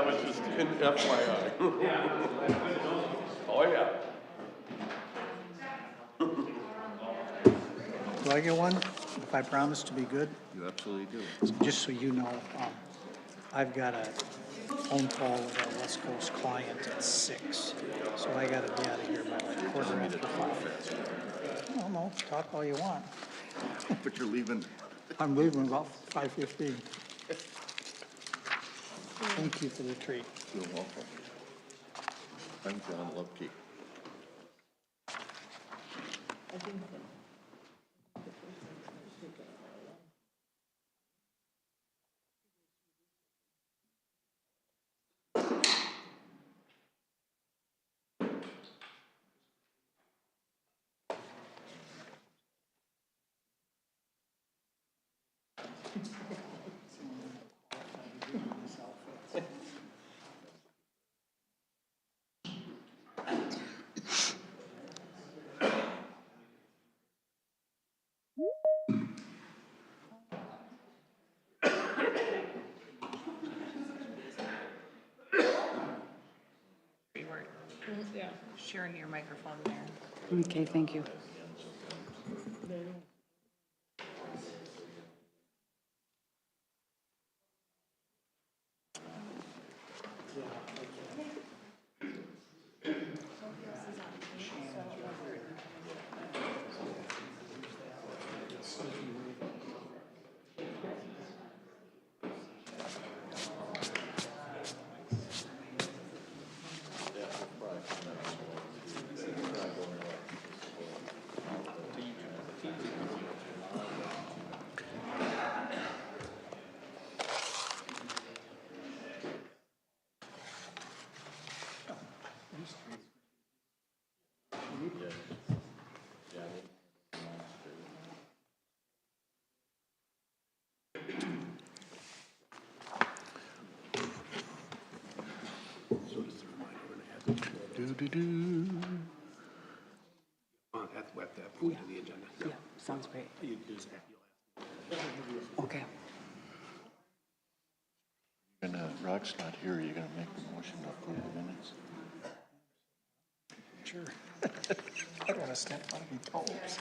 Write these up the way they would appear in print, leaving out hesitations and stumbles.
was just an FYI. Oh, yeah. Do I get one if I promise to be good? You absolutely do. Just so you know, I've got a phone call with our West Coast client at 6, so I gotta be out of here by like quarter after 5. No, no, talk all you want. But you're leaving. I'm leaving about 5:15. Thank you for the treat. You're welcome. I'm John Lupke. Yeah, sharing your microphone there. Okay, thank you. That's what that point on the agenda. Yeah, sounds great. You do that. Okay. And Rock's not here. You're gonna make the motion to approve the minutes? Sure. I don't want to step on any toes.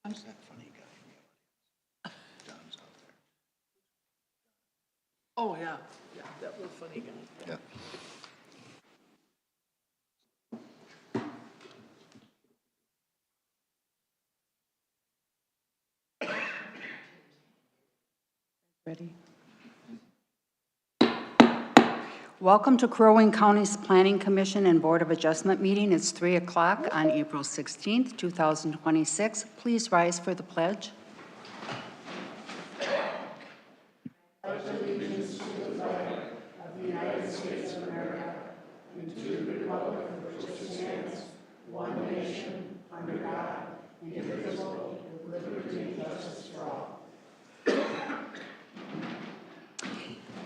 Who's that funny guy in the audience? John's out Oh, yeah, yeah, that was funny guy. there. Yeah. Ready? Welcome to Crow Wing County's Planning Commission and Board of Adjustment meeting. It's 3 o'clock on April 16th, 2026. Please rise for the pledge.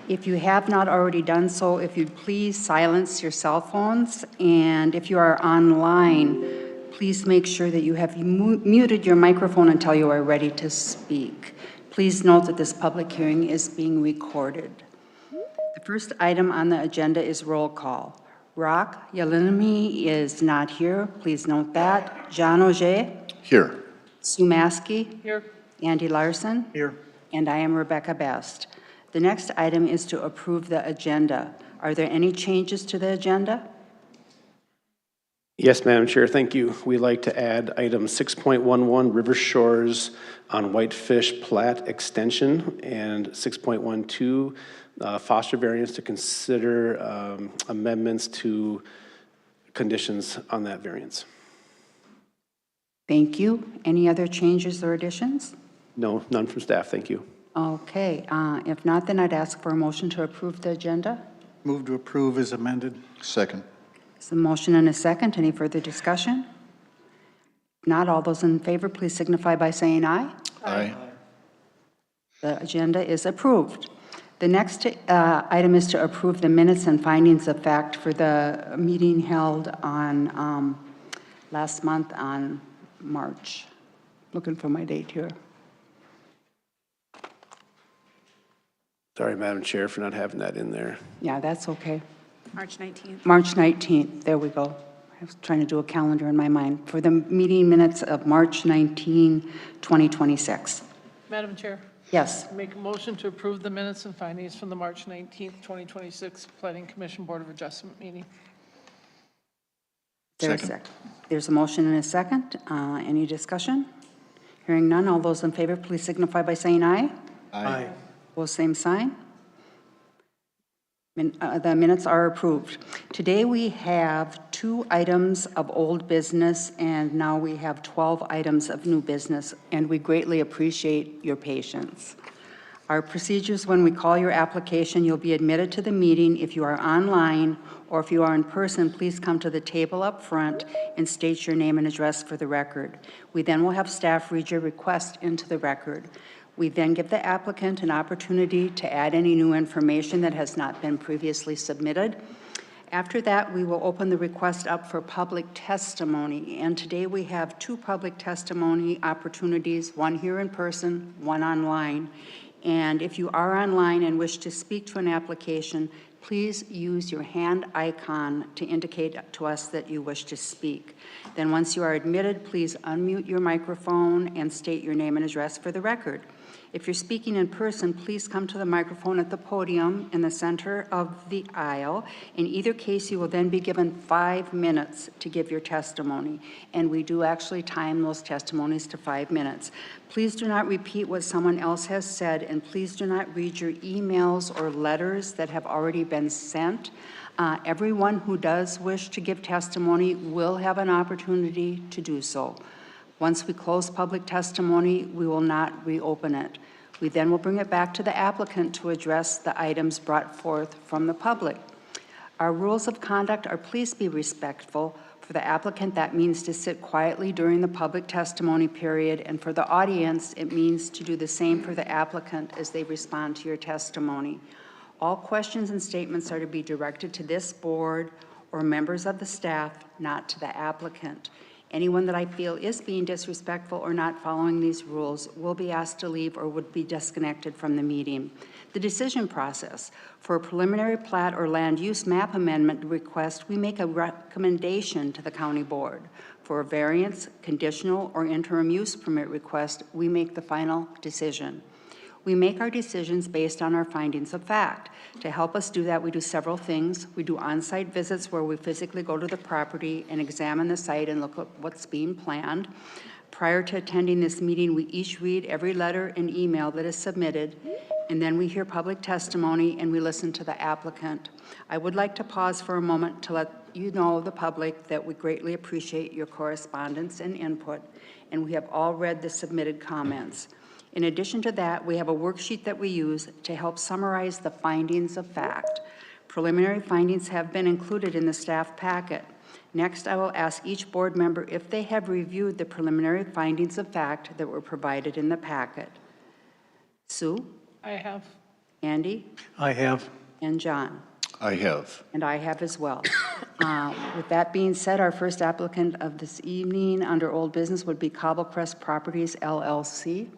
If you have not already done so, if you'd please silence your cell phones, and if you are online, please make sure that you have muted your microphone until you are ready to speak. Please note that this public hearing is being recorded. The first item on the agenda is roll call. Rock Yalinami is not here. Please note that. John Auger. Here. Sue Maskey. Here. Andy Larson. Here. And I am Rebecca Best. The next item is to approve the agenda. Are there any changes to the agenda? Yes, Madam Chair, thank you. We'd like to add item 6.11, River Shores on Whitefish Plat Extension, and 6.12, foster variance to consider amendments to conditions on that variance. Thank you. Any other changes or additions? No, none from staff, thank you. Okay, if not, then I'd ask for a motion to approve the agenda. Move to approve is amended. Second. There's a motion and a second. Any further discussion? If not, all those in favor, please signify by saying aye. Aye. The agenda is approved. The next item is to approve the minutes and findings of fact for the meeting held on last month on March. Looking for my date here. Sorry, Madam Chair, for not having that in there. Yeah, that's okay. March 19th. March 19th, there we go. I was trying to do a calendar in my mind. For the meeting minutes of March 19, 2026. Madam Chair, Yes, make a motion to approve the minutes and findings from the March 19th, 2026 Planning Commission Board of Adjustment meeting. there's a motion and a second. Any discussion? Hearing none, all those in favor, please signify by saying aye. Aye. Will same sign. The minutes are approved. Today we have 2 items of old business, and now we have 12 items of new business, and we greatly appreciate your patience. Our procedures: when we call your application, you'll be admitted to the meeting. If you are online or if you are in person, please come to the table up front and state your name and address for the record. We then will have staff read your request into the record. We then give the applicant an opportunity to add any new information that has not been previously submitted. After that, we will open the request up for public testimony. And today we have 2 public testimony opportunities, one here in person, one online. And if you are online and wish to speak to an application, please use your hand icon to indicate to us that you wish to speak. Then once you are admitted, please unmute your microphone and state your name and address for the record. If you're speaking in person, please come to the microphone at the podium in the center of the aisle. In either case, you will then be given 5 minutes to give your testimony. And we do actually time those testimonies to 5 minutes. Please do not repeat what someone else has said, and please do not read your emails or letters that have already been sent. Everyone who does wish to give testimony will have an opportunity to do so. Once we close public testimony, we will not reopen it. We then will bring it back to the applicant to address the items brought forth from the public. Our rules of conduct are: please be respectful. For the applicant, that means to sit quietly during the public testimony period, and for the audience, it means to do the same for the applicant as they respond to your testimony. All questions and statements are to be directed to this board or members of the staff, not to the applicant. Anyone that I feel is being disrespectful or not following these rules will be asked to leave or would be disconnected from the meeting. The decision process: for a preliminary plat or land use map amendment request, we make a recommendation to the county board. For a variance, conditional, or interim use permit request, we make the final decision. We make our decisions based on our findings of fact. To help us do that, we do several things. We do on-site visits where we physically go to the property and examine the site and look at what's being planned. Prior to attending this meeting, we each read every letter and email that is submitted, and then we hear public testimony and we listen to the applicant. I would like to pause for a moment to let you know, the public, that we greatly appreciate your correspondence and input, and we have all read the submitted comments. In addition to that, we have a worksheet that we use to help summarize the findings of fact. Preliminary findings have been included in the staff packet. Next, I will ask each board member if they have reviewed the preliminary findings of fact that were provided in the packet. Sue? I have. Andy? I have. And John? I have. And I have as well. With that being said, our first applicant of this evening under old business would be Cobblecrest Properties, LLC.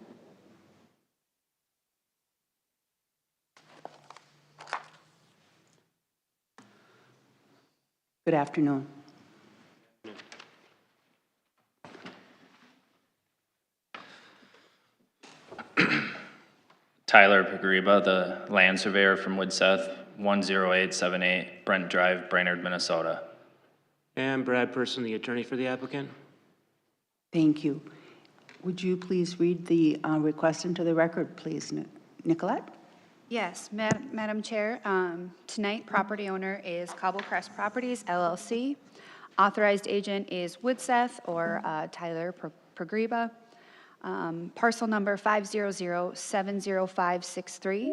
Good afternoon. Tyler Pagriba, the land surveyor from Woodseth, 10878 Brent Drive, Brainerd, Minnesota. And Brad Person, the attorney for the applicant. Thank you. Would you please read the request into the record, please, Nicolette? Yes, Madam Chair, tonight property owner is Cobble Crest Properties LLC. Authorized agent is Woodseth or Tyler Pagriba. Parcel number 500-70563.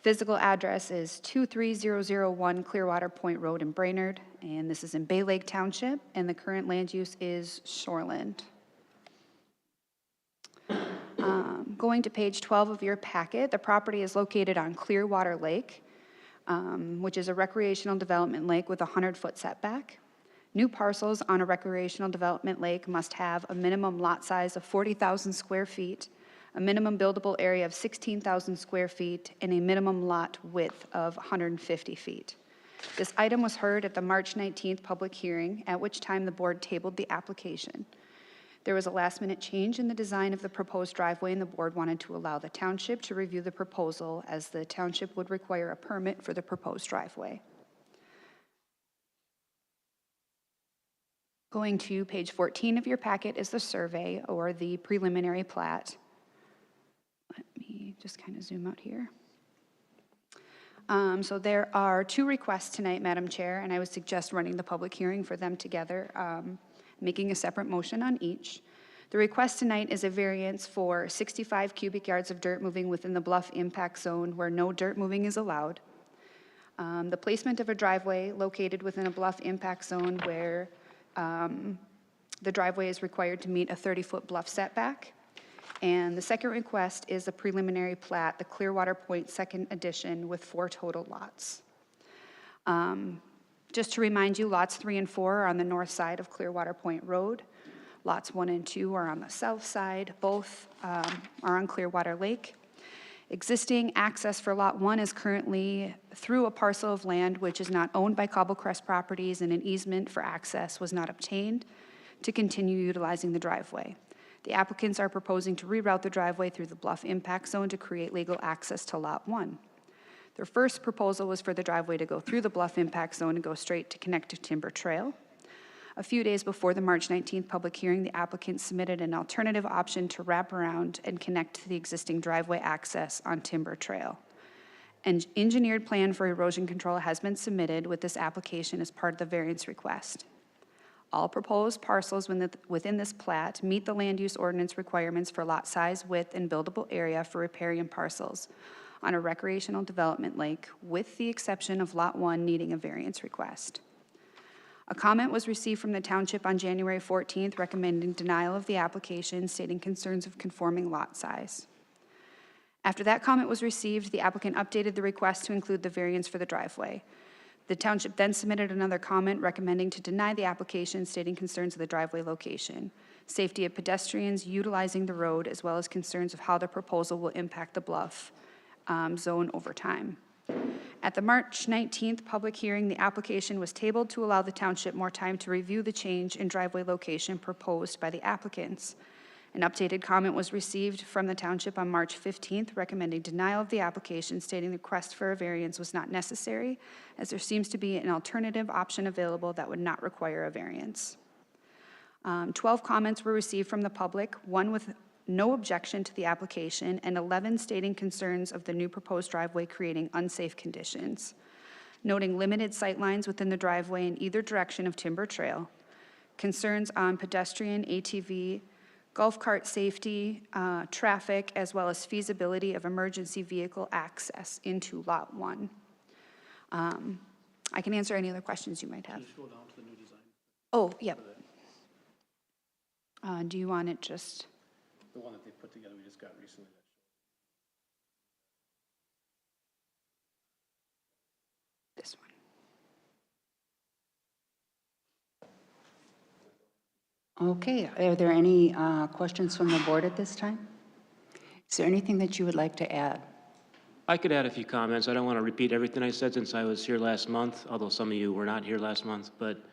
Physical address is 23001 Clearwater Point Road in Brainerd, and this is in Bay Lake Township, and the current land use is shoreland. Going to page 12 of your packet, the property is located on Clearwater Lake, which is a recreational development lake with a 100-foot setback. New parcels on a recreational development lake must have a minimum lot size of 40,000 square feet, a minimum buildable area of 16,000 square feet, and a minimum lot width of 150 feet. This item was heard at the March 19th public hearing, at which time the board tabled the application. There was a last-minute change in the design of the proposed driveway, and the board wanted to allow the township to review the proposal, as the township would require a permit for the proposed driveway. Going to page 14 of your packet is the survey, or the preliminary plat. Let me just kind of zoom out here. So there are two requests tonight, Madam Chair, and I would suggest running the public hearing for them together, making a separate motion on each. The request tonight is a variance for 65 cubic yards of dirt moving within the bluff impact zone where no dirt moving is allowed. The placement of a driveway located within a bluff impact zone where the driveway is required to meet a 30-foot bluff setback. And the second request is a preliminary plat, the Clearwater Point Second Edition, with 4 total lots. Just to remind you, lots 3 and 4 are on the north side of Clearwater Point Road. Lots 1 and 2 are on the south side. Both are on Clearwater Lake. Existing access for Lot 1 is currently through a parcel of land which is not owned by Cobble Crest Properties, and an easement for access was not obtained to continue utilizing the driveway. The applicants are proposing to reroute the driveway through the bluff impact zone to create legal access to Lot 1. Their first proposal was for the driveway to go through the bluff impact zone and go straight to connect to Timber Trail. A few days before the March 19th public hearing, the applicant submitted an alternative option to wrap around and connect to the existing driveway access on Timber Trail. An engineered plan for erosion control has been submitted with this application as part of the variance request. All proposed parcels within this plat meet the land use ordinance requirements for lot size, width, and buildable area for riparian parcels on a recreational development lake, with the exception of Lot 1 needing a variance request. A comment was received from the township on January 14th recommending denial of the application, stating concerns of conforming lot size. After that comment was received, the applicant updated the request to include the variance for the driveway. The township then submitted another comment recommending to deny the application, stating concerns of the driveway location, safety of pedestrians utilizing the road, as well as concerns of how the proposal will impact the bluff zone over time. At the March 19th public hearing, the application was tabled to allow the township more time to review the change in driveway location proposed by the applicants. An updated comment was received from the township on March 15th recommending denial of the application, stating the request for a variance was not necessary, as there seems to be an alternative option available that would not require a variance. 12 comments were received from the public, 1 with no objection to the application, and 11 stating concerns of the new proposed driveway creating unsafe conditions, noting limited sight lines within the driveway in either direction of Timber Trail, concerns on pedestrian, ATV, golf cart safety, traffic, as well as feasibility of emergency vehicle access into Lot 1. I can answer any other questions you might have. Oh, yep. Do you want it just? The one that they put together, we just got recently. This one. Okay, are there any questions from the board at this time? Is there anything that you would like to add? I could add a few comments. I don't want to repeat everything I said since I was here last month, although some of you were not here last month. But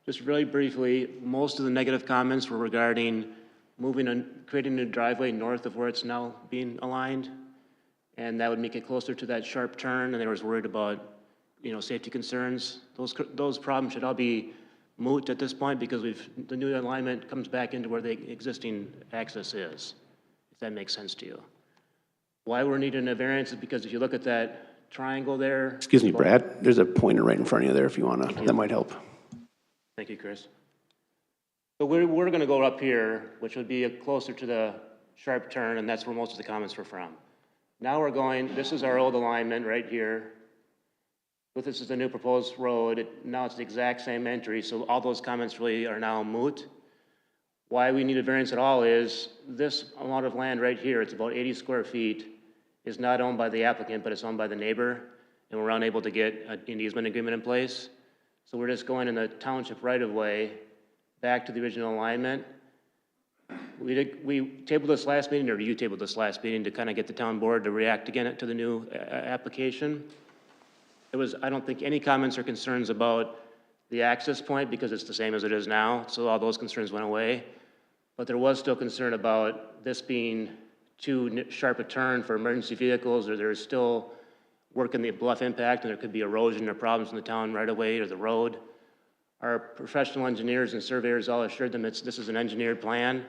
just really briefly, most of the negative comments were regarding moving and creating a driveway north of where it's now being aligned, and that would make it closer to that sharp turn. And they were worried about, safety concerns. Those problems should all be moot at this point because the new alignment comes back into where the existing access is, if that makes sense to you. Why we're needing a variance is because if you look at that triangle there. Excuse me, Brad, there's a pointer right in front of you there if you want to, that might help. Thank you, Chris. So we're going to go up here, which would be closer to the sharp turn, and that's where most of the comments were from. Now we're going, this is our old alignment right here. But this is the new proposed road. Now it's the exact same entry, so all those comments really are now moot. Why we need a variance at all is this amount of land right here, it's about 80 square feet, is not owned by the applicant, but it's owned by the neighbor, and we're unable to get an easement agreement in place. So we're just going in the township right-of-way back to the original alignment. We tabled this last meeting, or you tabled this last meeting to kind of get the town board to react again to the new application. I don't think any comments or concerns about the access point because it's the same as it is now, so all those concerns went away. But there was still concern about this being too sharp a turn for emergency vehicles, or there's still work in the bluff impact, and there could be erosion or problems in the town right away or the road. Our professional engineers and surveyors all assured them this is an engineered plan,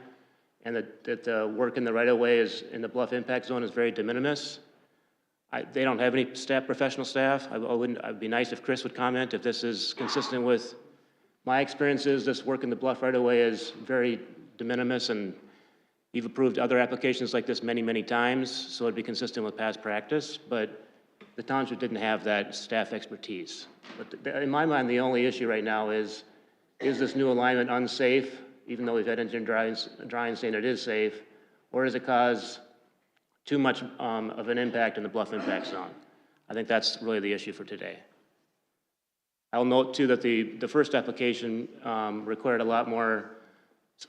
and that the work in the right-of-way in the bluff impact zone is very de minimis. They don't have any professional staff. It'd be nice if Chris would comment if this is consistent with my experiences. This work in the bluff right-of-way is very de minimis, and you've approved other applications like this many, many times, so it'd be consistent with past practice, but the township didn't have that staff expertise. But in my mind, the only issue right now is this new alignment unsafe, even though we've had engineering drawings saying it is safe, or does it cause too much of an impact in the bluff impact zone? I think that's really the issue for today. I'll note too that the first application required a lot more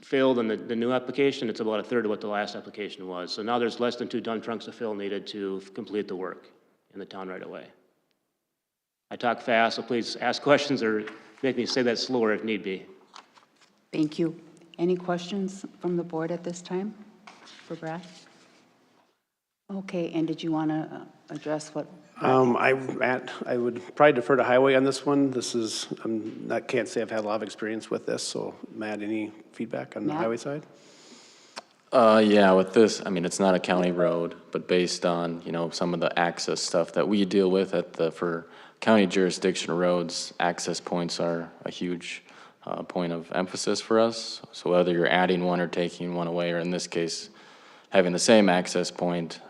fill than the new application. It's about a third of what the last application was. So now there's less than 2 dump trunks of fill needed to complete the work in the town right away. I talk fast, so please ask questions or make me say that slower if need be. Thank you. Any questions from the board at this time for Brad? Okay, and did you want to address what? I would probably defer to highway on this one. Can't say I've had a lot of experience with this, so Matt, any feedback on the highway side? Yeah, with this, I mean, it's not a county road, but based on, some of the access stuff that we deal with for county jurisdiction roads, access points are a huge point of emphasis for us. So whether you're adding one or taking one away, or in this case, having the same access point,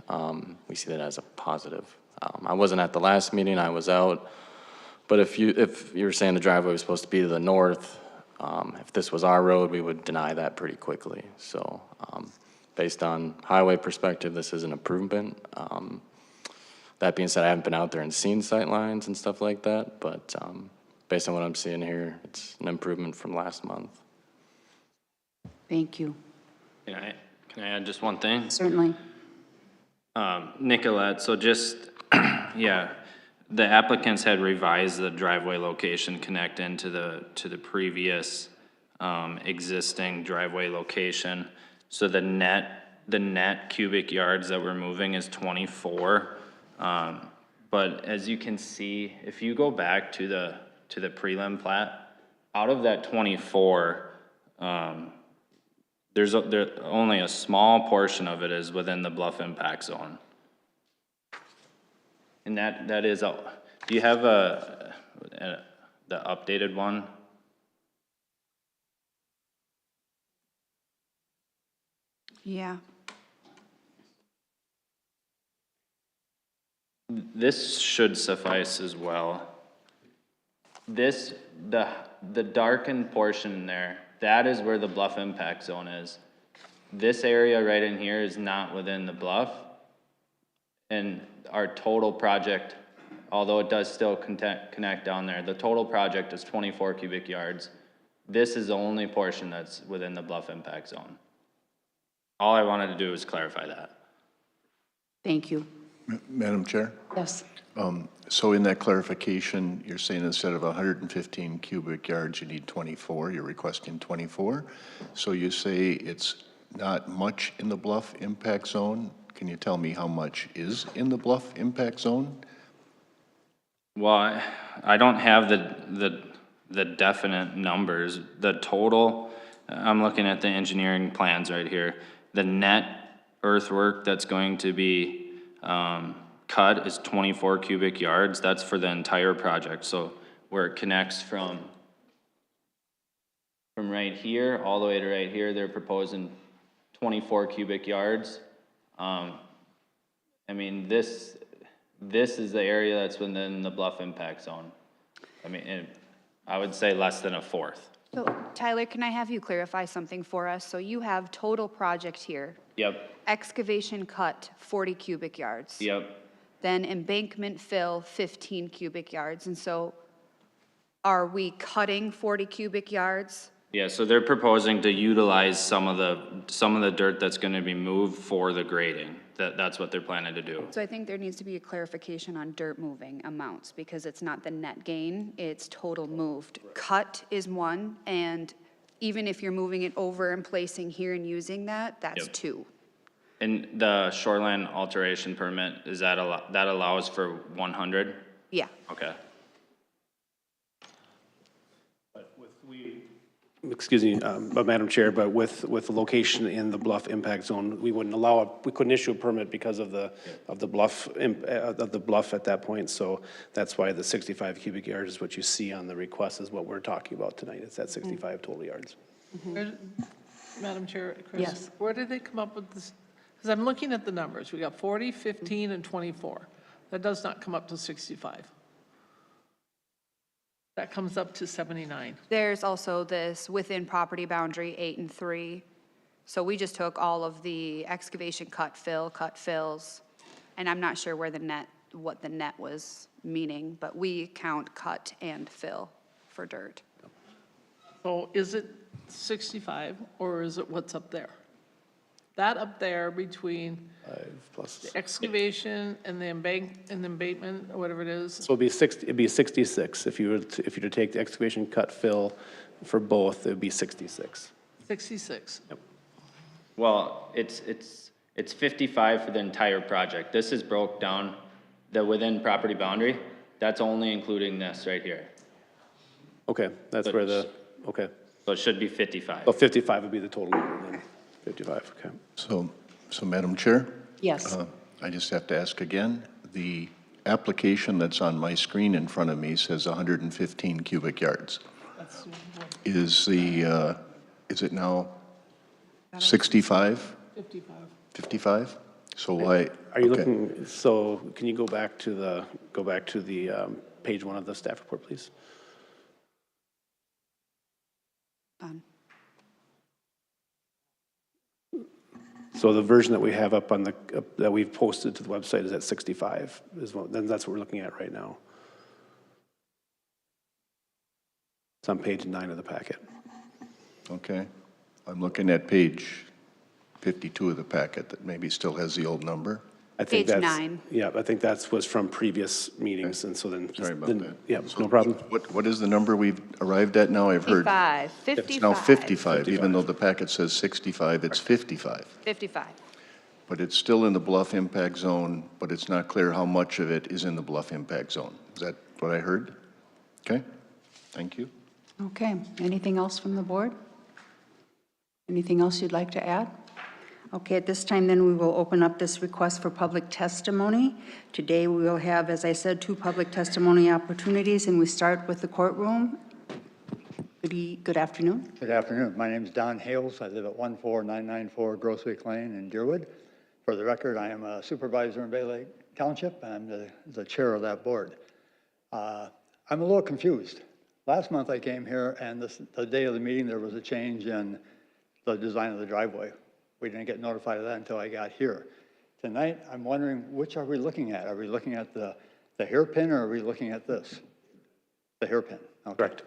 we see that as a positive. I wasn't at the last meeting, I was out, but if you're saying the driveway was supposed to be to the north, if this was our road, we would deny that pretty quickly. So based on highway perspective, this is an improvement. That being said, I haven't been out there and seen sight lines and stuff like that, but based on what I'm seeing here, it's an improvement from last month. Thank you. Can I add just one thing? Certainly. Nicolette, so just, yeah, the applicants had revised the driveway location connect into the previous existing driveway location. So the net cubic yards that we're moving is 24. But as you can see, if you go back to the prelim plat, out of that 24, there's only a small portion of it is within the bluff impact zone. And that is, do you have the updated one? Yeah. This should suffice as well. The darkened portion there, that is where the bluff impact zone is. This area right in here is not within the bluff. And our total project, although it does still connect down there, the total project is 24 cubic yards. This is the only portion that's within the bluff impact zone. All I wanted to do was clarify that. Thank you. Madam Chair? Yes. So in that clarification, you're saying instead of 115 cubic yards, you need 24, you're requesting 24. So you say it's not much in the bluff impact zone. Can you tell me how much is in the bluff impact zone? Well, I don't have the the definite numbers. The total, I'm looking at the engineering plans right here. The net earthwork that's going to be, cut is 24 cubic yards. That's for the entire project. So where it connects from right here all the way to right here, they're proposing 24 cubic yards. I mean, this is the area that's within the bluff impact zone. I mean, and I would say less than a fourth. So Tyler, can I have you clarify something for us? So you have total project here, Yep, excavation cut 40 cubic yards. yep. Then embankment fill 15 cubic yards. And so are we cutting 40 cubic yards? Yeah, so they're proposing to utilize some of the dirt that's gonna be moved for the grading. That's what they're planning to do. So I think there needs to be a clarification on dirt moving amounts, because it's not the net gain, it's total moved. Cut is one, and even if you're moving it over and placing here and using that, that's Yep. two. And the shoreline alteration permit, is that that allows for 100? Yeah. Okay. Excuse me, but Madam Chair, but with the location in the bluff impact zone, we couldn't issue a permit because of the bluff, of the bluff at that point. So that's why the 65 cubic yards is what you see on the request is what we're talking about tonight. It's that 65 total yards. Madam Chair, Chris? Yes. Where did they come up with this? Because I'm looking at the numbers. We got 40, 15, and 24. That does not come up to 65. That comes up to 79. There's also this within property boundary 8 and 3. So we just took all of the excavation cut fills, and I'm not sure what the net was meaning, but we count cut and fill for dirt. So is it 65, or is it what's up there? That up there between Plus, the excavation and the embankment, or whatever it is? so it'd be 66. If you were to take the excavation cut fill for both, it would be 66. 66. Well, it's 55 for the entire project. This is broke down, the within property boundary, that's only including this right here. Okay, that's where okay. So it should be 55. So 55 would be the total number then. 55, okay. So Madam Chair? Yes. I just have to ask again, the application that's on my screen in front of me says 115 cubic yards. Is it now 65? 55. 55? So why? Are you okay. looking, so can you go back to the page 1 of the staff report, please? Done. So the version that we have up on that we've posted to the website is at 65, then that's what we're looking at right now. It's on page 9 of the packet. Okay. I'm looking at page 52 of the packet that maybe still has the old number. I think Page that's 9. Yeah, I think was from previous meetings, and so then. Sorry about then- that. Yeah, no problem. What is the number we've arrived at now? I've heard. 55, It's now 55, even 55. though the packet says 65, it's 55. 55. But it's still in the bluff impact zone, but it's not clear how much of it is in the bluff impact zone. Is that what I heard? Okay, thank you. Okay, anything else from the board? Anything else you'd like to add? Okay, at this time then we will open up this request for public testimony. Today we will have, as I said, 2 public testimony opportunities, and we start with the courtroom. Good afternoon. Good afternoon. My name is Don Hales. I live at 14994 Grosswick Lane in Deerwood. For the record, I am a supervisor in Bay Lake Township. I'm the chair of that board. I'm a little confused. Last month I came here, and the day of the meeting there was a change in the design of the driveway. We didn't get notified of that until I got here. Tonight, I'm wondering, which are we looking at? Are we looking at the hairpin, or are we looking at this? The hairpin. Okay. Correct.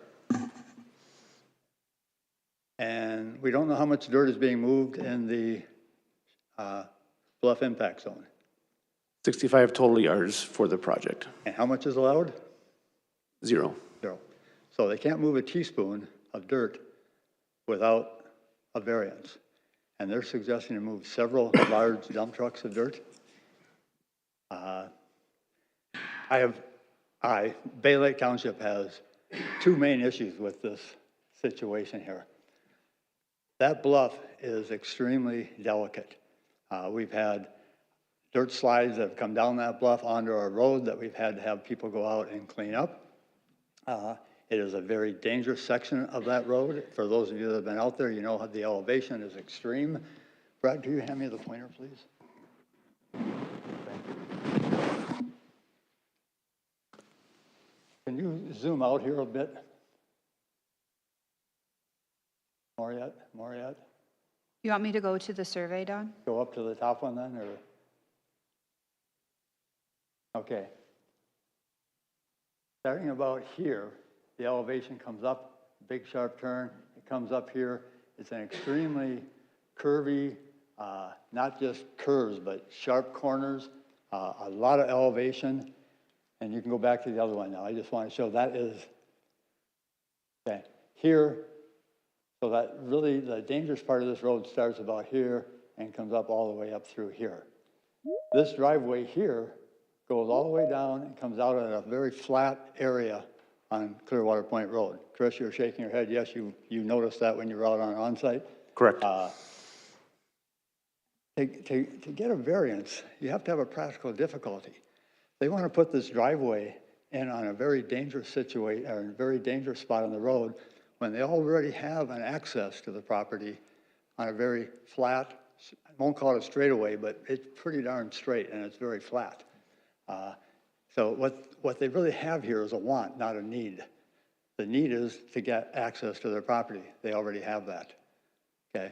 And we don't know how much dirt is being moved in the bluff impact zone. 65 total yards for the project. And how much is allowed? 0. 0. So they can't move a teaspoon of dirt without a variance. And they're suggesting to move several large dump trucks of dirt. Bay Lake Township has two main issues with this situation here. That bluff is extremely delicate. We've had dirt slides that have come down that bluff onto our road that we've had to have people go out and clean up. It is a very dangerous section of that road. For those of you that have been out there, you know how the elevation is extreme. Brad, can you hand me the pointer, please? Can you zoom out here a bit? More yet? More yet? You want me to go to the survey, Don? Go up to the top one then, or? Okay. Starting about here, the elevation comes up, big sharp turn, it comes up here. It's an extremely curvy, not just curves, but sharp corners, a lot of elevation. And you can go back to the other one now. I just want to show that is, okay, here. So that really, the dangerous part of this road starts about here and comes up all the way up through here. This driveway here goes all the way down and comes out at a very flat area on Clearwater Point Road. Chris, you're shaking your head. Yes, you noticed that when you were out on onsite? Correct. To get a variance, you have to have a practical difficulty. They want to put this driveway in on a very dangerous situation, or a very dangerous spot on the road, when they already have an access to the property on a very flat, I won't call it a straightaway, but it's pretty darn straight and it's very flat. So what they really have here is a want, not a need. The need is to get access to their property. They already have that, okay?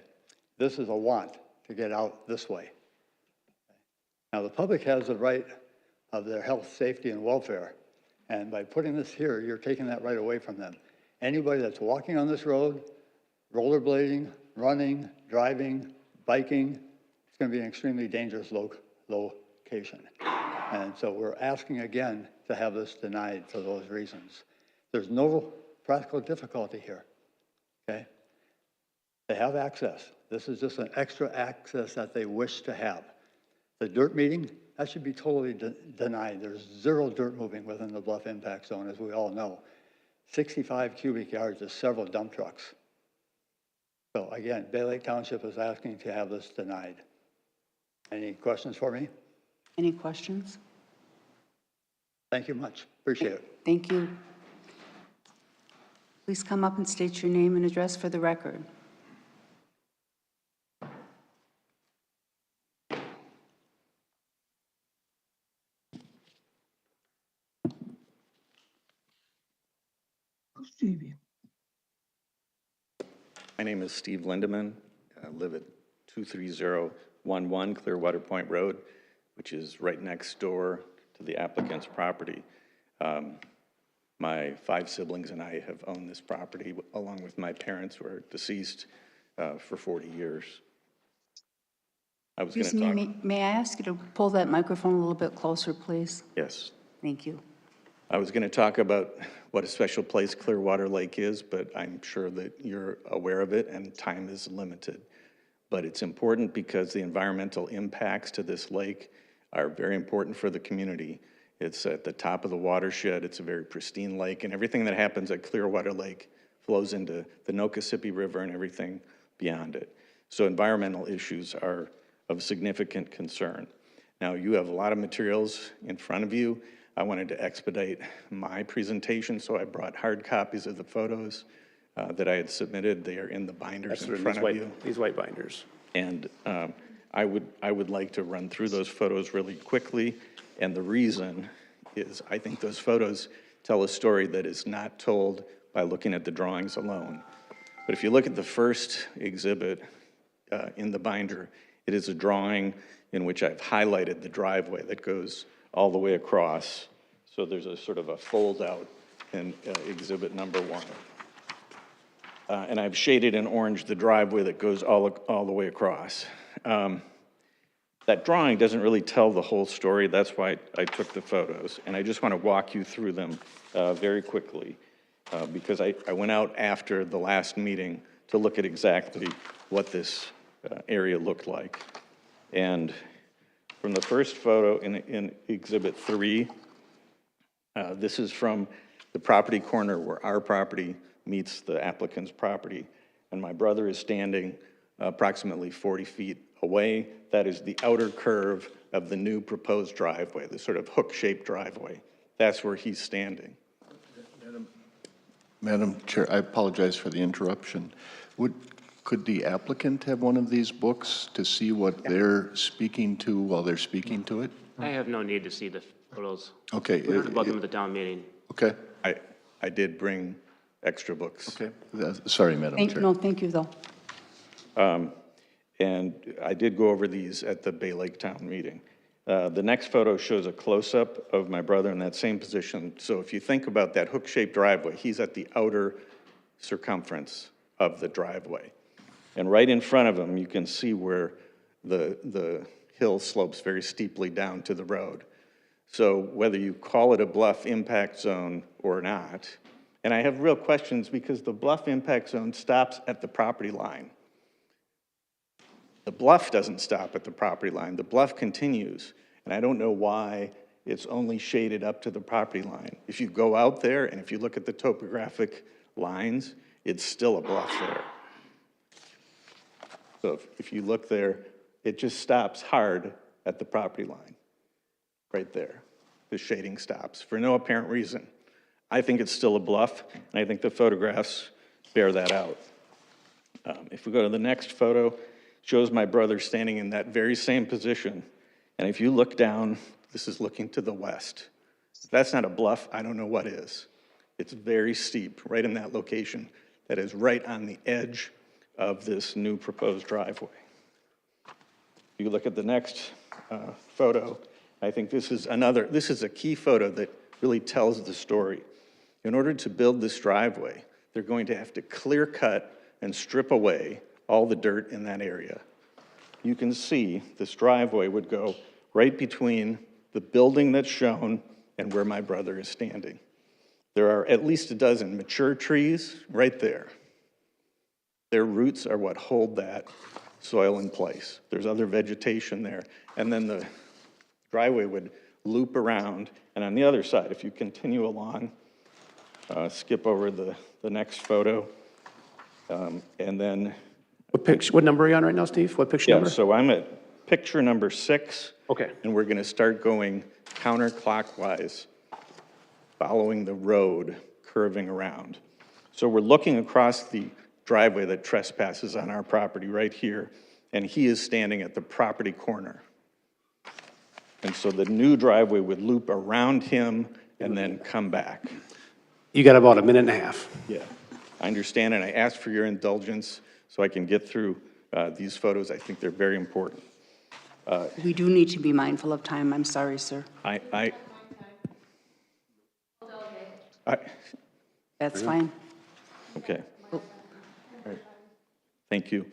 This is a want to get out this way. Now, the public has the right of their health, safety, and welfare. And by putting this here, you're taking that right away from them. Anybody that's walking on this road, rollerblading, running, driving, biking, it's going to be an extremely dangerous location. And so we're asking again to have this denied for those reasons. There's no practical difficulty here, okay? They have access. This is just an extra access that they wish to have. The dirt meeting, that should be totally denied. There's zero dirt moving within the bluff impact zone, as we all know. 65 cubic yards is several dump trucks. So again, Bay Lake Township is asking to have this denied. Any questions for me? Any questions? Thank you much. Appreciate it. Thank you. Please come up and state your name and address for the record. Stevie. My name is Steve Lindeman. I live at 23011 Clearwater Point Road, which is right next door to the applicant's property. My 5 siblings and I have owned this property along with my parents who are deceased for 40 years. I was going to talk. May I ask you to pull that microphone a little bit closer, please? Yes. Thank you. I was going to talk about what a special place Clearwater Lake is, but I'm sure that you're aware of it and time is limited. But it's important because the environmental impacts to this lake are very important for the community. It's at the top of the watershed. It's a very pristine lake, and everything that happens at Clearwater Lake flows into the Nokasippi River and everything beyond it. So environmental issues are of significant concern. Now, you have a lot of materials in front of you. I wanted to expedite my presentation, so I brought hard copies of the photos that I had submitted. They are in the binders in front of you. These white binders. And I would like to run through those photos really quickly. And the reason is I think those photos tell a story that is not told by looking at the drawings alone. But if you look at the first exhibit in the binder, it is a drawing in which I've highlighted the driveway that goes all the way across. So there's a sort of a fold out in exhibit number 1. And I've shaded in orange the driveway that goes all the way across. That drawing doesn't really tell the whole story. That's why I took the photos. And I just want to walk you through them very quickly because I went out after the last meeting to look at exactly what this area looked like. And from the first photo in Exhibit 3, this is from the property corner where our property meets the applicant's property, and my brother is standing approximately 40 feet away. That is the outer curve of the new proposed driveway, the sort of hook-shaped driveway. That's where he's standing. Madam Chair, I apologize for the interruption. Could the applicant have one of these books to see what they're speaking to while they're speaking to it? I have no need to see the photos. Okay. We heard about them at the town meeting. Okay, I did bring extra books. okay. Sorry, Madam Chair. No, thank you, though. And I did go over these at the Bay Lake Town meeting. The next photo shows a close-up of my brother in that same position. So if you think about that hook-shaped driveway, he's at the outer circumference of the driveway. And right in front of him, you can see where the hill slopes very steeply down to the road. So whether you call it a bluff impact zone or not, and I have real questions because the bluff impact zone stops at the property line. The bluff doesn't stop at the property line. The bluff continues, and I don't know why it's only shaded up to the property line. If you go out there and if you look at the topographic lines, it's still a bluff there. So if you look there, it just stops hard at the property line, right there. The shading stops for no apparent reason. I think it's still a bluff, and I think the photographs bear that out. If we go to the next photo, shows my brother standing in that very same position. And if you look down, this is looking to the west. If that's not a bluff, I don't know what is. It's very steep, right in that location. That is right on the edge of this new proposed driveway. You look at the next photo, I think this is a key photo that really tells the story. In order to build this driveway, they're going to have to clear cut and strip away all the dirt in that area. You can see this driveway would go right between the building that's shown and where my brother is standing. There are at least a dozen mature trees right there. Their roots are what hold that soil in place. There's other vegetation there. And then the driveway would loop around. And on the other side, if you continue along, skip over the next photo, and then What number are you on right now, Steve? What picture number? so I'm at picture number 6. Okay. And we're going to start going counterclockwise, following the road, curving around. So we're looking across the driveway that trespasses on our property right here, and he is standing at the property corner. And so the new driveway would loop around him and then come back. You got about a minute and a half. Yeah, I understand, and I ask for your indulgence so I can get through these photos. I think they're very important. We do need to be mindful of time. I'm sorry, sir. That's fine. Okay. All right. Thank you.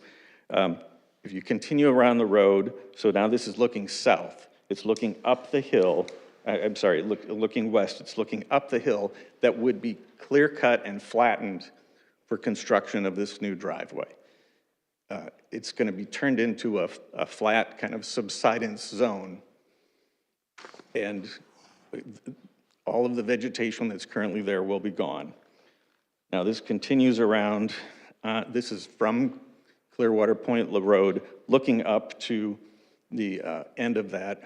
If you continue around the road, so now this is looking south. It's looking up the hill. I'm sorry, looking west. It's looking up the hill that would be clear-cut and flattened for construction of this new driveway. It's going to be turned into a flat kind of subsidence zone. And all of the vegetation that's currently there will be gone. Now this continues around, this is from Clearwater Point Road, looking up to the end of that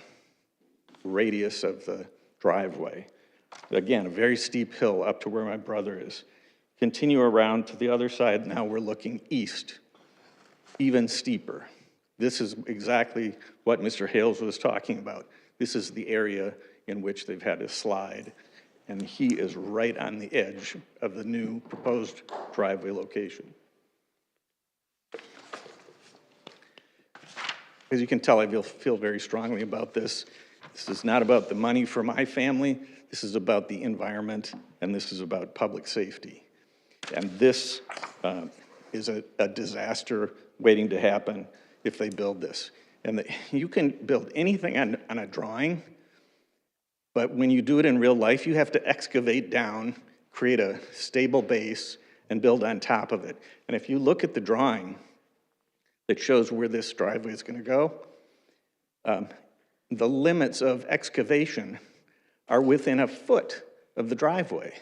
radius of the driveway. Again, a very steep hill up to where my brother is. Continue around to the other side, now we're looking east, even steeper. This is exactly what Mr. Hales was talking about. This is the area in which they've had to slide, and he is right on the edge of the new proposed driveway location. As you can tell, I feel very strongly about this. This is not about the money for my family. This is about the environment, and this is about public safety. And this is a disaster waiting to happen if they build this. And you can build anything on a drawing, but when you do it in real life, you have to excavate down, create a stable base, and build on top of it. And if you look at the drawing that shows where this driveway is going to go, the limits of excavation are within a foot of the driveway.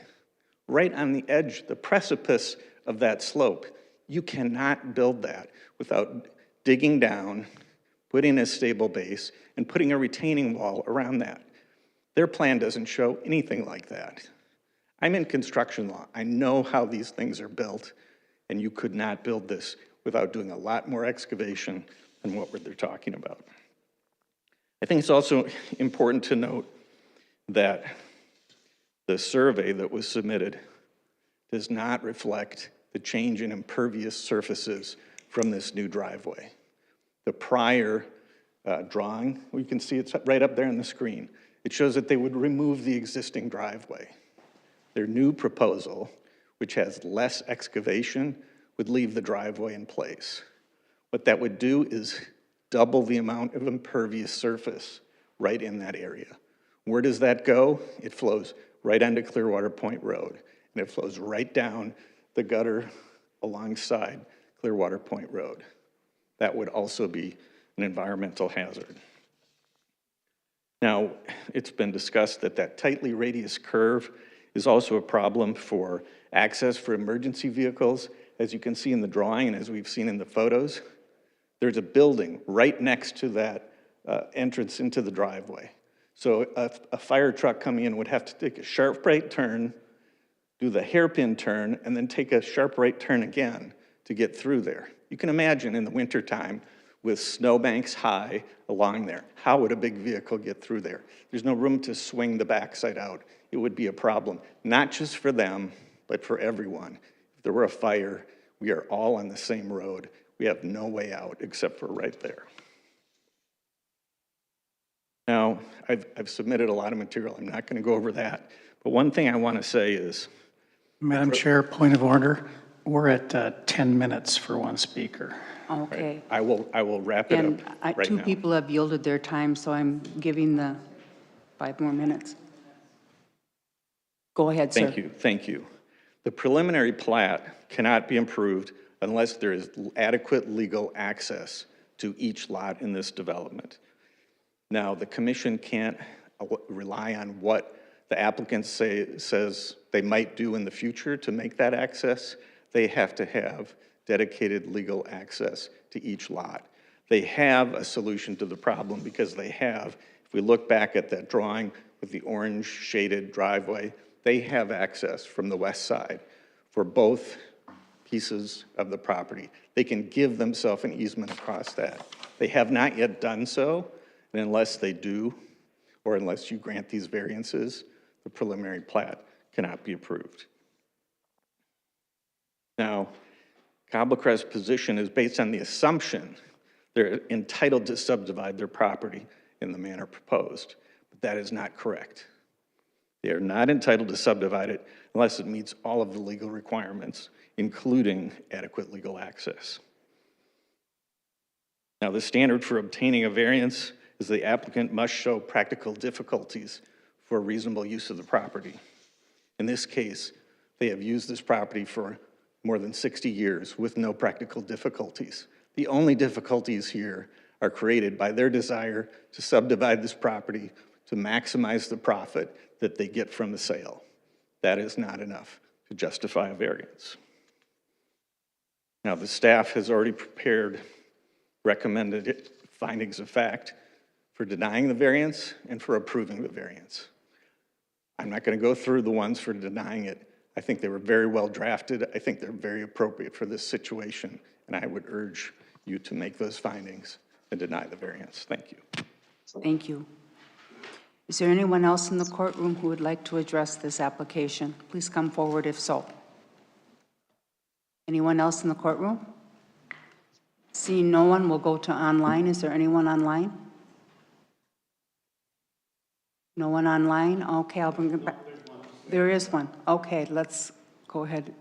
right on the edge, the precipice of that slope. You cannot build that without digging down, putting a stable base, and putting a retaining wall around that. Their plan doesn't show anything like that. I'm in construction law. I know how these things are built, and you could not build this without doing a lot more excavation than what they're talking about. I think it's also important to note that the survey that was submitted does not reflect the change in impervious surfaces from this new driveway. The prior drawing, you can see it's right up there on the screen. It shows that they would remove the existing driveway. Their new proposal, which has less excavation, would leave the driveway in place. What that would do is double the amount of impervious surface right in that area. Where does that go? It flows right onto Clearwater Point Road, and it flows right down the gutter alongside Clearwater Point Road. That would also be an environmental hazard. Now, it's been discussed that that tightly radius curve is also a problem for access for emergency vehicles. As you can see in the drawing and as we've seen in the photos, there's a building right next to that entrance into the driveway. So a fire truck coming in would have to take a sharp right turn, do the hairpin turn, and then take a sharp right turn again to get through there. You can imagine in the wintertime with snowbanks high along there, how would a big vehicle get through there? There's no room to swing the backside out. It would be a problem, not just for them, but for everyone. If there were a fire, we are all on the same road. We have no way out except for right there. Now, I've submitted a lot of material. I'm not going to go over that. But one thing I want to say is... Madam Chair, point of order. We're at 10 minutes for one speaker. Okay. I will wrap it And up right two now. people have yielded their time, so I'm giving the 5 more minutes. Go ahead, sir. Thank you. The preliminary plat cannot be improved unless there is adequate legal access to each lot in this development. Now, the commission can't rely on what the applicants says they might do in the future to make that access. They have to have dedicated legal access to each lot. They have a solution to the problem because they have, if we look back at that drawing with the orange shaded driveway, they have access from the west side for both pieces of the property. They can give themselves an easement across that. They have not yet done so, and unless they do, or unless you grant these variances, the preliminary plat cannot be approved. Now, Cobblecrest's position is based on the assumption they're entitled to subdivide their property in the manner proposed, but that is not correct. They are not entitled to subdivide it unless it meets all of the legal requirements, including adequate legal access. Now, the standard for obtaining a variance is the applicant must show practical difficulties for reasonable use of the property. In this case, they have used this property for more than 60 years with no practical difficulties. The only difficulties here are created by their desire to subdivide this property to maximize the profit that they get from the sale. That is not enough to justify a variance. Now, the staff has already prepared recommended findings of fact for denying the variance and for approving the variance. I'm not going to go through the ones for denying it. I think they were very well drafted. I think they're very appropriate for this situation, and I would urge you to make those findings and deny the variance. Thank you. Thank you. Is there anyone else in the courtroom who would like to address this application? Please come forward if so. Anyone else in the courtroom? Seeing no one, we'll go to online. Is there anyone online? No one online? Okay, I'll bring it back. There is one. Okay, let's go ahead.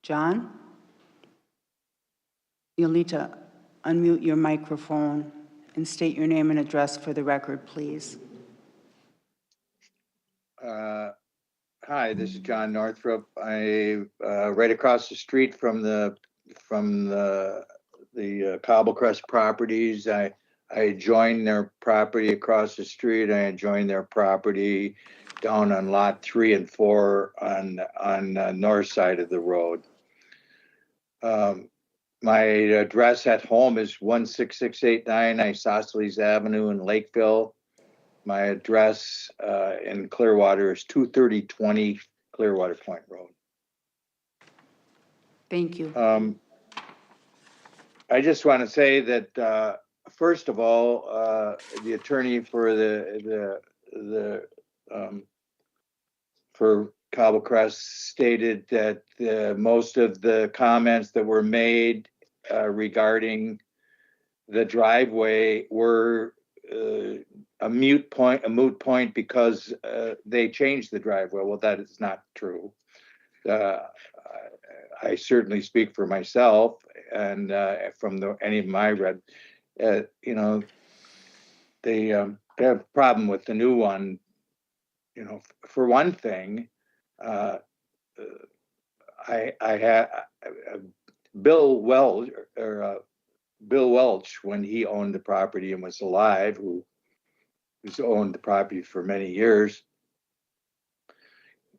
John? You'll need to unmute your microphone and state your name and address for the record, please. Hi, this is John Northrup. I right across the street from the Cobblecrest properties. I joined their property across the street. I joined their property down on lot 3 and 4 on north side of the road. My address at home is 16689 Isosceles Avenue in Lakeville. My address in Clearwater is 23020 Clearwater Point Road. Thank you. I just want to say that first of all, the attorney for for Cobblecrest stated that most of the comments that were made regarding the driveway were a moot point because they changed the driveway. Well, that is not true. I certainly speak for myself, and from any of my read, you know, they have a problem with the new one. You know, for one thing, I had Bill Welch, when he owned the property and was alive, who's owned the property for many years.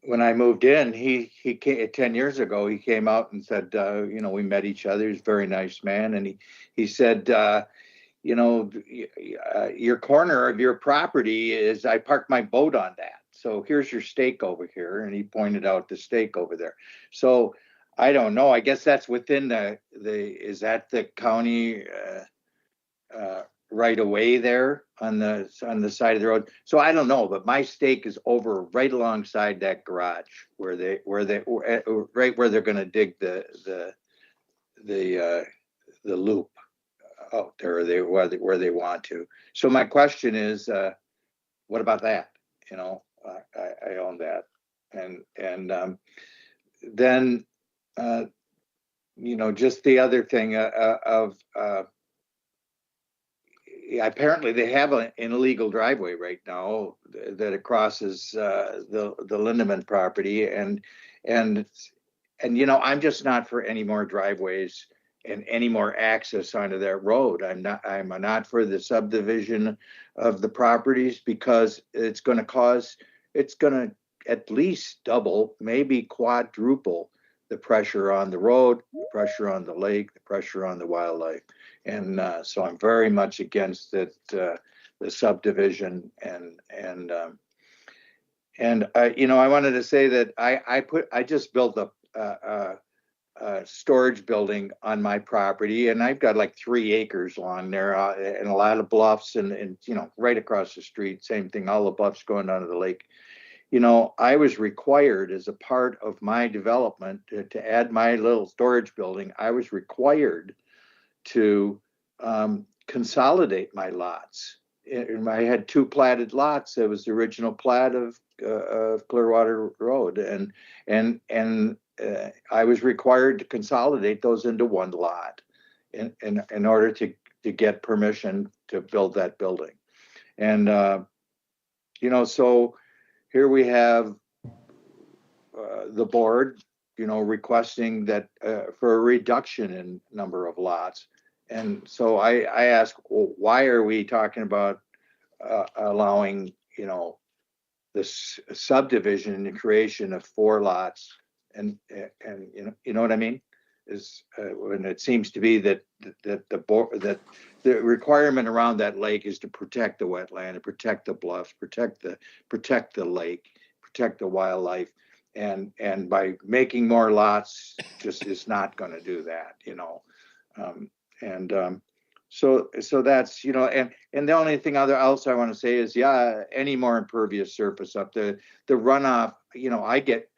When I moved in, he came 10 years ago. He came out and said, you know, we met each other. He's a very nice man, and he said, you know, your corner of your property is I parked my boat on that. So here's your stake over here. And he pointed out the stake over there. So I don't know. I guess that's within is that the county right away there on the side of the road? So I don't know, but my stake is over right alongside that garage right where they're going to dig the loop out there, where they want to. So my question is, what about that? You know, I own that, and then you know, just the other thing of apparently they have an illegal driveway right now that it crosses the Lindeman property, and you know, I'm just not for any more driveways and any more access onto that road. I'm not for the subdivision of the properties, because it's going to at least double, maybe quadruple the pressure on the road, the pressure on the lake, the pressure on the wildlife. And so I'm very much against it, the subdivision. And you know, I wanted to say that I just built a storage building on my property, and I've got like 3 acres along there, and a lot of bluffs, and you know, right across the street, same thing, all the bluffs going down to the lake. You know, I was required as a part of my development to add my little storage building. I was required to consolidate my lots. I had 2 platted lots. It was the original plat of Clearwater Road, and I was required to consolidate those into one lot in order to get permission to build that building. And you know, so here we have the board, you know, requesting that for a reduction in number of lots. And so I ask, well, why are we talking about allowing, you know, this subdivision and the creation of 4 lots? And you know what I mean? Is when it seems to be that the requirement around that lake is to protect the wetland, and protect the bluffs, protect the lake, protect the wildlife, and by making more lots just is not going to do that, you know. So that's, you know, and the only thing else I want to say is, yeah, any more impervious surface up the runoff, you know, I get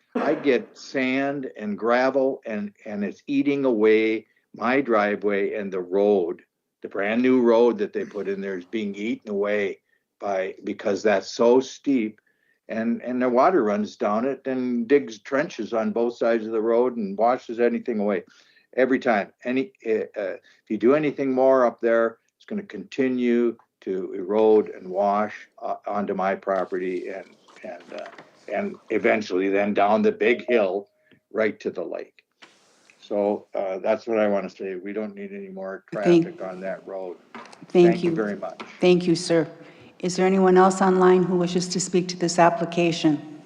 sand and gravel, and it's eating away my driveway, and the road, the brand new road that they put in there, is being eaten away because that's so steep, and the water runs down it and digs trenches on both sides of the road and washes anything away. Every time, if you do anything more up there, it's going to continue to erode and wash onto my property, and eventually then down the big hill right to the lake. So that's what I want to say. We don't need any more traffic on that road. Thank you very much. Thank you, sir. Is there anyone else online who wishes to speak to this application?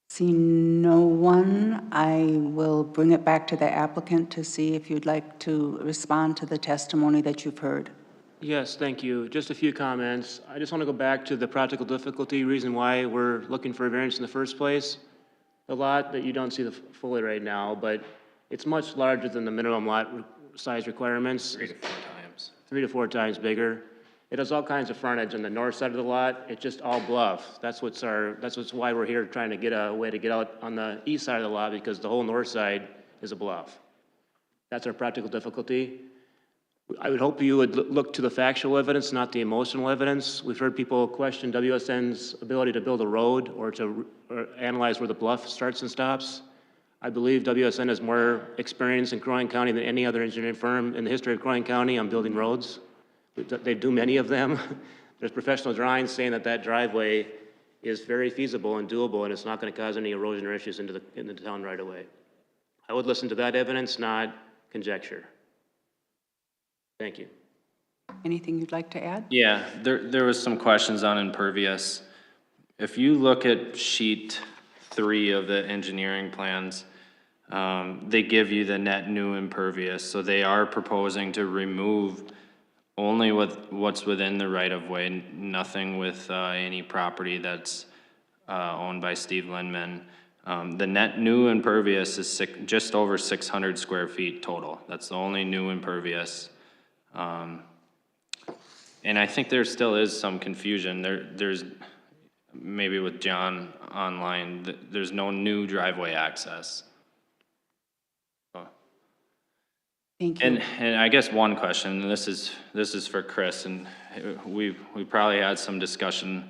Seeing no one, I will bring it back to the applicant to see if you'd like to respond to the testimony that you've heard. Yes, thank you. Just a few comments. I just want to go back to the practical difficulty, reason why we're looking for a variance in the first place. The lot that you don't see fully right now, but it's much larger than the minimum lot size requirements. 3 to 4 times. 3 to 4 times bigger. It has all kinds of frontage on the north side of the lot. It's just all bluff. That's what's why we're here trying to get a way to get out on the east side of the lot, because the whole north side is a bluff. That's our practical difficulty. I would hope you would look to the factual evidence, not the emotional evidence. We've heard people question WSN's ability to build a road or to analyze where the bluff starts and stops. I believe WSN has more experience in Crow Wing County than any other engineering firm in the history of Crow Wing County on building roads. They do many of them. There's professional drawings saying that that driveway is very feasible and doable, and it's not going to cause any erosion or issues into the town right away. I would listen to that evidence, not conjecture. Thank you. Anything you'd like to add? Yeah, there was some questions on impervious. If you look at sheet 3 of the engineering plans, they give you the net new impervious. So they are proposing to remove only with what's within the right-of-way, nothing with any property that's owned by Steve Lindman. The net new impervious is just over 600 square feet total. That's the only new impervious. And I think there still is some confusion. There's maybe with John online, there's no new driveway access. Thank you. And I guess one question, and this is for Chris, and we probably had some discussion,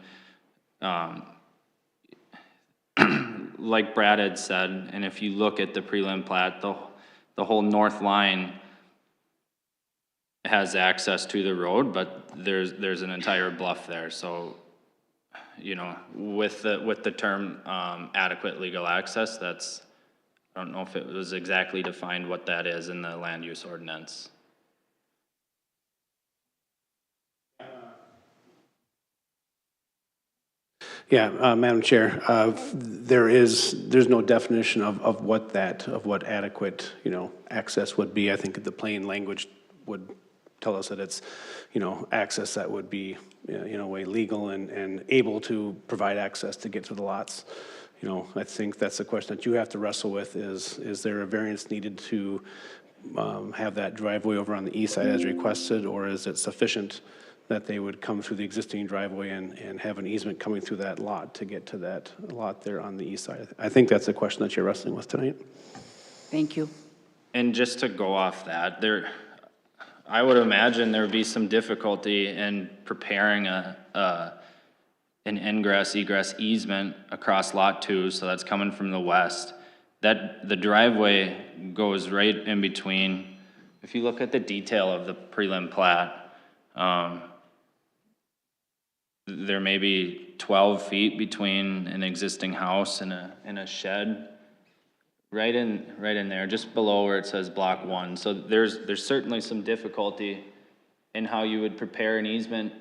like Brad had said, and if you look at the prelim plat, the whole north line has access to the road, but there's an entire bluff there. So, you know, with the term adequate legal access, I don't know if it was exactly defined what that is in the land use ordinance. Yeah, Madam Chair, there's no definition of what adequate, you know, access would be. I think the plain language would tell us that it's, you know, access that would be, in a way, legal and able to provide access to get to the lots. You know, I think that's the question that you have to wrestle with is there a variance needed to have that driveway over on the east side as requested, or is it sufficient that they would come through the existing driveway and have an easement coming through that lot to get to that lot there on the east side? I think that's the question that you're wrestling with tonight. Thank you. And just to go off that, I would imagine there would be some difficulty in preparing an ingress egress easement across lot 2, so that's coming from the west. That the driveway goes right in between. If you look at the detail of the prelim plat, there may be 12 feet between an existing house and a shed. Right in there, just below where it says block 1. So there's certainly some difficulty in how you would prepare an easement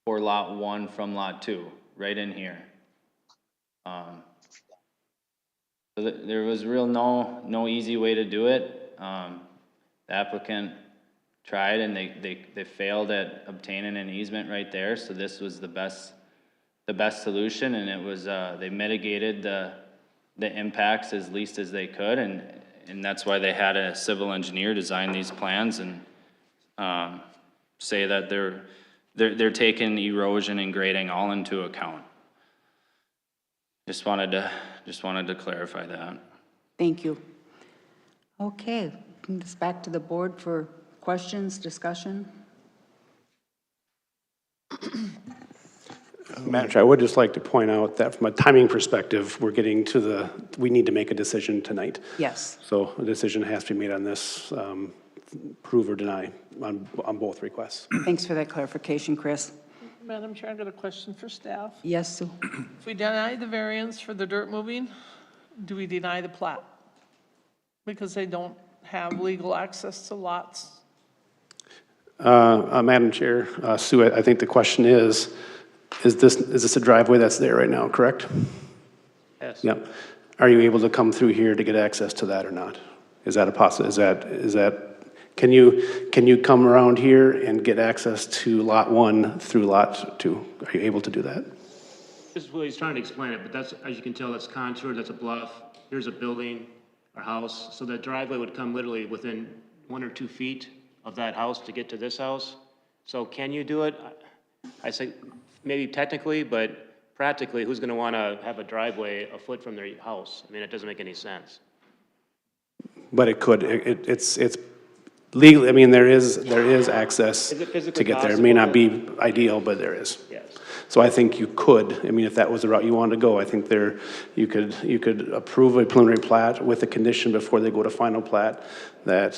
for lot 1 from lot 2, right in here. So there was no easy way to do it. The applicant tried and they failed at obtaining an easement right there. So this was the best solution, and it was they mitigated the impacts as least as they could, and that's why they had a civil engineer design these plans and say that they're taking erosion and grading all into account. Just wanted to clarify that. Thank you. Okay, bring this back to the board for questions, discussion. Madam Chair, I would just like to point out that from a timing perspective, we need to make a decision tonight. Yes. So a decision has to be made on this, approve or deny on both requests. Thanks for that clarification, Chris. Madam Chair, I've got a question for staff. Yes, Sue? If we deny the variance for the dirt moving, do we deny the plat? Because they don't have legal access to lots? Madam Chair, Sue, I think the question is this a driveway that's there right now, correct? Yes. Yep. Are you able to come through here to get access to that or not? Is that a can you come around here and get access to lot 1 through lot 2? Are you able to do that? This is what he's trying to explain it, but that's, as you can tell, that's contour, that's a bluff. Here's a building or house. So that driveway would come literally within 1 or 2 feet of that house to get to this house. So can you do it? I say maybe technically, but practically, who's going to want to have a driveway a foot from their house? I mean, it doesn't make any sense. But it could, it's legally, I mean, there is access Is it physically to get there. It may not possible? be ideal, but there is. Yes. So I think you could, I mean, if that was the route you wanted to go, I think you could approve a preliminary plat with a condition before they go to final plat that,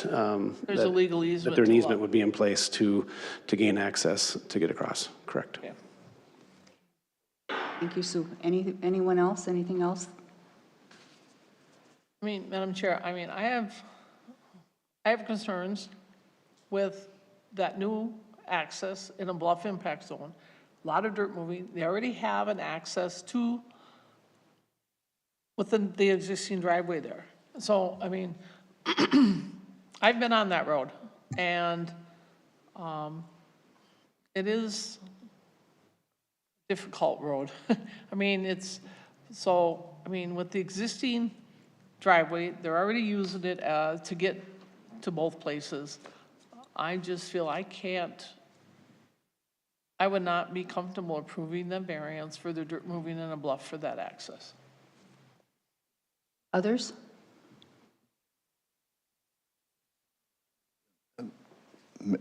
There's a legal easement that their to easement allow. would be in place to gain access to get across, correct? Yeah. Thank you, Sue. Anyone else, anything else? I mean, Madam Chair, I mean, I have concerns with that new access in a bluff impact zone. A lot of dirt moving. They already have an access to within the existing driveway there. So, I mean, I've been on that road, and it is a difficult road. I mean, I mean, with the existing driveway, they're already using it to get to both places. I just feel I would not be comfortable approving the variance for the dirt moving in a bluff for that access. Others?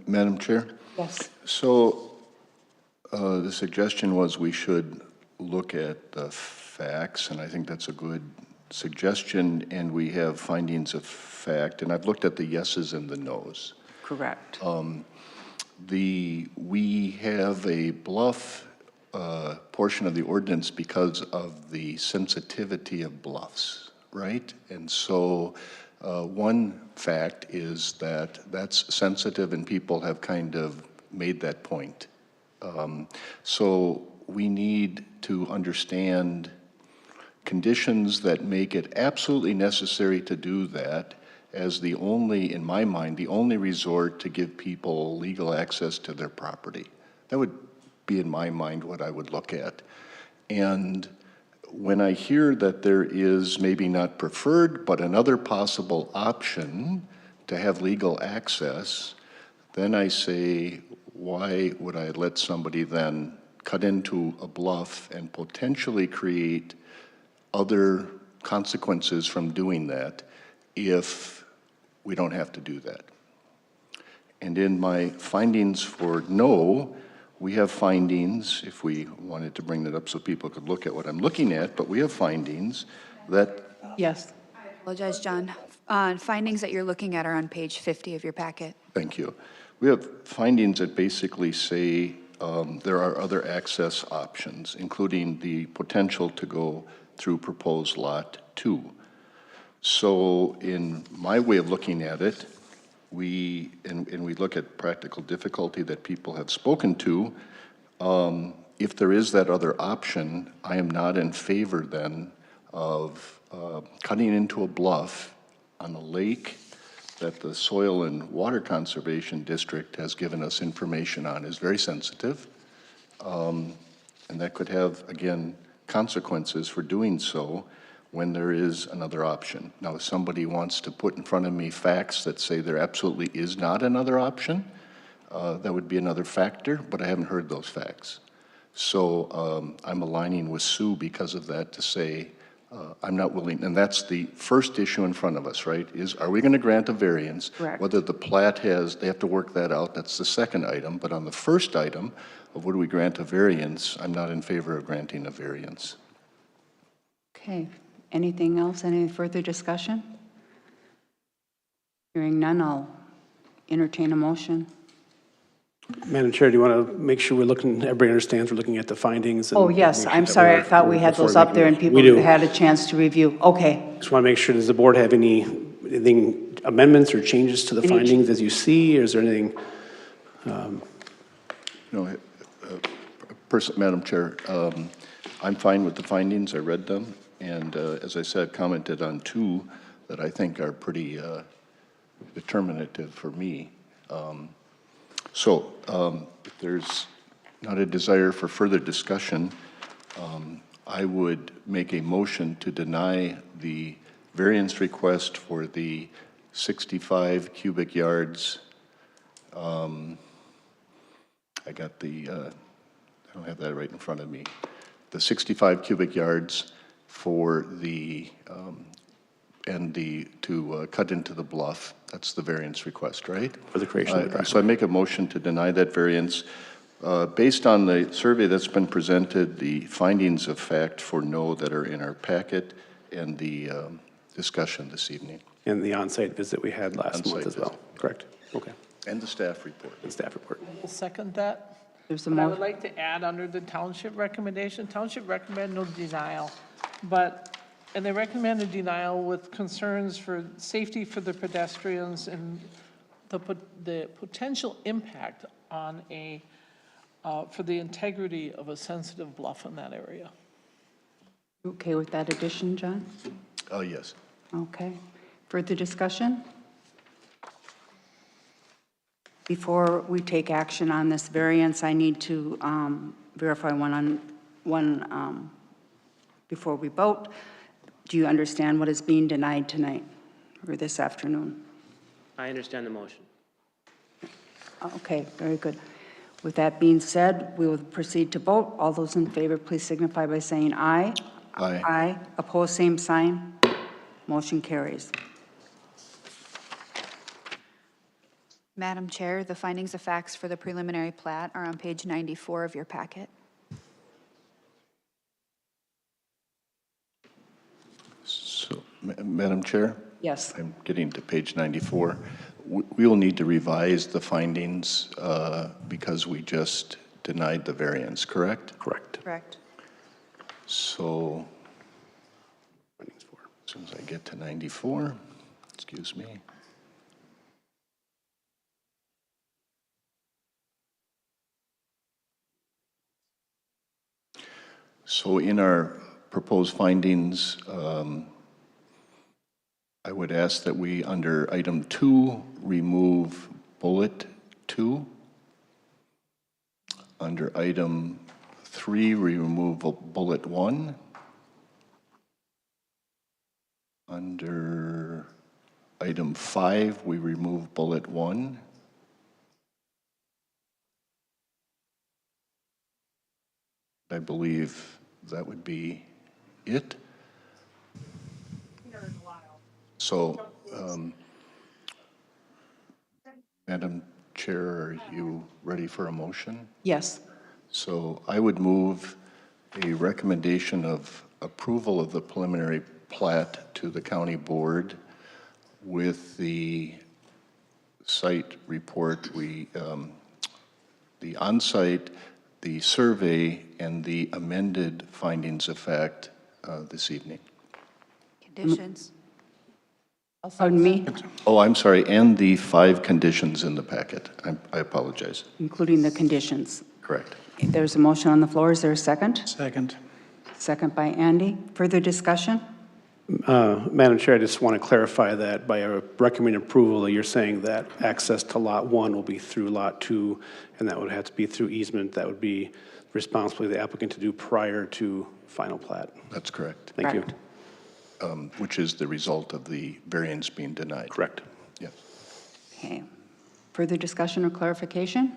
Madam Chair? Yes. So the suggestion was we should look at the facts, and I think that's a good suggestion, and we have findings of fact, and I've looked at the yeses and the nos. Correct. We have a bluff portion of the ordinance because of the sensitivity of bluffs, right? And so one fact is that that's sensitive and people have kind of made that point. So we need to understand conditions that make it absolutely necessary to do that as the only, in my mind, the only resort to give people legal access to their property. That would be, in my mind, what I would look at. And when I hear that there is maybe not preferred, but another possible option to have legal access, then I say, why would I let somebody then cut into a bluff and potentially create other consequences from doing that if we don't have to do that? And in my findings for no, we have findings, if we wanted to bring that up so people could look at what I'm looking at, but we have findings that, Yes. I apologize, John. Findings that you're looking at are on page 50 of your packet. thank you. We have findings that basically say there are other access options, including the potential to go through proposed lot 2. So in my way of looking at it, we look at practical difficulty that people have spoken to. If there is that other option, I am not in favor then of cutting into a bluff on a lake that the Soil and Water Conservation District has given us information on is very sensitive. And that could have, again, consequences for doing so when there is another option. Now, if somebody wants to put in front of me facts that say there absolutely is not another option, that would be another factor, but I haven't heard those facts. So I'm aligning with Sue because of that to say I'm not willing, and that's the first issue in front of us, right? Are we going to grant a variance? Correct. Whether the plat they have to work that out, that's the second item. But on the first item of would we grant a variance, I'm not in favor of granting a variance. Okay. Anything else? Any further discussion? Hearing none, I'll entertain a motion. Madam Chair, do you want to make sure everybody understands we're looking at the findings? Oh, yes, I'm sorry, I thought we had those up there and people had a chance to review. Okay. Just want to make sure, does the board have anything amendments or changes to the findings as you see, or is there anything No, Madam Chair, I'm fine with the findings. I read them. And as I said, commented on two that I think are pretty determinative for me. If there's not a desire for further discussion, I would make a motion to deny the variance request for the 65 cubic yards. I don't have that right in front of me. The 65 cubic yards for the, to cut into the bluff. That's the variance request, right? For the creation of the driveway. So I make a motion to deny that variance. Based on the survey that's been presented, the findings of fact for no that are in our packet, and the discussion this evening. And the on-site visit we had last month On-site as well. visit. Correct. Okay. And the staff report. And staff report. We'll second that. There's a But I would motion. like to add under the township recommendation, township recommend no denial, and they recommend a denial with concerns for safety for the pedestrians and the potential impact on for the integrity of a sensitive bluff in that area. Okay with that addition, John? Oh, yes. Okay. Further discussion? Before we take action on this variance, I need to verify one before we vote. Do you understand what is being denied tonight or this afternoon? I understand the motion. Okay, very good. With that being said, we will proceed to vote. All those in favor, please signify by saying aye. Aye. Aye. Opposed, same sign. Motion carries. Madam Chair, the findings of facts for the preliminary plat are on page 94 of your packet. So, Madam Chair? Yes. I'm getting to page 94. We will need to revise the findings because we just denied the variance, correct? Correct. Correct. So, as soon as I get to 94, excuse me. So in our proposed findings, I would ask that we, under item 2, remove bullet 2. Under item 3, we remove bullet 1. Under item 5, we remove bullet 1. I believe that would be it. So, Madam Chair, are you ready for a motion? Yes. So I would move a recommendation of approval of the preliminary plat to the county board with the site report, the on-site, the survey, and the amended findings of fact this evening. Conditions. Pardon me? Oh, I'm sorry, and the 5 conditions in the packet. I apologize. Including the conditions. Correct. There's a motion on the floor. Is there a second? Second. Second by Andy. Further discussion? Madam Chair, I just want to clarify that by a recommended approval, you're saying that access to Lot 1 will be through Lot 2, and that would have to be through easement. That would be responsibility of the applicant to do prior to final plat. That's correct. Thank you. Correct. Which is the result of the variance being denied. Correct. Yes. Okay. Further discussion or clarification?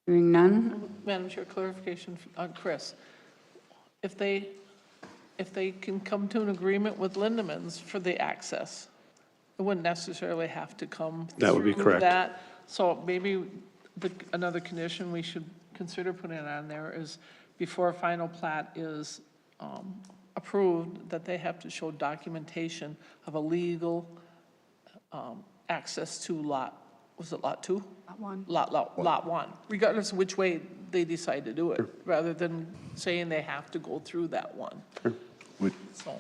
Hearing none? Madam Chair, clarification on Chris. If they can come to an agreement with Lindemans for the access, it wouldn't necessarily have to come That would be through correct. that. So maybe another condition we should consider putting on there is before a final plat is approved, that they have to show documentation of a legal access to lot, was it lot 2? Lot 1. Lot 1, regardless of which way they decide to do it, rather than saying they have to go through that one. Would- So,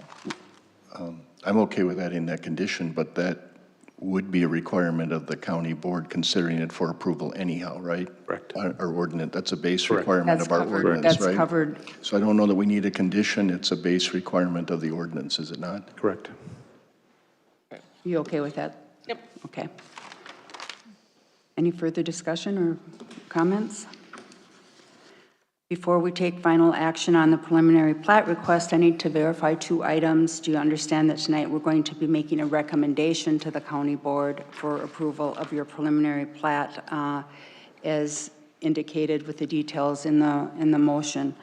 I'm okay with adding that condition, but that would be a requirement of the county board considering it for approval anyhow, right? Correct. Our ordinance, that's a base requirement That's of our covered. ordinance, That's right? covered. So I don't know that we need a condition, it's a base requirement of the ordinance, is it not? Correct. You okay with that? Yep. Okay. Any further discussion or comments? Before we take final action on the preliminary plat request, I need to verify 2 items. Do you understand that tonight we're going to be making a recommendation to the county board for approval of your preliminary plat as indicated with the details in the motion,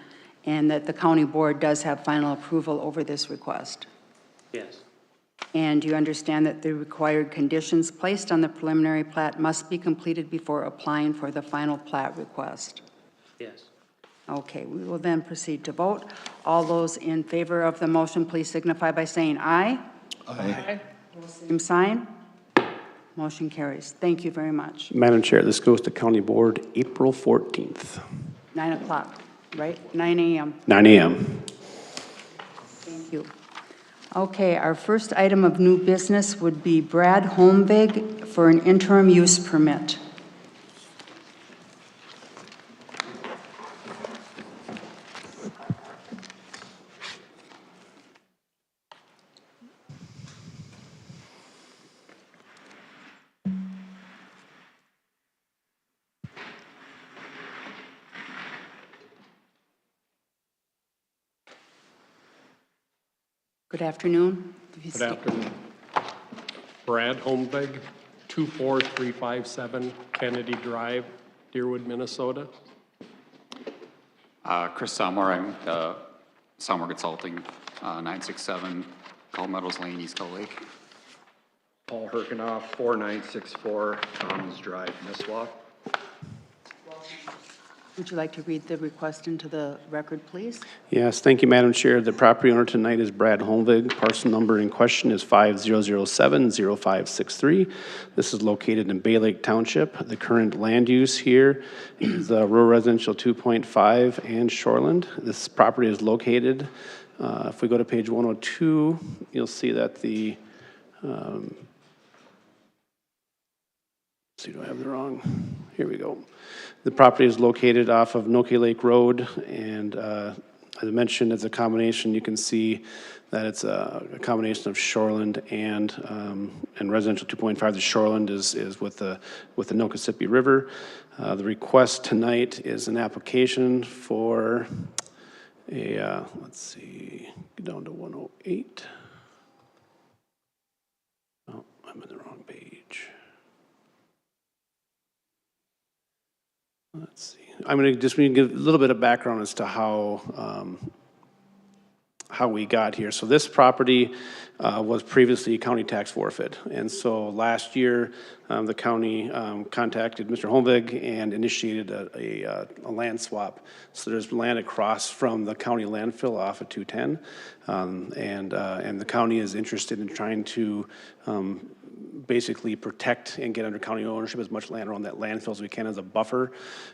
and that the county board does have final approval over this request? Yes. And do you understand that the required conditions placed on the preliminary plat must be completed before applying for the final plat request? Yes. Okay, we will then proceed to vote. All those in favor of the motion, please signify by saying aye. Aye. Same sign. Motion carries. Thank you very much. Madam Chair, this goes to County Board April 14th, 9 o'clock, right? 9 a.m. 9 a.m. Thank you. Okay, our first item of new business would be Brad Holmvig for an interim use permit. Good afternoon. Good afternoon. Brad Holmvig, 24357 Kennedy Drive, Deerwood, Minnesota. Chris Salmore, I'm Salmore Consulting, 967 Cold Meadows Lane, East Cold Lake. Paul Herkenoff, 4964 Commons Drive, Nisswa. Would you like to read the request into the record, please? Yes, thank you, Madam Chair. The property owner tonight is Brad Holmvig. Parcel number in question is 5007-0563. This is located in Bay Lake Township. The current land use here is rural residential 2.5 and shoreland. This property is located, if we go to page 102, you'll see that the, let's see, do I have the wrong? Here we go. The property is located off of Noki Lake Road, and as I mentioned, it's a combination. You can see that it's a combination of shoreland and residential 2.5. The shoreland is with the Nokasippi River. The request tonight is an application for a let's see, get down to 108. Oh, I'm in the wrong page. Let's see. I'm going to just give a little bit of background as to how we got here. So this property was previously a county tax forfeit, and so last year the county contacted Mr. Holmvig and initiated a land swap. So there's land across from the county landfill off of 210, and the county is interested in trying to basically protect and get under county ownership as much land around that landfill as we can as a buffer.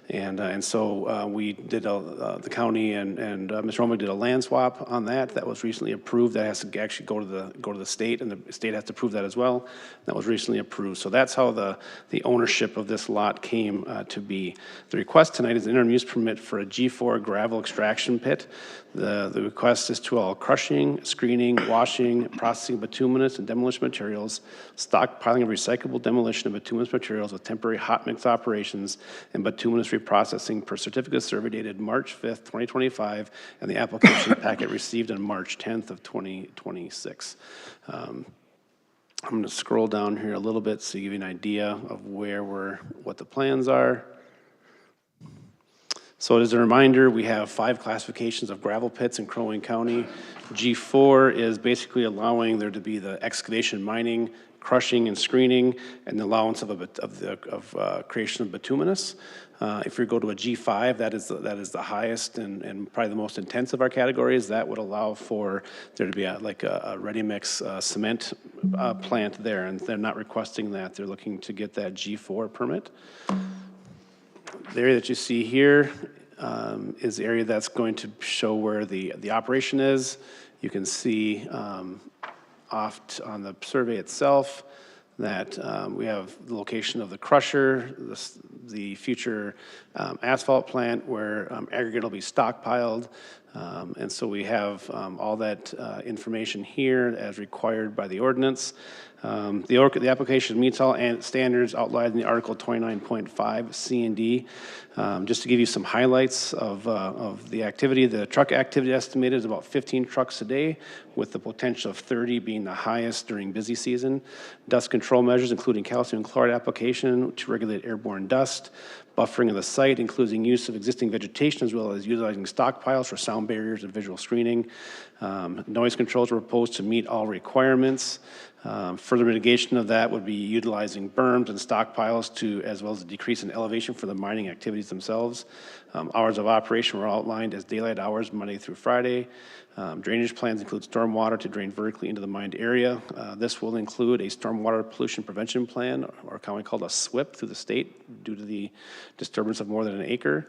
And so we did, the county and Mr. Holmvig did a land swap on that. That was recently approved. That has to actually go to the state, and the state has to approve that as well. That was recently approved. So that's how the ownership of this lot came to be. The request tonight is an interim use permit for a G4 gravel extraction pit. The request is to allow crushing, screening, washing, processing of bituminous and demolition materials, stockpiling of recyclable demolition of bituminous materials with temporary hot mix operations, and bituminous reprocessing per certificate of survey dated March 5th, 2025, and the application packet received on March 10th of 2026. I'm going to scroll down here a little bit so you give you an idea of what the plans are. So as a reminder, we have 5 classifications of gravel pits in Crow Wing County. G4 is basically allowing there to be the excavation, mining, crushing, and screening, and the allowance of creation of bituminous. If we go to a G5, that is the highest and probably the most intense of our categories. That would allow for there to be a ready-mix cement plant there, and they're not requesting that. They're looking to get that G4 permit. The area that you see here is the area that's going to show where the operation is. You can see off on the survey itself that we have the location of the crusher, the future asphalt plant where aggregate will be stockpiled. And so we have all that information here as required by the ordinance. The application meets all standards outlined in the Article 29.5 C and D. Just to give you some highlights of the activity, the truck activity estimated is about 15 trucks a day, with the potential of 30 being the highest during busy season. Dust control measures, including calcium chloride application to regulate airborne dust, buffering of the site, including use of existing vegetation, as well as utilizing stockpiles for sound barriers and visual screening. Noise controls were proposed to meet all requirements. Further mitigation of that would be utilizing berms and stockpiles to, as well as a decrease in elevation for the mining activities themselves. Hours of operation were outlined as daylight hours, Monday through Friday. Drainage plans include stormwater to drain vertically into the mined area. This will include a stormwater pollution prevention plan, or commonly called a SWIP, through the state due to the disturbance of more than an acre.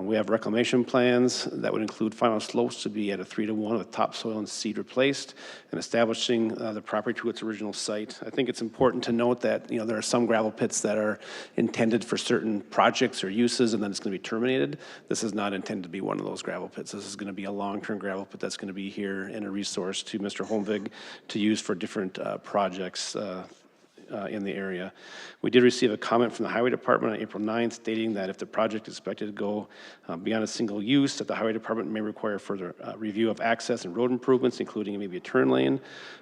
We have reclamation plans that would include final slopes to be at a 3-to-1 with topsoil and seed replaced, and establishing the property to its original site. I think it's important to note that there are some gravel pits that are intended for certain projects or uses, and then it's going to be terminated. This is not intended to be one of those gravel pits. This is going to be a long-term gravel pit that's going to be here and a resource to Mr. Holmvig to use for different projects in the area. We did receive a comment from the Highway Department on April 9th stating that if the project is expected to go beyond a single use, that the Highway Department may require further review of access and road improvements, including maybe a turn lane.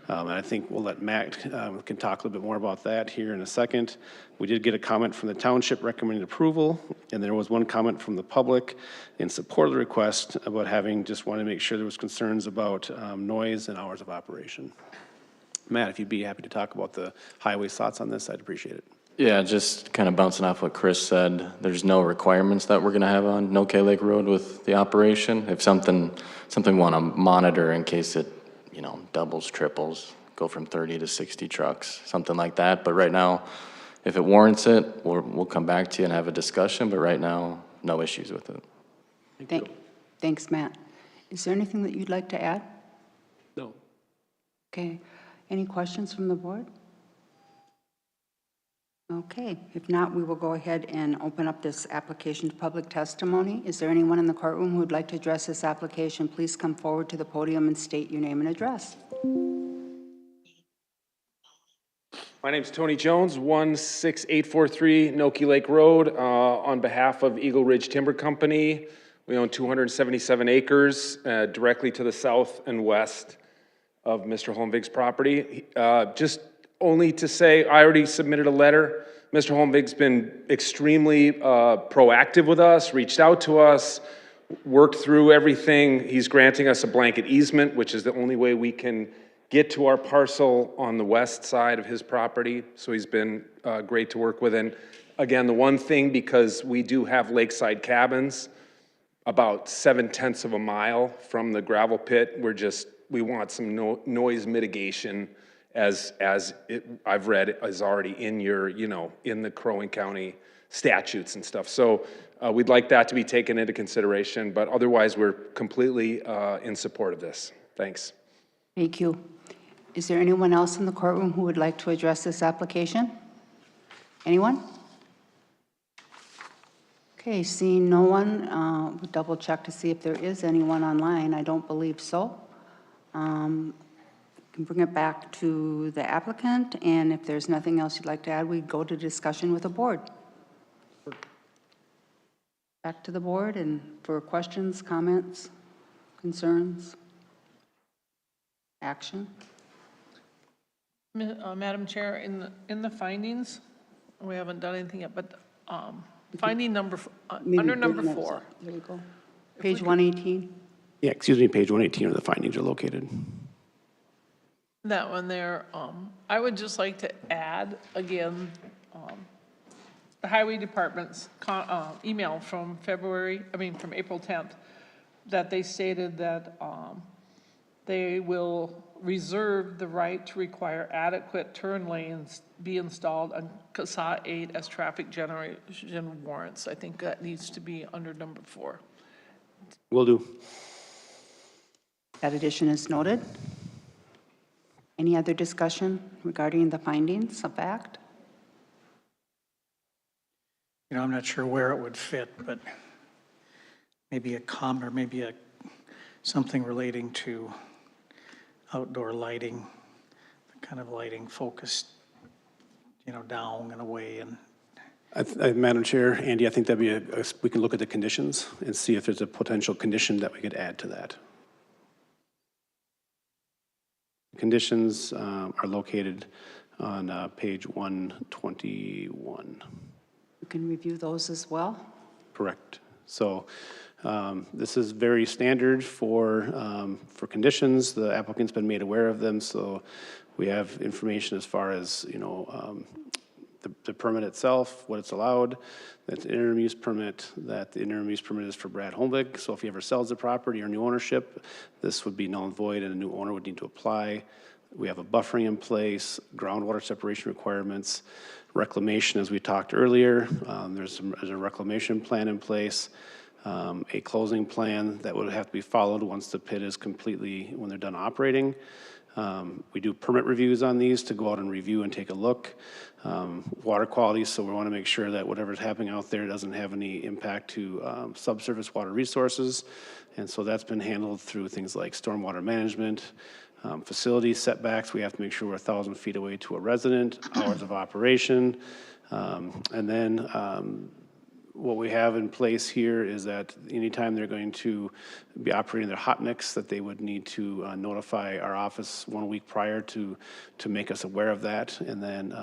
And I think we'll let Matt can talk a little bit more about that here in a second. We did get a comment from the township recommending approval, and there was one comment from the public in support of the request about just wanting to make sure there was concerns about noise and hours of operation. Matt, if you'd be happy to talk about the highway's thoughts on this, I'd appreciate it. Yeah, just kind of bouncing off what Chris said, there's no requirements that we're gonna have on No-K Lake Road with the operation. If something we wanna monitor in case it, doubles, triples, go from 30 to 60 trucks, something like that. But right now, if it warrants it, we'll come back to you and have a discussion, but right now, no issues with it. Thanks, Matt. Is there anything that you'd like to add? No. Okay. Any questions from the board? Okay, if not, we will go ahead and open up this application to public testimony. Is there anyone in the courtroom who would like to address this application? Please come forward to the podium and state your name and address. My name's Tony Jones, 16843 No-K Lake Road. On behalf of Eagle Ridge Timber Company, we own 277 acres directly to the south and west of Mr. Holmvig's property. Just only to say, I already submitted a letter. Mr. Holmvig's been extremely proactive with us, reached out to us, worked through everything. He's granting us a blanket easement, which is the only way we can get to our parcel on the west side of his property. So he's been great to work with. And again, the one thing, because we do have lakeside cabins about 7/10 of a mile from the gravel pit, we want some noise mitigation as I've read is already in your, in the Crow Wing County statutes and stuff. So we'd like that to be taken into consideration, but otherwise we're completely in support of this. Thanks. Thank you. Is there anyone else in the courtroom who would like to address this application? Anyone? Okay, seeing no one, we'll double check to see if there is anyone online. I don't believe so. Can bring it back to the applicant, and if there's nothing else you'd like to add, we go to discussion with the board. Back to the board and for questions, comments, concerns, action. Madam Chair, in the findings, we haven't done anything yet, but finding under number 4. There we go. Page 118. Yeah, excuse me, page 118 where the findings are located. That one there, I would just like to add again, the Highway Department's email from from April 10th, that they stated that they will reserve the right to require adequate turn lanes be installed on CSAH 8 as traffic generation warrants. I think that needs to be under number 4. Will do. That addition is noted. Any other discussion regarding the findings of fact? You know, I'm not sure where it would fit, but maybe a or maybe something relating to outdoor lighting, kind of lighting focused, you know, down and away and. Madam Chair, Andy, I think that'd be we can look at the conditions and see if there's a potential condition that we could add to that. Conditions are located on page 121. You can review those as well. Correct. So this is very standard for conditions. The applicant's been made aware of them, so we have information as far as, you know, the permit itself, what it's allowed, that's an interim use permit, that the interim use permit is for Brad Holmvig. So if he ever sells the property or new ownership, this would be null and void and a new owner would need to apply. We have a buffering in place, groundwater separation requirements, reclamation, as we talked earlier. There's a reclamation plan in place, a closing plan that would have to be followed once the pit is completely, when they're done operating. We do permit reviews on these to go out and review and take a look. Water quality, so we want to make sure that whatever's happening out there doesn't have any impact to subsurface water resources. And so that's been handled through things like stormwater management, facility setbacks. We have to make sure we're 1,000 feet away to a resident, hours of operation. And then what we have in place here is that anytime they're going to be operating their hot mix, that they would need to notify our office 1 week prior to make us aware of that. And then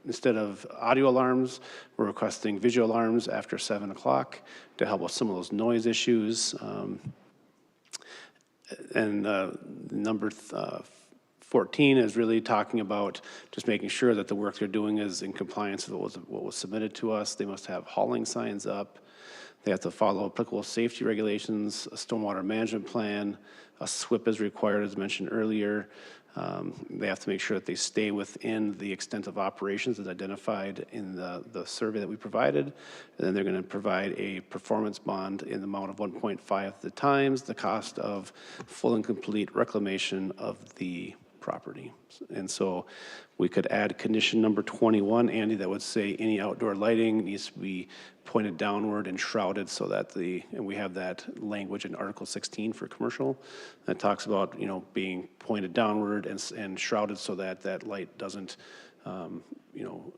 instead of audio alarms, we're requesting visual alarms after 7 o'clock to help with some of those noise issues. And number 14 is really talking about just making sure that the work they're doing is in compliance with what was submitted to us. They must have hauling signs up. They have to follow applicable safety regulations, a stormwater management plan, a SWIP is required, as mentioned earlier. They have to make sure that they stay within the extent of operations as identified in the survey that we provided. And then they're going to provide a performance bond in the amount of 1.5 the times the cost of full and complete reclamation of the property. And so we could add condition number 21, Andy, that would say any outdoor lighting needs to be pointed downward and shrouded so that and we have that language in Article 16 for commercial that talks about, you know, being pointed downward and shrouded so that that light doesn't, you know,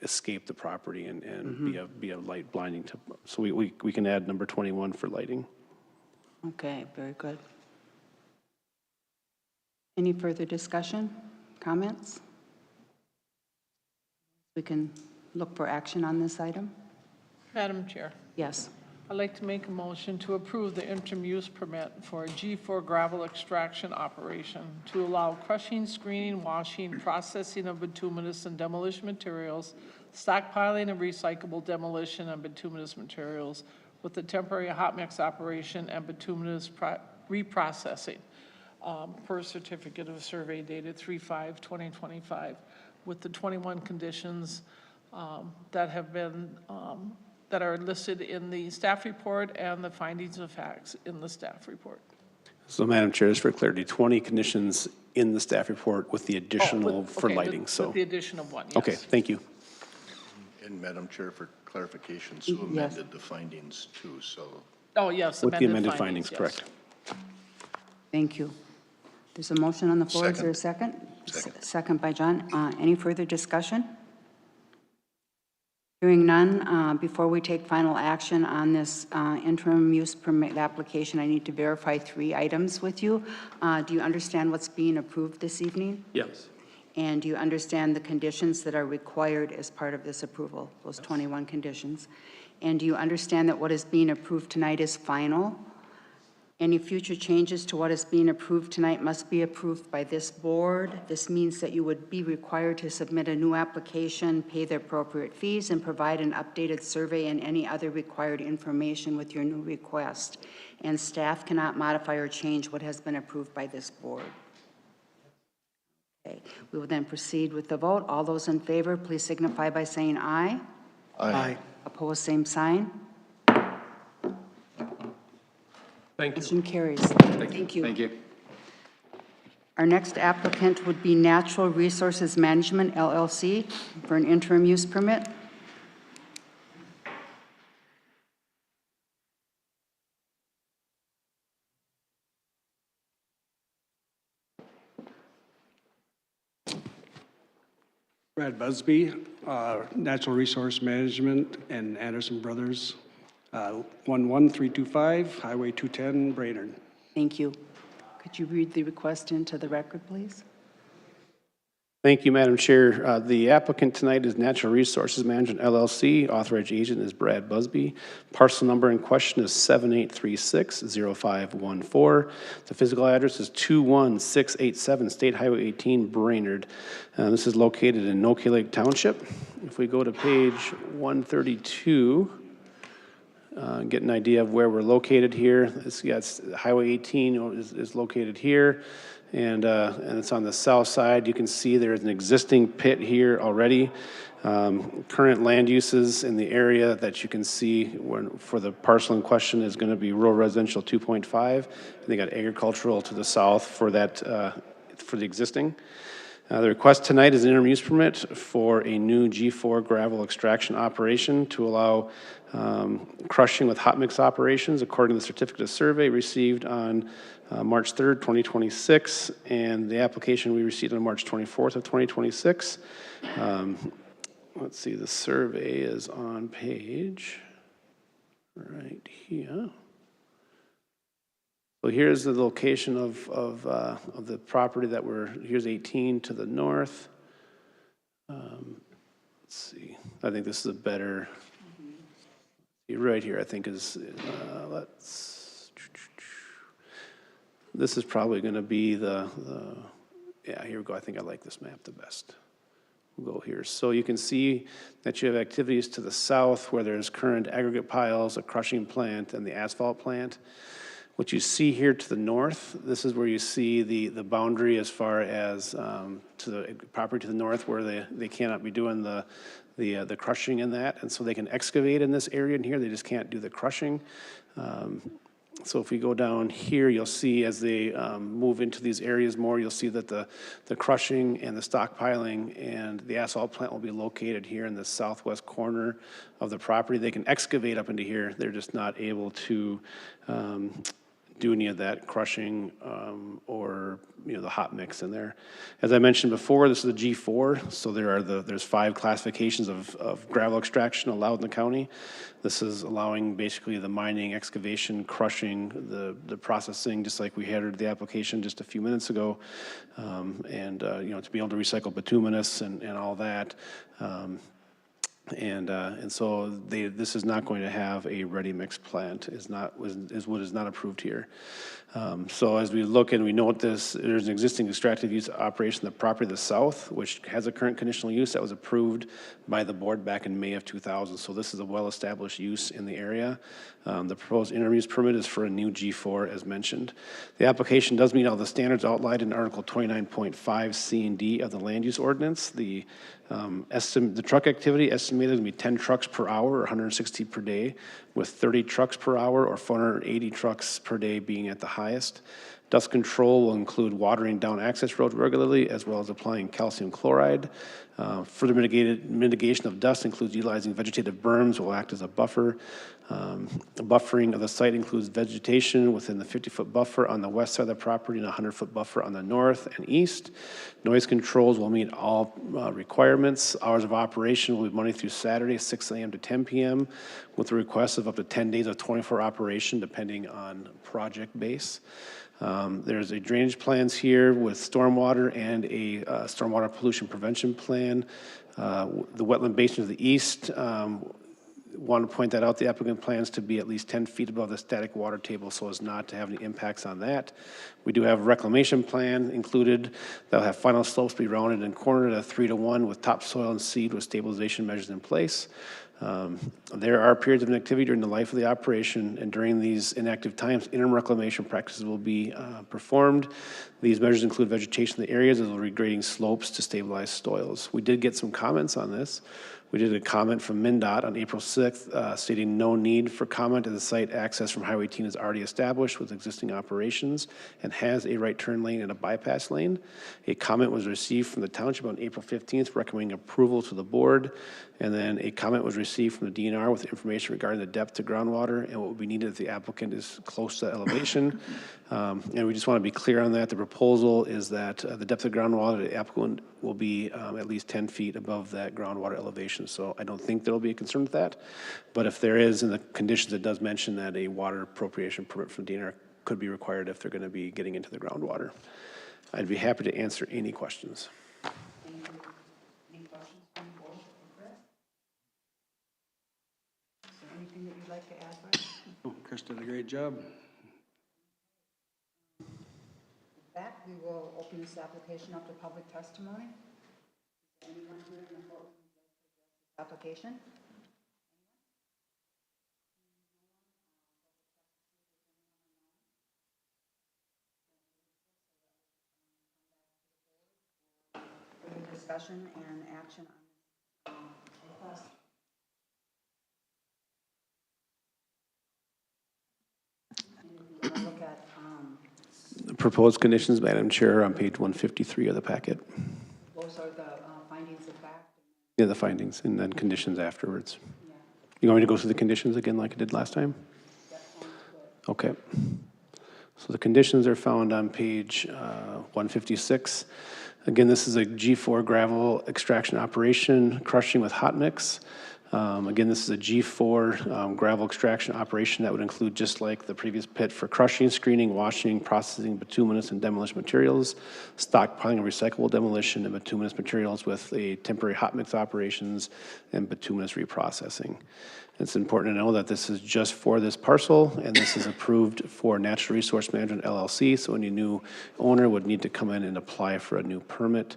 escape the property and be a light blinding to. So we can add number 21 for lighting. Okay, very good. Any further discussion, comments? We can look for action on this item. Madam Chair, Yes. I'd like to make a motion to approve the interim use permit for a G4 gravel extraction operation to allow crushing, screening, washing, processing of bituminous and demolition materials, stockpiling of recyclable demolition and bituminous materials with a temporary hot mix operation and bituminous reprocessing. Per certificate of survey dated 3/5/2025, with the 21 conditions that have been that are listed in the staff report and the findings of facts in the staff report. So, Madam Chair, just for clarity, 20 conditions in the staff report with the additional for lighting. So, with the addition of one. Yes. Okay, thank you. And Madam Chair, for clarification, Sue amended the findings too, so. Oh, yes. With the amended findings, yes. correct. Thank you. There's a motion on the floor. Is there a second? Second by John. Any further discussion? Hearing none, before we take final action on this interim use permit application, I need to verify 3 items with you. Do you understand what's being approved this evening? Yes. And do you understand the conditions that are required as part of this approval, those 21 conditions? And do you understand that what is being approved tonight is final? Any future changes to what is being approved tonight must be approved by this board. This means that you would be required to submit a new application, pay the appropriate fees, and provide an updated survey and any other required information with your new request. And staff cannot modify or change what has been approved by this board. Okay, we will then proceed with the vote. All those in favor, please signify by saying aye. Aye. Opposed, same sign. Thank you. Motion carries. Thank you. Thank you. Our next applicant would be Natural Resources Management LLC for an interim use permit. Brad Busby, Natural Resource Management and Anderson Brothers, 11325 Highway 210, Brainerd. Thank you. Could you read the request into the record, please? Thank you, Madam Chair. The applicant tonight is Natural Resources Management LLC. Authorized agent is Brad Busby. Parcel number in question is 78360514. The physical address is 21687 State Highway 18, Brainerd. This is located in Noki Lake Township. If we go to page 132, get an idea of where we're located here. It's Highway 18 is located here. And it's on the south side. You can see there's an existing pit here already. Current land uses in the area that you can see for the parcel in question is going to be rural residential 2.5. They got agricultural to the south for that, for the existing. The request tonight is an interim use permit for a new G4 gravel extraction operation to allow crushing with hot mix operations according to the certificate of survey received on March 3rd, 2026, and the application we received on March 24th of 2026. Let's see, the survey is on page right here. So here's the location of the property that here's 18 to the north. Let's see, I think this is a better, right here I think is, this is probably going to be yeah, here we go. I think I like this map the best. We'll go here. So you can see that you have activities to the south where there's current aggregate piles, a crushing plant, and the asphalt plant. What you see here to the north, this is where you see the boundary as far as to the property to the north where they cannot be doing the crushing in that. And so they can excavate in this area in here. They just can't do the crushing. So if we go down here, you'll see as they move into these areas more, you'll see that the crushing and the stockpiling and the asphalt plant will be located here in the southwest corner of the property. They can excavate up into here. They're just not able to do any of that crushing or the hot mix in there. As I mentioned before, this is a G4, so there's 5 classifications of gravel extraction allowed in the county. This is allowing basically the mining, excavation, crushing, the processing, just like we had the application just a few minutes ago, and to be able to recycle bituminous and all that. And so this is not going to have a ready mix plant, is what is not approved here. So as we look and we note this, there's an existing extractive use operation on the property to the south, which has a current conditional use that was approved by the board back in May of 2000. So this is a well-established use in the area. The proposed interim use permit is for a new G4 as mentioned. The application does meet all the standards outlined in Article 29.5 C and D of the land use ordinance. The truck activity estimated to be 10 trucks per hour or 160 per day, with 30 trucks per hour or 480 trucks per day being at the highest. Dust control will include watering down access roads regularly, as well as applying calcium chloride. Further mitigation of dust includes utilizing vegetative berms will act as a buffer. Buffering of the site includes vegetation within the 50-foot buffer on the west side of the property and a 100-foot buffer on the north and east. Noise controls will meet all requirements. Hours of operation will be Monday through Saturday, 6 a.m. to 10 p.m., with a request of up to 10 days of 24 operation, depending on project base. There's a drainage plans here with stormwater and a stormwater pollution prevention plan. The wetland basin to the east, want to point that out, the applicant plans to be at least 10 feet above the static water table so as not to have any impacts on that. We do have a reclamation plan included. They'll have final slopes be rounded and cornered at a 3-to-1 with topsoil and seed with stabilization measures in place. There are periods of inactivity during the life of the operation, and during these inactive times, interim reclamation practices will be performed. These measures include vegetation in the areas as well as regrading slopes to stabilize soils. We did get some comments on this. We did a comment from MnDOT on April 6th stating no need for comment as the site access from Highway 18 is already established with existing operations and has a right turn lane and a bypass lane. A comment was received from the township on April 15th recommending approval to the board. And then a comment was received from the DNR with information regarding the depth to groundwater and what would be needed if the applicant is close to elevation. And we just want to be clear on that. The proposal is that the depth of groundwater, the applicant will be at least 10 feet above that groundwater elevation. So I don't think there'll be a concern with that. But if there is in the conditions, it does mention that a water appropriation permit from DNR could be required if they're going to be getting into the groundwater. I'd be happy to answer any questions. Anything that you'd like to add, Brett? Oh, Chris did a great job. With that, we will open this application up to public testimony. Is there anyone here in the courtroom who would like to address this application? Further discussion and action on this request. Look at, The proposed conditions, Madam Chair, on page 153 of the packet. those are the findings of fact. Yeah, the findings and then conditions afterwards. You want me to go through the conditions again like I did last time? Okay. So the conditions are found on page 156. Again, this is a G4 gravel extraction operation, crushing with hot mix. Again, this is a G4 gravel extraction operation that would include, just like the previous pit, for crushing, screening, washing, processing bituminous and demolition materials, stockpiling of recyclable demolition and bituminous materials with a temporary hot mix operations and bituminous reprocessing. It's important to know that this is just for this parcel, and this is approved for Natural Resource Management LLC, so any new owner would need to come in and apply for a new permit.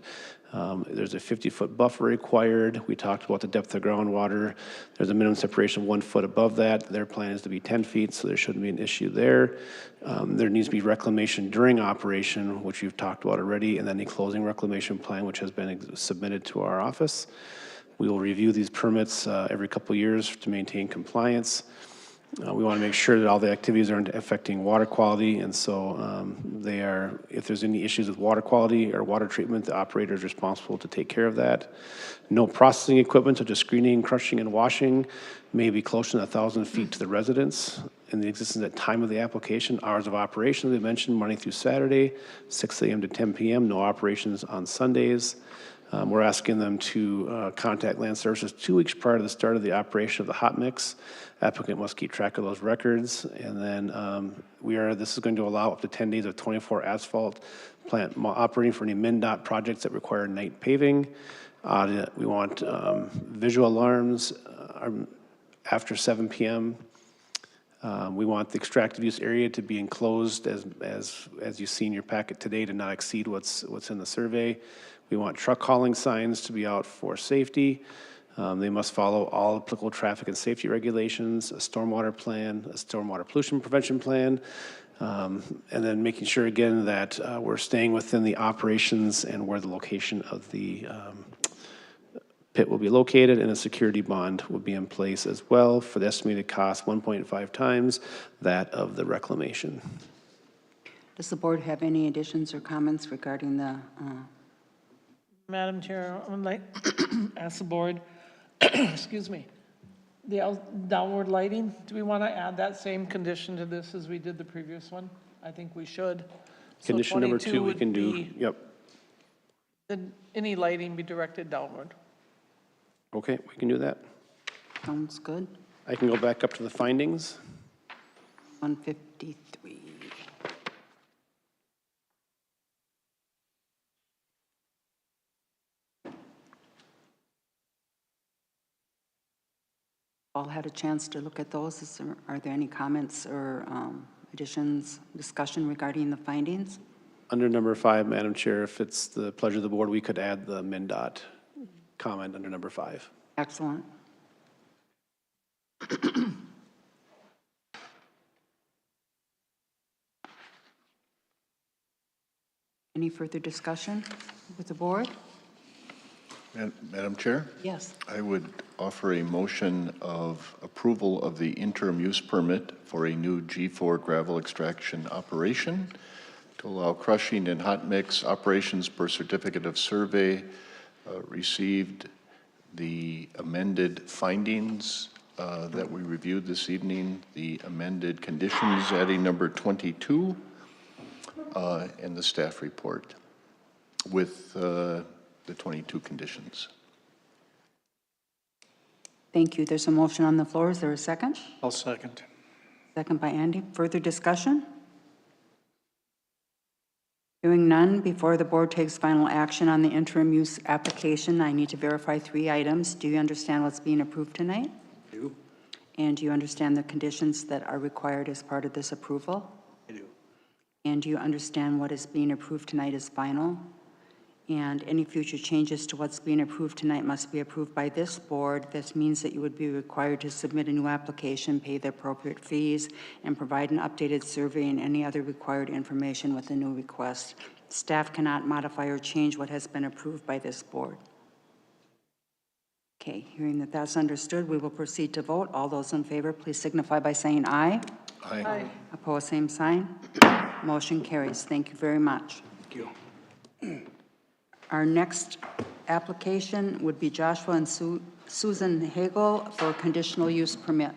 There's a 50-foot buffer required. We talked about the depth of groundwater. There's a minimum separation 1 foot above that. Their plan is to be 10 feet, so there shouldn't be an issue there. There needs to be reclamation during operation, which you've talked about already, and then a closing reclamation plan, which has been submitted to our office. We will review these permits every couple of years to maintain compliance. We want to make sure that all the activities aren't affecting water quality, and so they are, if there's any issues with water quality or water treatment, the operator is responsible to take care of that. No processing equipment such as screening, crushing, and washing may be closer than 1,000 feet to the residence. In the existence at time of the application, hours of operation, we mentioned Monday through Saturday, 6 a.m. to 10 p.m., no operations on Sundays. We're asking them to contact Land Services 2 weeks prior to the start of the operation of the hot mix. Applicant must keep track of those records. And then this is going to allow up to 10 days of 24 asphalt plant operating for any MnDOT projects that require night paving. We want visual alarms after 7 p.m. We want the extractive use area to be enclosed as you see in your packet today, to not exceed what's in the survey. We want truck hauling signs to be out for safety. They must follow all applicable traffic and safety regulations, a stormwater plan, a stormwater pollution prevention plan, and then making sure again that we're staying within the operations and where the location of the pit will be located, and a security bond will be in place as well for the estimated cost 1.5 times that of the reclamation. Does the board have any additions or comments regarding the Madam Chair, I would like to ask the board, excuse me, the downward lighting, do we want to add that same condition to this as we did the previous one? I think we should. So Condition number 2 we would can do, be, yep. then any lighting be directed downward. Okay, we can do that. Sounds good. I can go back up to the findings. 153. All had a chance to look at those. Are there any comments or additions, discussion regarding the findings? Under number 5, Madam Chair, if it's the pleasure of the board, we could add the MnDOT comment under number 5. Excellent. Any further discussion with the board? Madam Chair? Yes. I would offer a motion of approval of the interim use permit for a new G4 gravel extraction operation to allow crushing and hot mix operations per certificate of survey. Received the amended findings that we reviewed this evening, the amended conditions adding number 22, and the staff report with the 22 conditions. Thank you. There's a motion on the floor. Is there a second? I'll second. Second by Andy. Further discussion? Hearing none, before the board takes final action on the interim use application, I need to verify 3 items. Do you understand what's being approved tonight? I do. And do you understand the conditions that are required as part of this approval? I do. And do you understand what is being approved tonight is final? And any future changes to what's being approved tonight must be approved by this board. This means that you would be required to submit a new application, pay the appropriate fees, and provide an updated survey and any other required information with the new request. Staff cannot modify or change what has been approved by this board. Okay, hearing that that's understood, we will proceed to vote. All those in favor, please signify by saying aye. Aye. Aye. Opposed, same sign. Motion carries. Thank you very much. Thank you. Our next application would be Joshua and Susan Hagel for a conditional use permit.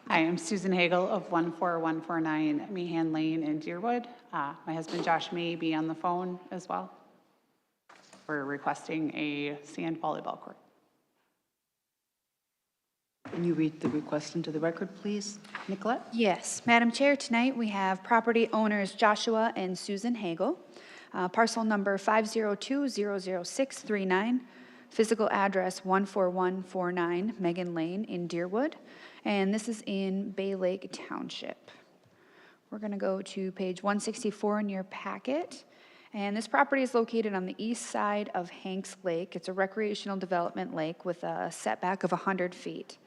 Hi, I'm Susan Hagel of 14149 Meehan Lane in Deerwood. My husband Josh may be on the phone as well. We're requesting a sand volleyball court. Can you read the request into the record, please? Nicolette? Yes, Madam Chair, tonight we have property owners Joshua and Susan Hagel, parcel number 502-00639, physical address 14149 Megan Lane in Deerwood, and this is in Bay Lake Township. We're going to go to page 164 in your packet, and this property is located on the east side of Hanks Lake. It's a recreational development lake with a setback of 100 feet.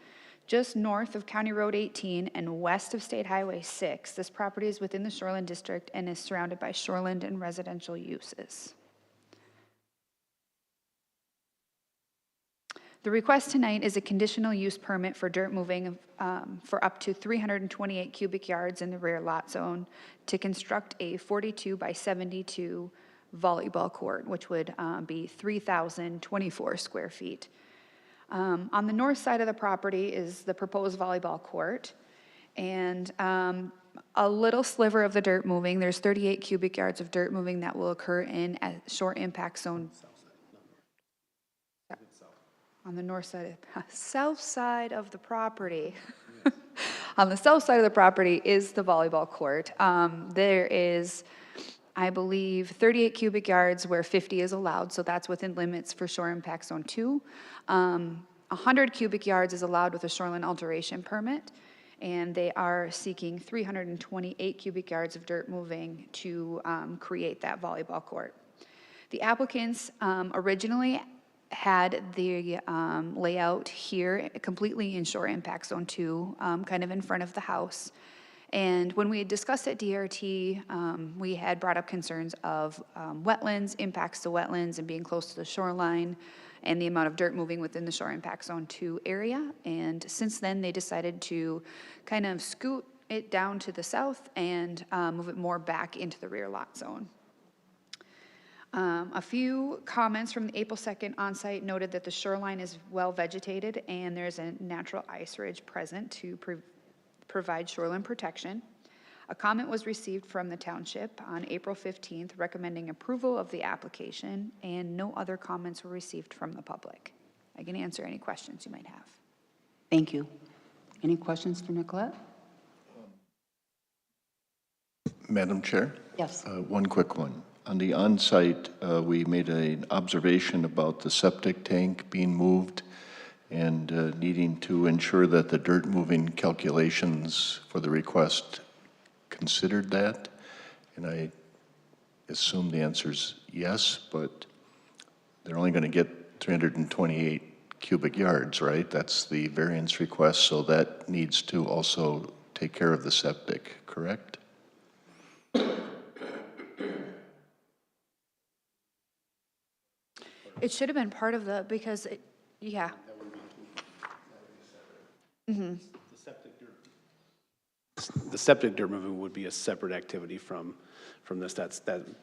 Just north of County Road 18 and west of State Highway 6, this property is within the Shoreland District and is surrounded by shoreland and residential uses. The request tonight is a conditional use permit for dirt moving for up to 328 cubic yards in the rear lot zone to construct a 42 by 72 volleyball court, which would be 3,024 square feet. On the north side of the property is the proposed volleyball court, and a little sliver of the dirt moving. There's 38 cubic yards of dirt moving that will occur in a short impact zone. On the north side, south side of the property. On the south side of the property is the volleyball court. There is, I believe, 38 cubic yards where 50 is allowed, so that's within limits for shore impact zone 2. 100 cubic yards is allowed with a shoreline alteration permit, and they are seeking 328 cubic yards of dirt moving to create that volleyball court. The applicants originally had the layout here completely in shore impact zone 2, kind of in front of the house. And when we had discussed at DRT, we had brought up concerns of wetlands, impacts to wetlands and being close to the shoreline, and the amount of dirt moving within the shore impact zone 2 area. And since then, they decided to kind of scoot it down to the south and move it more back into the rear lot zone. A few comments from the April 2nd onsite noted that the shoreline is well vegetated and there's a natural ice ridge present to provide shoreline protection. A comment was received from the township on April 15th recommending approval of the application, and no other comments were received from the public. I can answer any questions you might have. Thank you. Any questions for Nicolette? Madam Chair? Yes. One quick one. On the on-site, we made an observation about the septic tank being moved and needing to ensure that the dirt moving calculations for the request considered that? And I assume the answer's yes, but they're only going to get 328 cubic yards, right? That's the variance request, so that needs to also take care of the septic, correct? It should have been part of the, because it, yeah. Mm-hmm. The septic dirt moving would be a separate activity from this.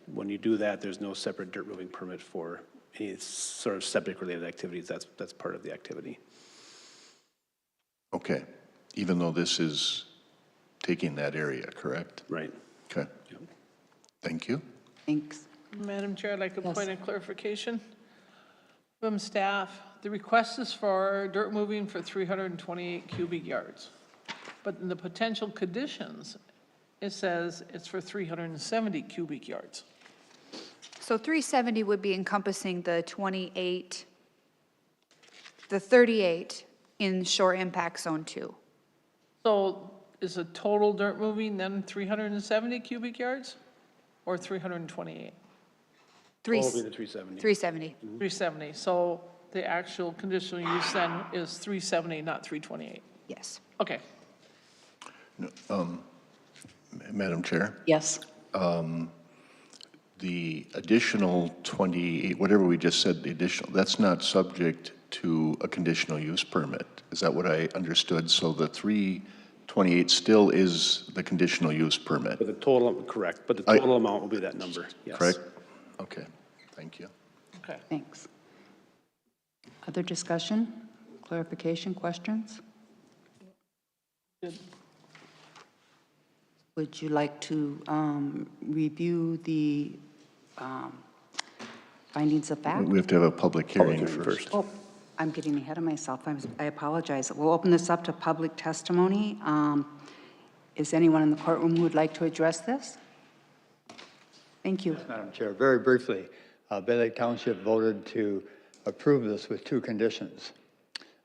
When you do that, there's no separate dirt moving permit for any sort of septic related activities. That's part of the activity. Okay, even though this is taking that area, correct? Right. Okay. Thank you. Thanks. Madam Chair, I'd like a Yes. point of clarification from staff. The request is for dirt moving for 328 cubic yards. But in the potential conditions, it says it's for 370 cubic yards. So 370 would be encompassing the 28, the 38 in shore impact zone 2. So is the total dirt moving then 370 cubic yards or 328? Three- Will be the 370. 370. 370. So the actual conditional use then is 370, not 328. Yes. Okay. Madam Chair? Yes. The additional 28, whatever we just said, the additional, that's not subject to a conditional use permit. Is that what I understood? So the 328 still is the conditional use permit, But the total, correct, but the total amount will be that number, yes. correct? Okay, thank you. Okay. Thanks. Other discussion, clarification, questions? Good. Would you like to review the findings of fact? We have to have a public hearing first. Oh, I'm getting ahead of myself. I apologize. We'll open this up to public testimony. Is anyone in the courtroom who would like to address this? Thank you. Madam Chair, very briefly, Bay Lake Township voted to approve this with 2 conditions.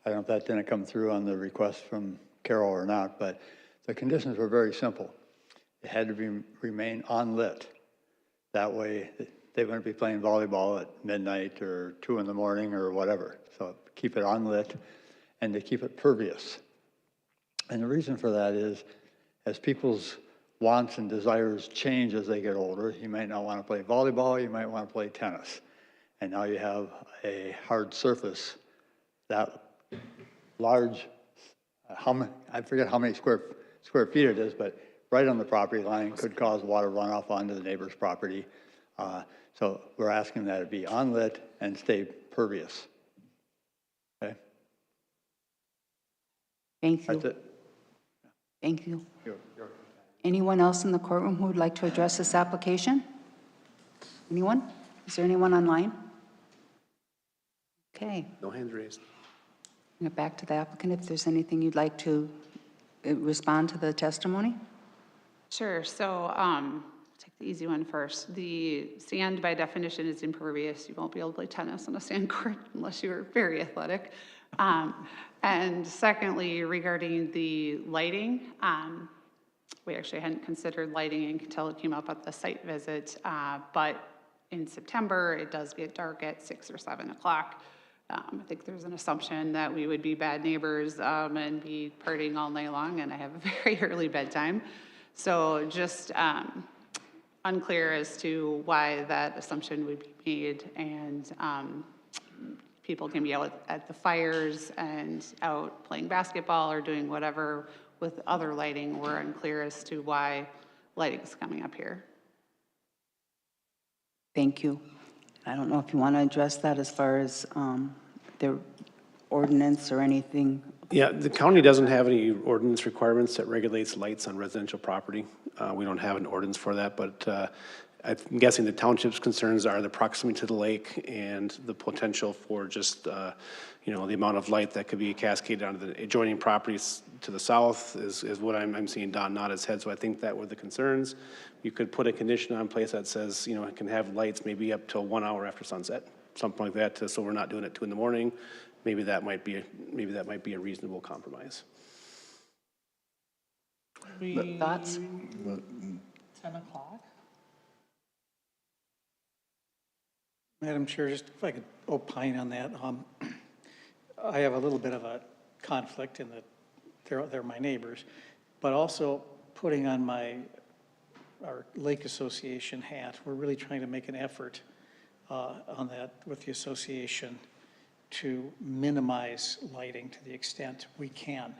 I don't know if that didn't come through on the request from Carol or not, but the conditions were very simple. It had to remain unlit. That way, they wouldn't be playing volleyball at midnight or 2 in the morning or whatever. So keep it unlit and to keep it pervious. And the reason for that is, as people's wants and desires change as they get older, you might not want to play volleyball, you might want to play tennis. And now you have a hard surface that large, I forget how many square feet it is, but right on the property line could cause water runoff onto the neighbor's property. So we're asking that it be unlit and stay pervious. Okay? Thank you. That's it. Thank you. You're Anyone else in the courtroom who would like to address this application? Anyone? Is there anyone online? Okay. No hands raised. Bring it back to the applicant if there's anything you'd like to respond to the testimony. Sure, so take the easy one first. The sand by definition is impervious. You won't be able to play tennis on a sand court unless you are very athletic. And secondly, regarding the lighting, we actually hadn't considered lighting until it came up at the site visit, but in September, it does get dark at 6 or 7 o'clock. I think there's an assumption that we would be bad neighbors and be partying all night long, and I have a very early bedtime. So just unclear as to why that assumption would be made, and people can be out at the fires and out playing basketball or doing whatever with other lighting. We're unclear as to why lighting's coming up here. Thank you. I don't know if you want to address that as far as their ordinance or anything. Yeah, the county doesn't have any ordinance requirements that regulates lights on residential property. We don't have an ordinance for that, but I'm guessing the township's concerns are the proximity to the lake and the potential for just, the amount of light that could be cascaded onto the adjoining properties to the south is what I'm seeing Don nod his head. So I think that were the concerns. You could put a condition on place that says, it can have lights maybe up till 1 hour after sunset, something like that, so we're not doing it 2 in the morning. Maybe that might be a reasonable compromise. Thoughts? 10 o'clock? Madam Chair, just if I could opine on that. I have a little bit of a conflict in that they're my neighbors, but also putting on our Lake Association hat, we're really trying to make an effort on that with the association to minimize lighting to the extent we can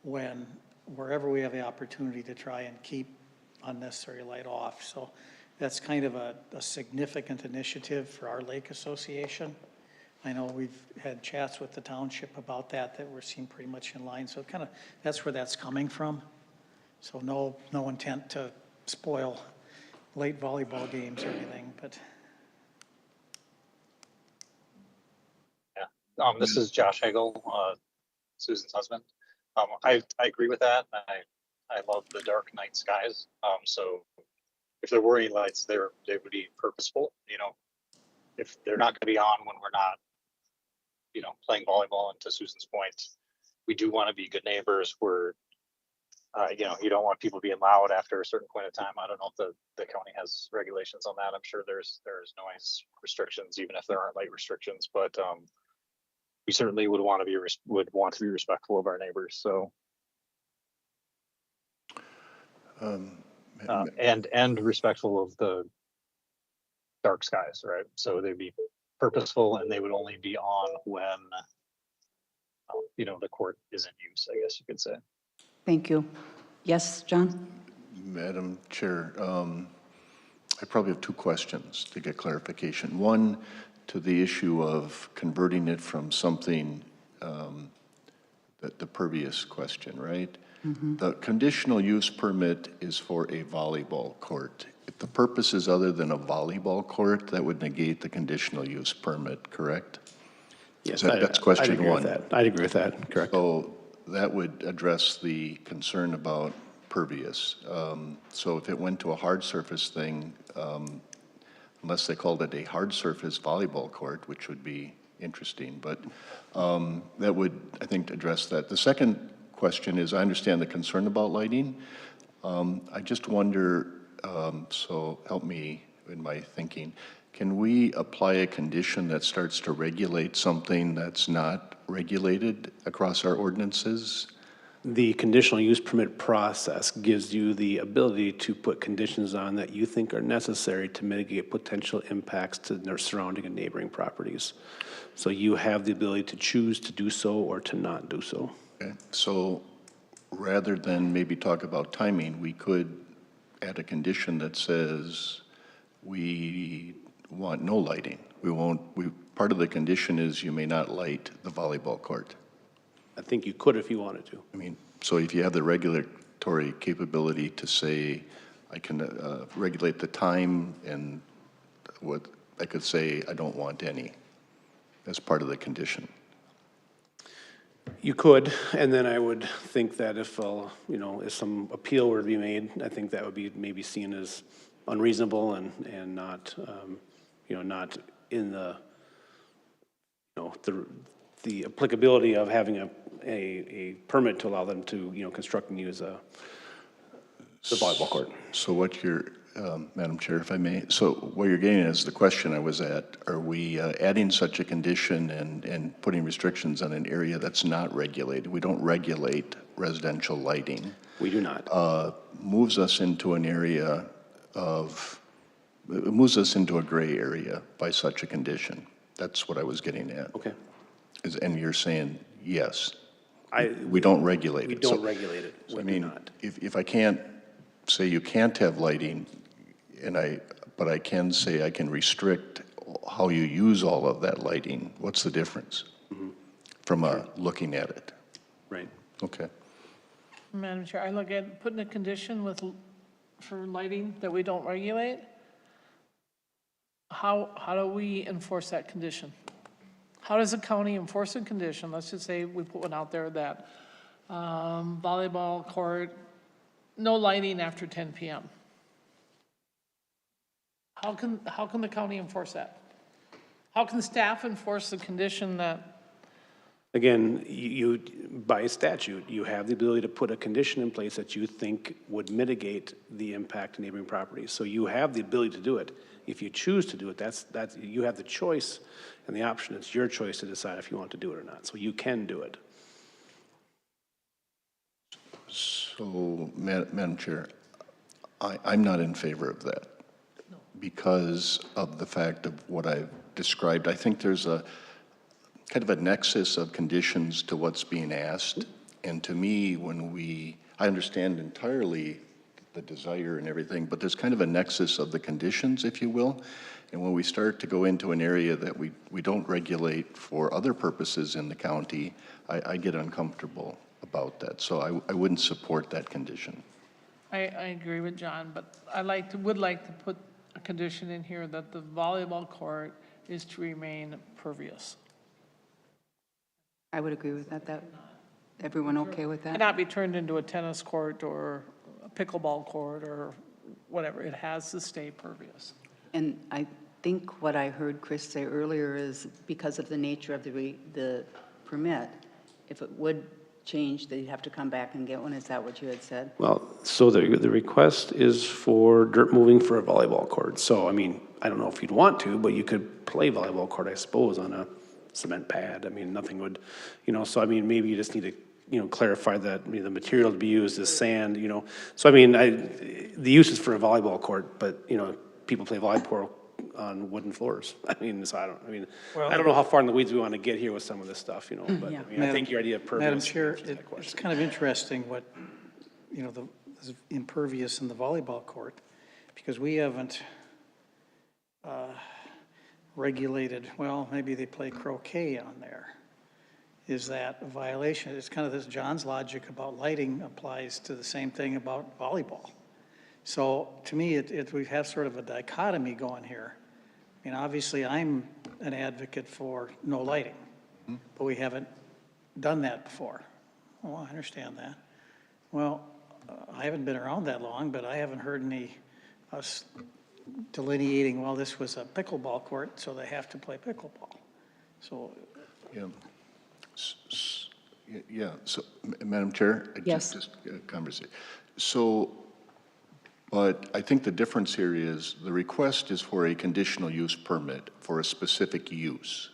wherever we have the opportunity to try and keep unnecessary light off. So that's kind of a significant initiative for our Lake Association. I know we've had chats with the township about that we're seeing pretty much in line. So kind of, that's where that's coming from. So no intent to spoil late volleyball games or anything, but. Yeah, this is Josh Hagel, Susan's husband. I agree with that. I love the dark night skies. So if there were any lights there, they would be purposeful. You know, if they're not going to be on when we're not, you know, playing volleyball. And to Susan's point, we do want to be good neighbors. We're, you know, you don't want people being loud after a certain point of time. I don't know if the county has regulations on that. I'm sure there's noise restrictions, even if there aren't light restrictions. But we certainly would want to be respectful of our neighbors. So. And respectful of the dark skies, right? So they'd be purposeful, and they would only be on when, you know, the court is in use, I guess you could say. Thank you. Yes, John? Madam Chair, I probably have two questions to get clarification. One, to the issue of converting it from something, the previous question, right? The conditional use permit is for a volleyball court. If the purpose is other than a volleyball court, that would negate the conditional use permit, correct? Yes, that's question I'd agree one. with that. I'd agree with that, correct. So that would address the concern about pervious. So if it went to a hard surface thing, unless they called it a hard surface volleyball court, which would be interesting, but that would, I think, address that. The second question is, I understand the concern about lighting. I just wonder, so help me in my thinking, can we apply a condition that starts to regulate something that's not regulated across our ordinances? The conditional use permit process gives you the ability to put conditions on that you think are necessary to mitigate potential impacts to their surrounding and neighboring properties. So you have the ability to choose to do so or to not do so. Okay. So rather than maybe talk about timing, we could add a condition that says we want no lighting. Part of the condition is you may not light the volleyball court. I think you could if you wanted to. I mean, so if you have the regulatory capability to say, I can regulate the time, and what I could say, I don't want any as part of the condition. You could, and then I would think that if, you know, if some appeal were to be made, I think that would be maybe seen as unreasonable and not, you know, not in the, you know, the applicability of having a permit to allow them to, you know, construct and use the volleyball court. So what you're, Madam Chair, if I may, so what you're getting at is the question I was at. Are we adding such a condition and putting restrictions on an area that's not regulated? We don't regulate residential lighting. We do not. Moves us into an area it moves us into a gray area by such a condition. That's what I was getting at. Okay. And you're saying, yes, we don't regulate it. We don't regulate it. So I mean, if I can't say you can't have lighting, but I can say I can restrict how you use all of that lighting, what's the difference from looking at it? Right. Okay. Madam Chair, I look at putting a condition for lighting that we don't regulate. How do we enforce that condition? How does the county enforce a condition? Let's just say we put one out there that volleyball court, no lighting after 10 p.m. How can the county enforce that? How can staff enforce the condition that Again, you, by statute, you have the ability to put a condition in place that you think would mitigate the impact to neighboring properties. So you have the ability to do it. If you choose to do it, that's, you have the choice and the option. It's your choice to decide if you want to do it or not. So you can do it. So, Madam Chair, I'm not in favor of that because of the fact of what I've described. I think there's a kind of a nexus of conditions to what's being asked. And to me, I understand entirely the desire and everything, but there's kind of a nexus of the conditions, if you will. And when we start to go into an area that we don't regulate for other purposes in the county, I get uncomfortable about that. So I wouldn't support that condition. I agree with John, but would like to put a condition in here that the volleyball court is to remain pervious. I would agree with that. Everyone okay with that? Cannot be turned into a tennis court or a pickleball court or whatever. It has to stay pervious. And I think what I heard Chris say earlier is because of the nature of the permit, if it would change, they'd have to come back and get one. Is that what you had said? Well, so the request is for dirt moving for a volleyball court. So, I mean, I don't know if you'd want to, but you could play volleyball court, I suppose, on a cement pad. I mean, nothing would, so I mean, maybe you just need to, clarify that the material to be used is sand, So, I mean, the use is for a volleyball court, but, people play volleyball on wooden floors. I mean, so I don't know how far in the weeds we want to get here with some of this stuff, but Yeah. I mean, I think your idea of pervious. Madam Chair, it's kind of interesting what, the impervious in the volleyball court, because we haven't regulated, well, maybe they play croquet on there. Is that a violation? It's kind of this John's logic about lighting applies to the same thing about volleyball. So to me, we have sort of a dichotomy going here. I mean, obviously, I'm an advocate for no lighting, but we haven't done that before. Well, I understand that. Well, I haven't been around that long, but I haven't heard us delineating, well, this was a pickleball court, so they have to play pickleball. So. Yeah, so, Madam Chair? Yes. Just a conversation. So, but I think the difference here is the request is for a conditional use permit for a specific use.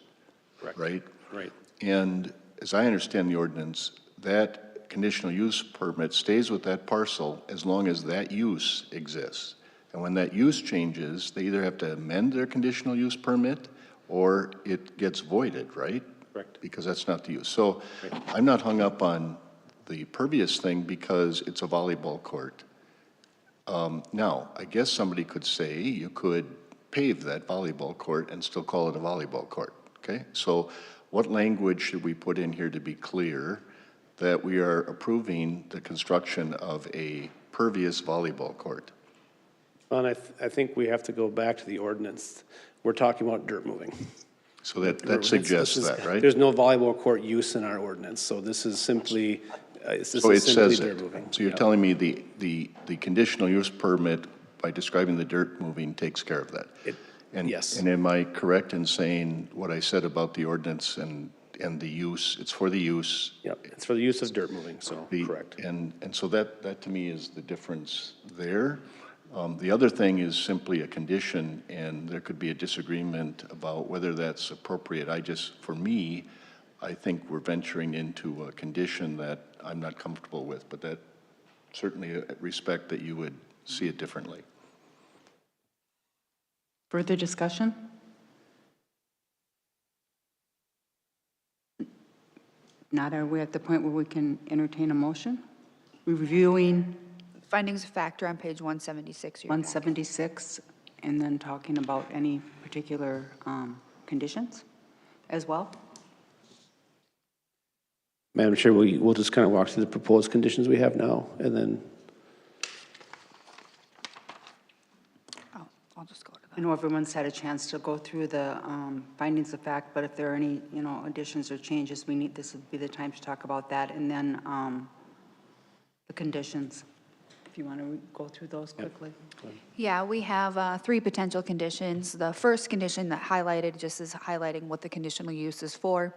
Correct. Right? Right. And as I understand the ordinance, that conditional use permit stays with that parcel as long as that use exists. And when that use changes, they either have to amend their conditional use permit or it gets voided, right? Correct. Because that's not the use. So I'm not hung up on the pervious thing because it's a volleyball court. Now, I guess somebody could say you could pave that volleyball court and still call it a volleyball court, okay? So what language should we put in here to be clear that we are approving the construction of a pervious volleyball court? Well, and I think we have to go back to the ordinance. We're talking about dirt moving. So that suggests that, right? There's no volleyball court use in our ordinance, so this is simply, So it says dirt it. moving. So you're telling me the conditional use permit, by describing the dirt moving, takes care of that? Yes. And am I correct in saying what I said about the ordinance and the use, it's for the use? Yep, it's for the use of dirt moving, so, correct. And so that to me is the difference there. The other thing is simply a condition, and there could be a disagreement about whether that's appropriate. For me, I think we're venturing into a condition that I'm not comfortable with, but that certainly respect that you would see it differently. Further discussion? Not, are we at the point where we can entertain a motion? Reviewing Findings of fact are on page 176. of your packet. 176, and then talking about any particular conditions as well? Madam Chair, we'll just kind of walk through the proposed conditions we have now, and then. Oh, I'll just go to I know everyone's had a chance to go through the findings of fact, but if there are any, additions or changes, this would be the time to talk about that, and then the conditions. If you want to go through those quickly. Yeah, we have 3 potential conditions. The first condition that highlighted just is highlighting what the conditional use is for.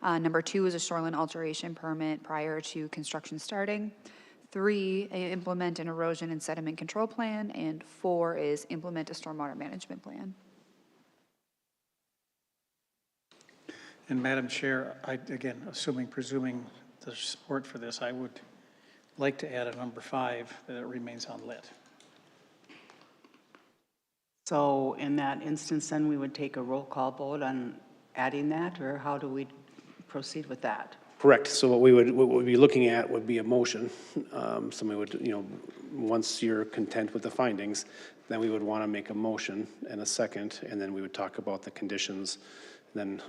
Number 2 is a shoreline alteration permit prior to construction starting. 3, implement an erosion and sediment control plan. And 4 is implement a stormwater management plan. And Madam Chair, again, presuming the support for this, I would like to add a number 5, that it remains unlit. So in that instance, then we would take a roll call vote on adding that, or how do we proceed with that? Correct. So what we'd be looking at would be a motion. Somebody would, once you're content with the findings, then we would want to make a motion and a second, and then we would talk about the conditions. Then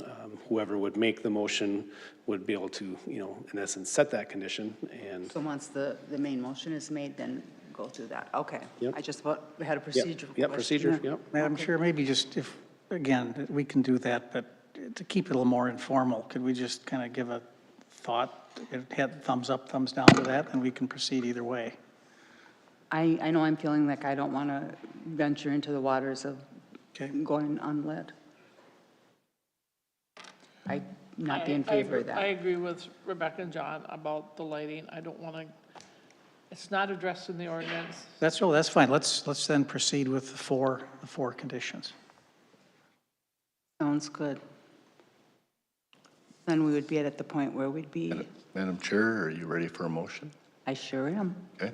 whoever would make the motion would be able to, in essence, set that condition. And So once the main motion is made, then go through that. Okay. Yep. I just had a procedure. Yep, procedure, yep. Madam Chair, maybe just if, again, we can do that, but to keep it a little more informal, could we just kind of give a thought, hit thumbs up, thumbs down to that, and we can proceed either way? I know I'm feeling like I don't want to venture into the waters of going unlit. I'm not in favor of that. I agree with Rebecca and John about the lighting. I don't want to, it's not addressed in the ordinance. That's fine. Let's then proceed with the four conditions. Sounds good. Then we would be at the point where we'd be. Madam Chair, are you ready for a motion? I sure am. Okay.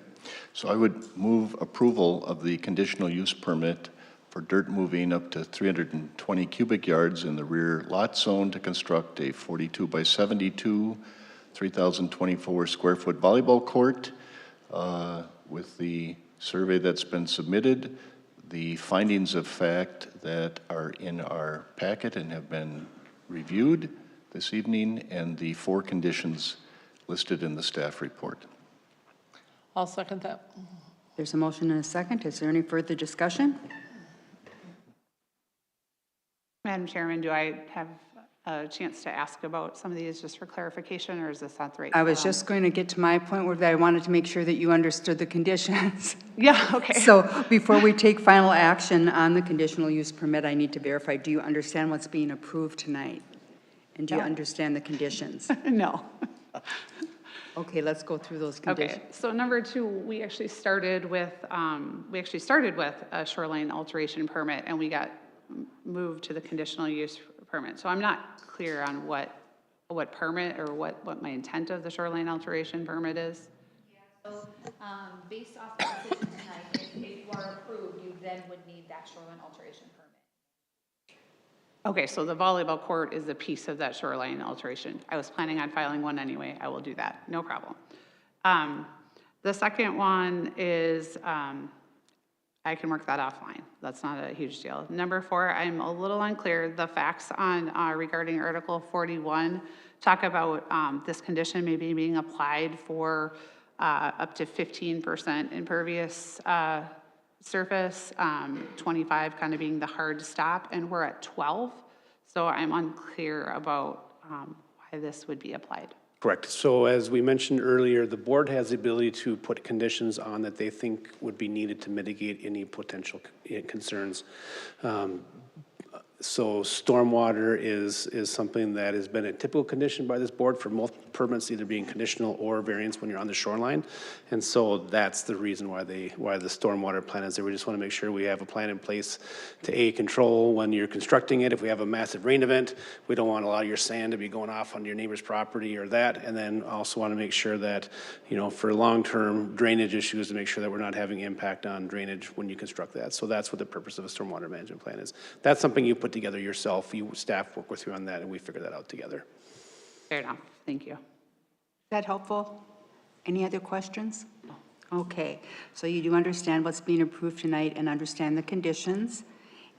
So I would move approval of the conditional use permit for dirt moving up to 320 cubic yards in the rear lot zone to construct a 42 by 72, 3,024 square foot volleyball court with the survey that's been submitted, the findings of fact that are in our packet and have been reviewed this evening, and the 4 conditions listed in the staff report. I'll second that. There's a motion and a second. Is there any further discussion? Madam Chairman, do I have a chance to ask about some of these just for clarification, or is this not the right? I was just going to get to my point where I wanted to make sure that you understood the conditions. Yeah, okay. So before we take final action on the conditional use permit, I need to verify, do you understand what's being approved tonight? And do you No. understand the conditions? No. Okay, let's go through those conditions. Okay, so number 2, we actually started with a shoreline alteration permit, and we got moved to the conditional use permit. So I'm not clear on what permit or what my intent of the shoreline alteration permit is. Yeah, so based off the decision tonight, if you are approved, you then would need that shoreline alteration permit. Okay, so the volleyball court is a piece of that shoreline alteration. I was planning on filing one anyway. I will do that, no problem. The second one is, I can work that offline. That's not a huge deal. Number 4, I'm a little unclear. The facts on regarding Article 41 talk about this condition maybe being applied for up to 15% impervious surface, 25 kind of being the hard stop, and we're at 12. So I'm unclear about why this would be applied. Correct. So as we mentioned earlier, the board has the ability to put conditions on that they think would be needed to mitigate any potential concerns. So stormwater is something that has been a typical condition by this board for most permits, either being conditional or variance when you're on the shoreline. And so that's the reason why the stormwater plan is there. We just want to make sure we have a plan in place to control when you're constructing it. If we have a massive rain event, we don't want a lot of your sand to be going off on your neighbor's property or that. And then also want to make sure that, for long-term drainage issues, to make sure that we're not having impact on drainage when you construct that. So that's what the purpose of a stormwater management plan is. That's something you put together yourself. Staff work with you on that, and we figure that out together. Fair enough. Thank you. Is that helpful? Any other questions? Okay, so you do understand what's being approved tonight and understand the conditions.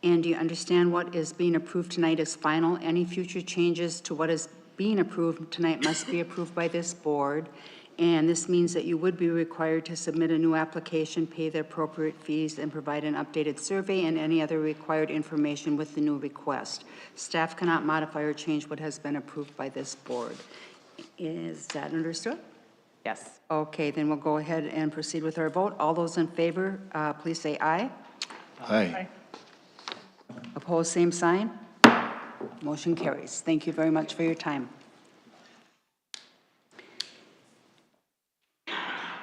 And do you understand what is being approved tonight is final? Any future changes to what is being approved tonight must be approved by this board. And this means that you would be required to submit a new application, pay the appropriate fees, and provide an updated survey and any other required information with the new request. Staff cannot modify or change what has been approved by this board. Is that understood? Yes. Okay, then we'll go ahead and proceed with our vote. All those in favor, please say aye. Aye. Opposed, same sign. Motion carries. Thank you very much for your time.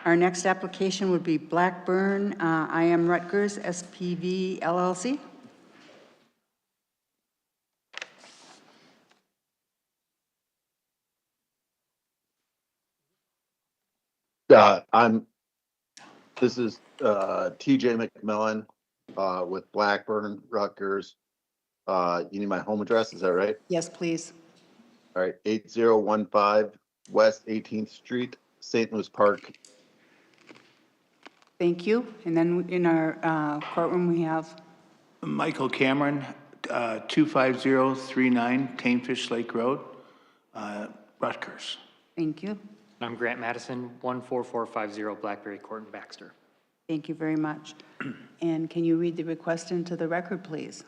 Our next application would be Blackburn, I Am Rutgers, SPV LLC. This is TJ McMillan with Blackburn, Rutgers. You need my home address, is that right? Yes, please. All right, 8015 West 18th Street, St. Louis Park. Thank you. And then in our courtroom, we have Michael Cameron, 25039 Tanefish Lake Road, Rutgers. Thank you. I'm Grant Madison, 14450 Blackberry Court in Baxter. Thank you very much. And can you read the request into the record, please?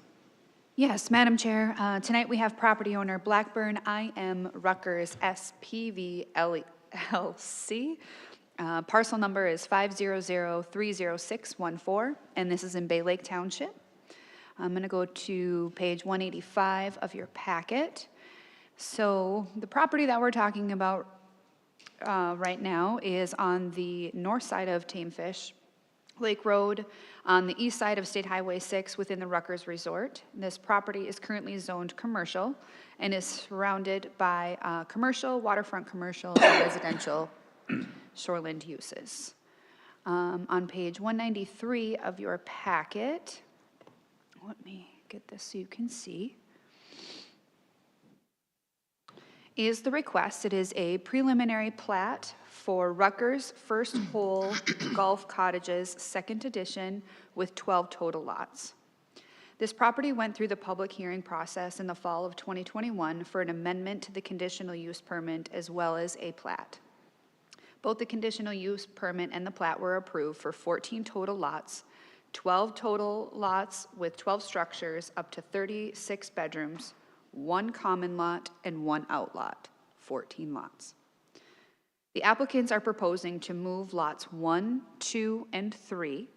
Yes, Madam Chair. Tonight we have property owner Blackburn I Am Rutgers SPV LLC. Parcel number is 500-30614, and this is in Bay Lake Township. I'm going to go to page 185 of your packet. So the property that we're talking about right now is on the north side of Tanefish Lake Road, on the east side of State Highway 6 within the Rutgers Resort. This property is currently zoned commercial and is surrounded by commercial, waterfront commercial, and residential shoreland uses. On page 193 of your packet, let me get this so you can see, is the request. It is a preliminary plat for Rutgers First Hole Golf Cottages, second edition, with 12 total lots. This property went through the public hearing process in the fall of 2021 for an amendment to the conditional use permit as well as a plat. Both the conditional use permit and the plat were approved for 14 total lots, 12 total lots with 12 structures up to 36 bedrooms, 1 common lot, and 1 outlot, 14 lots. The applicants are proposing to move lots 1, 2, and 3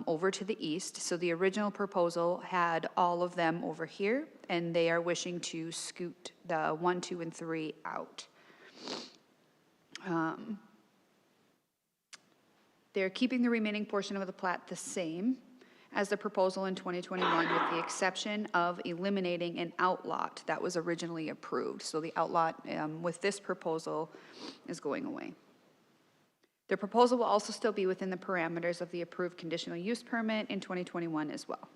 over to the east. So the original proposal had all of them over here, and they are wishing to scoot the 1, 2, and 3 out. They're keeping the remaining portion of the plat the same as the proposal in 2021, with the exception of eliminating an outlot that was originally approved. So the outlot with this proposal is going away. The proposal will also still be within the parameters of the approved conditional use permit in 2021 as well.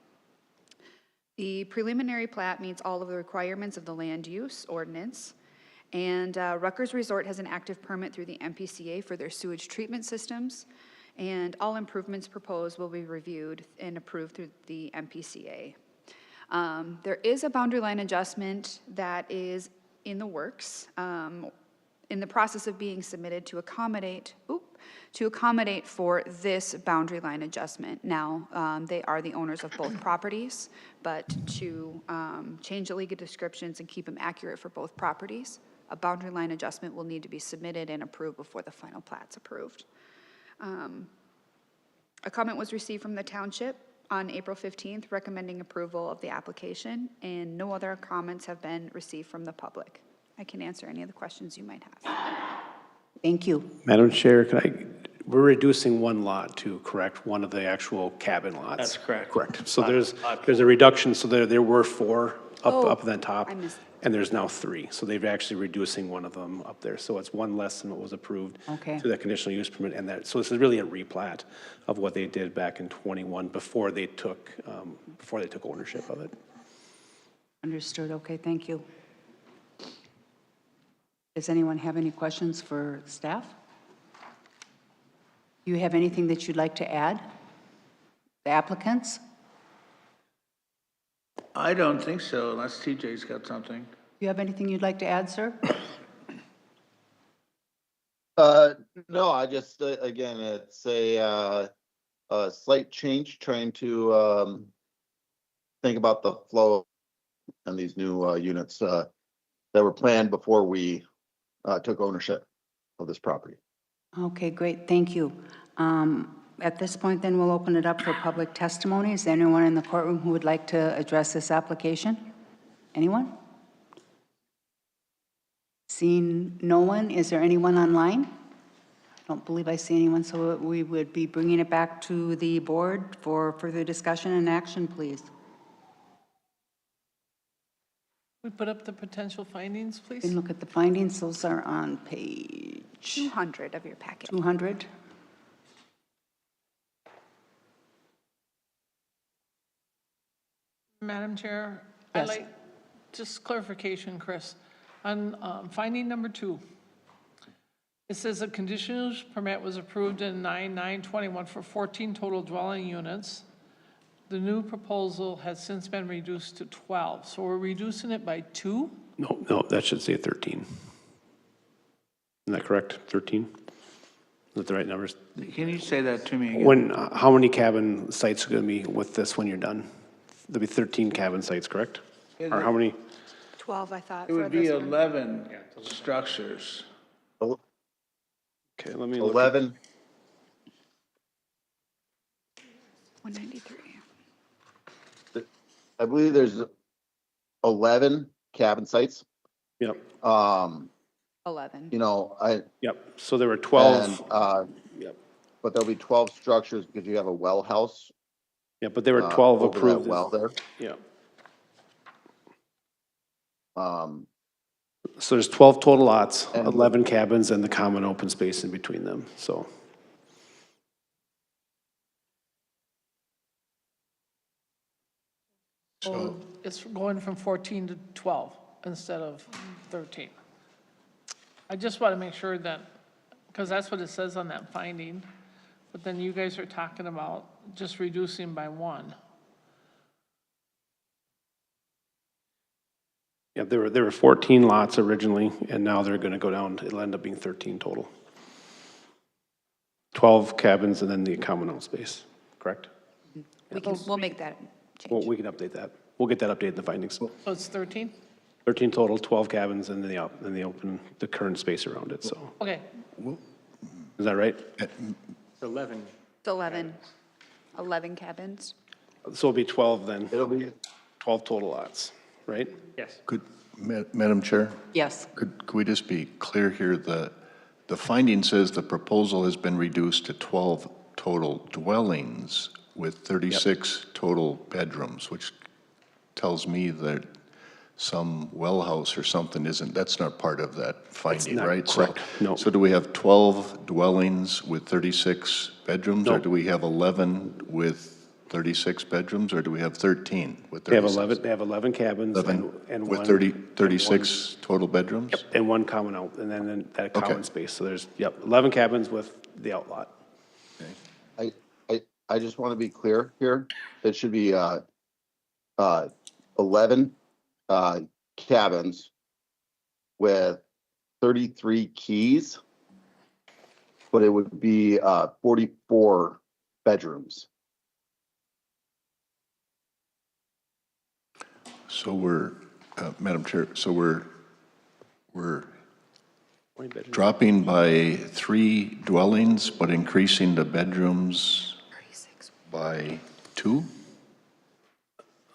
The preliminary plat meets all of the requirements of the land use ordinance, and Rutgers Resort has an active permit through the MPCA for their sewage treatment systems, and all improvements proposed will be reviewed and approved through the MPCA. There is a boundary line adjustment that is in the works, in the process of being submitted to accommodate for this boundary line adjustment. Now, they are the owners of both properties, but to change the legal descriptions and keep them accurate for both properties, a boundary line adjustment will need to be submitted and approved before the final plat's approved. A comment was received from the township on April 15th recommending approval of the application, and no other comments have been received from the public. I can answer any of the questions you might have. Thank you. Madam Chair, we're reducing 1 lot to correct one of the actual cabin lots. That's correct. Correct. So there's a reduction, so there were 4 up at the top, I missed. and there's now 3. So they're actually reducing one of them up there. So it's 1 less than what was approved Okay. to that conditional use permit. And that, so this is really a replat of what they did back in 21 before they took ownership of it. Understood. Okay, thank you. Does anyone have any questions for staff? Do you have anything that you'd like to add? The applicants? I don't think so, unless TJ's got something. Do you have anything you'd like to add, sir? No, I just, again, it's a slight change, trying to think about the flow and these new units that were planned before we took ownership of this property. Okay, great, thank you. At this point, then, we'll open it up for public testimony. Is there anyone in the courtroom who would like to address this application? Anyone? Seeing no one, is there anyone online? Don't believe I see anyone, so we would be bringing it back to the board for further discussion and action, please. We put up the potential findings, please. And look at the findings, those are on page 200 of your packet. 200. Madam Chair, Yes. I'd like just clarification, Chris. On finding number 2, it says a conditional use permit was approved in 9/9/21 for 14 total dwelling units. The new proposal has since been reduced to 12, so we're reducing it by 2? No, that should say 13. Isn't that correct? 13? Is that the right numbers? Can you say that to me again? When, how many cabin sites are going to be with this when you're done? There'll be 13 cabin sites, correct? Yeah, Or how many? 12, I thought. It for would be this one. 11 structures. Okay, let me look. 11, 193. I believe there's 11 cabin sites. Yep, 11. You know, yep. So there were 12. Yep. But there'll be 12 structures because you have a well house. Yeah, but there were 12 over that approved. well there. Yeah. Um, So there's 12 total lots, And- 11 cabins, and the common open space in between them, so. So it's going from 14 to 12 instead of 13. I just want to make sure that, because that's what it says on that finding, but then you guys are talking about just reducing by 1. Yeah, there were 14 lots originally, and now they're gonna go down, it'll end up being 13 total. 12 cabins and then the common open space, correct? We'll make that Well, change. we can update that. We'll get that updated in the findings. So it's 13? 13 total, 12 cabins, and then the current space around it, so. Okay. Is that right? It's 11. It's 11. 11 cabins. So it'll be 12 then, It'll be, 12 total lots, right? Yes. Could, Madam Chair, Yes. could we just be clear here? The finding says the proposal has been reduced to 12 total dwellings with 36 total bedrooms, which tells me that some well house or something that's not part of that finding, not right? correct, no. So do we have 12 dwellings with 36 bedrooms? Or No. do we have 11 with 36 bedrooms, or do we have 13 with 36? They have 11 cabins 11 and with one. 36 total bedrooms? Yep, and one common out, and then that Okay. common space. So there's, 11 cabins with the outlot. I just want to be clear here. It should be 11 cabins with 33 keys, but it would be 44 bedrooms. So we're, Madam Chair, so we're 20 bedrooms. dropping by 3 dwellings, but increasing the bedrooms by 2?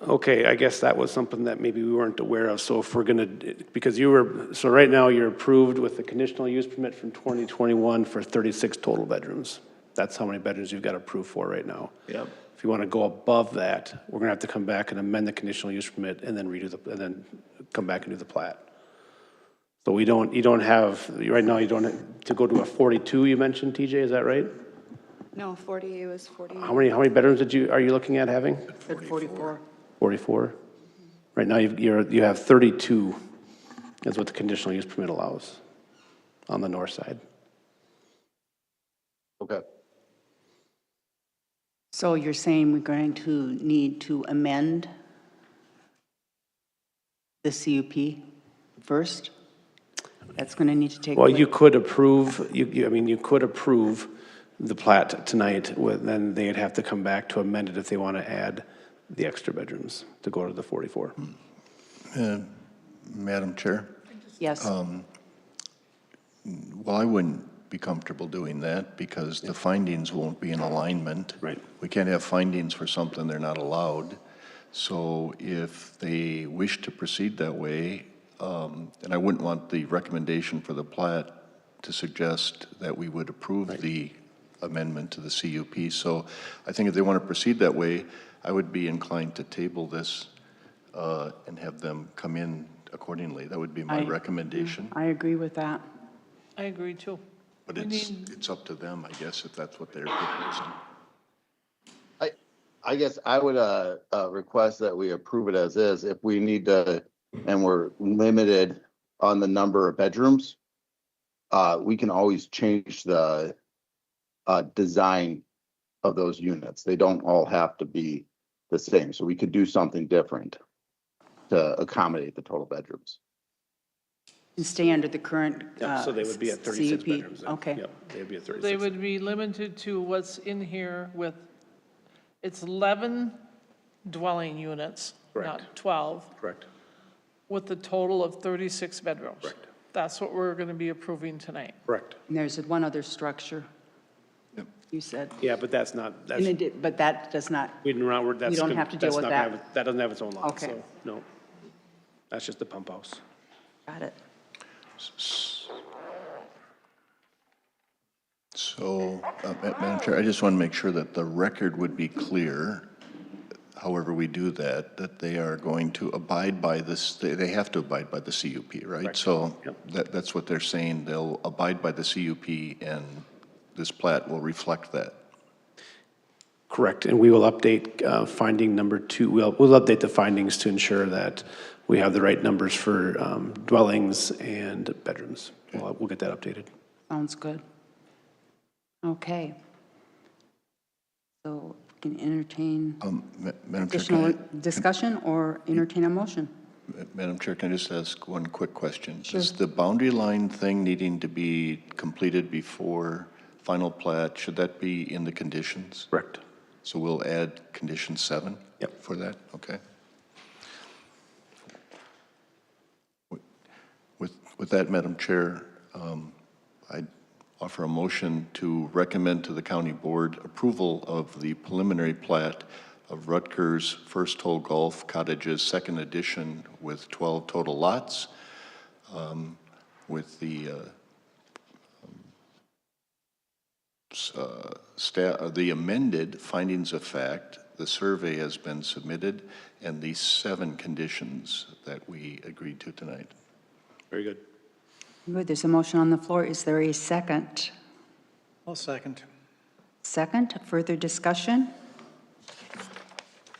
Okay, I guess that was something that maybe we weren't aware of. So if we're gonna, because so right now you're approved with the conditional use permit from 2021 for 36 total bedrooms. That's how many bedrooms you've got approved for right now. Yep. If you want to go above that, we're gonna have to come back and amend the conditional use permit and then and then come back and do the plat. So you don't have, right now you don't, to go to a 42 you mentioned, TJ, is that right? No, 40, it was 40. How many bedrooms are you looking at having? Said 44. 44? Right now, you have 32, is what the conditional use permit allows on the north side. Okay. So you're saying we're going to need to amend the CUP first? That's going to need to take Well, place? you could approve, you could approve the plat tonight, then they'd have to come back to amend it if they want to add the extra bedrooms to go to the 44. Madam Chair? Yes. Well, I wouldn't be comfortable doing that because the findings won't be in alignment. Right. We can't have findings for something they're not allowed. So if they wish to proceed that way, and I wouldn't want the recommendation for the plat to suggest that we would approve the amendment to the CUP. So I think if they want to proceed that way, I would be inclined to table this and have them come in accordingly. That would be my recommendation. I agree with that. I agree too. But it's up to them, I guess, if that's what they're proposing. I guess I would request that we approve it as is. If we need to, and we're limited on the number of bedrooms, we can always change the design of those units. They don't all have to be the same. So we could do something different to accommodate the total bedrooms. And stay under the current So they would be at 36 CUP. bedrooms then. Okay. Yep, they'd be at 36. They would be limited to what's in here with, it's 11 dwelling units, not 12, Correct. with a total of 36 bedrooms. Correct. That's what we're going to be approving tonight. Correct. And there's one other structure. You said. Yeah, but that's not, that's, But that does not, we don't, that's. We don't gonna- have to deal that's with not gonna that. have- That doesn't have its own lot, Okay. so, no. That's just the pump house. got it. So, Madam Chair, I just want to make sure that the record would be clear, however we do that, that they are going to abide by this, they have to abide by the CUP, right? Correct. So Yep. that's what they're saying, they'll abide by the CUP and this plat will reflect that. Correct, and we will update finding number 2. We'll update the findings to ensure that we have the right numbers for dwellings and bedrooms. We'll get that updated. Sounds good. Okay. So we can entertain Madam Chair, additional can discussion or entertain a motion. Madam Chair, can I just ask one quick question? Sure. Is the boundary line thing needing to be completed before final plat, should that be in the conditions? Correct. So we'll add condition 7? Yep. For that, okay. With that, Madam Chair, I'd offer a motion to recommend to the county board approval of the preliminary plat of Rutgers First Hole Golf Cottages Second Edition with 12 total lots, with the amended findings of fact. The survey has been submitted, and the 7 conditions that we agreed to tonight. Very good. Good, there's a motion on the floor. Is there a second? I'll second. Second, further discussion?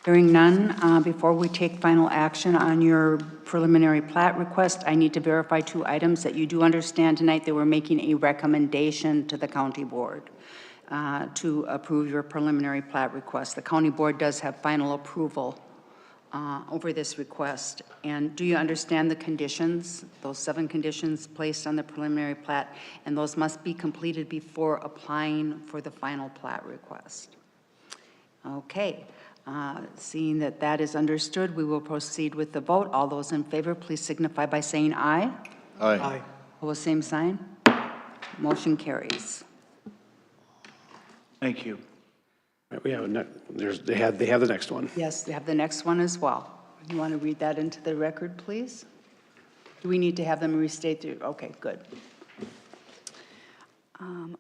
Hearing none, before we take final action on your preliminary plat request, I need to verify 2 items that you do understand tonight that we're making a recommendation to the county board to approve your preliminary plat request. The county board does have final approval over this request. And do you understand the conditions, those 7 conditions placed on the preliminary plat? And those must be completed before applying for the final plat request. Okay. Seeing that that is understood, we will proceed with the vote. All those in favor, please signify by saying aye. Aye. Aye. Opposed, same sign. Motion carries. Thank you. Right, we have they have the next one. Yes, they have the next one as well. You want to read that into the record, please? Do we need to have them restate the, okay, good.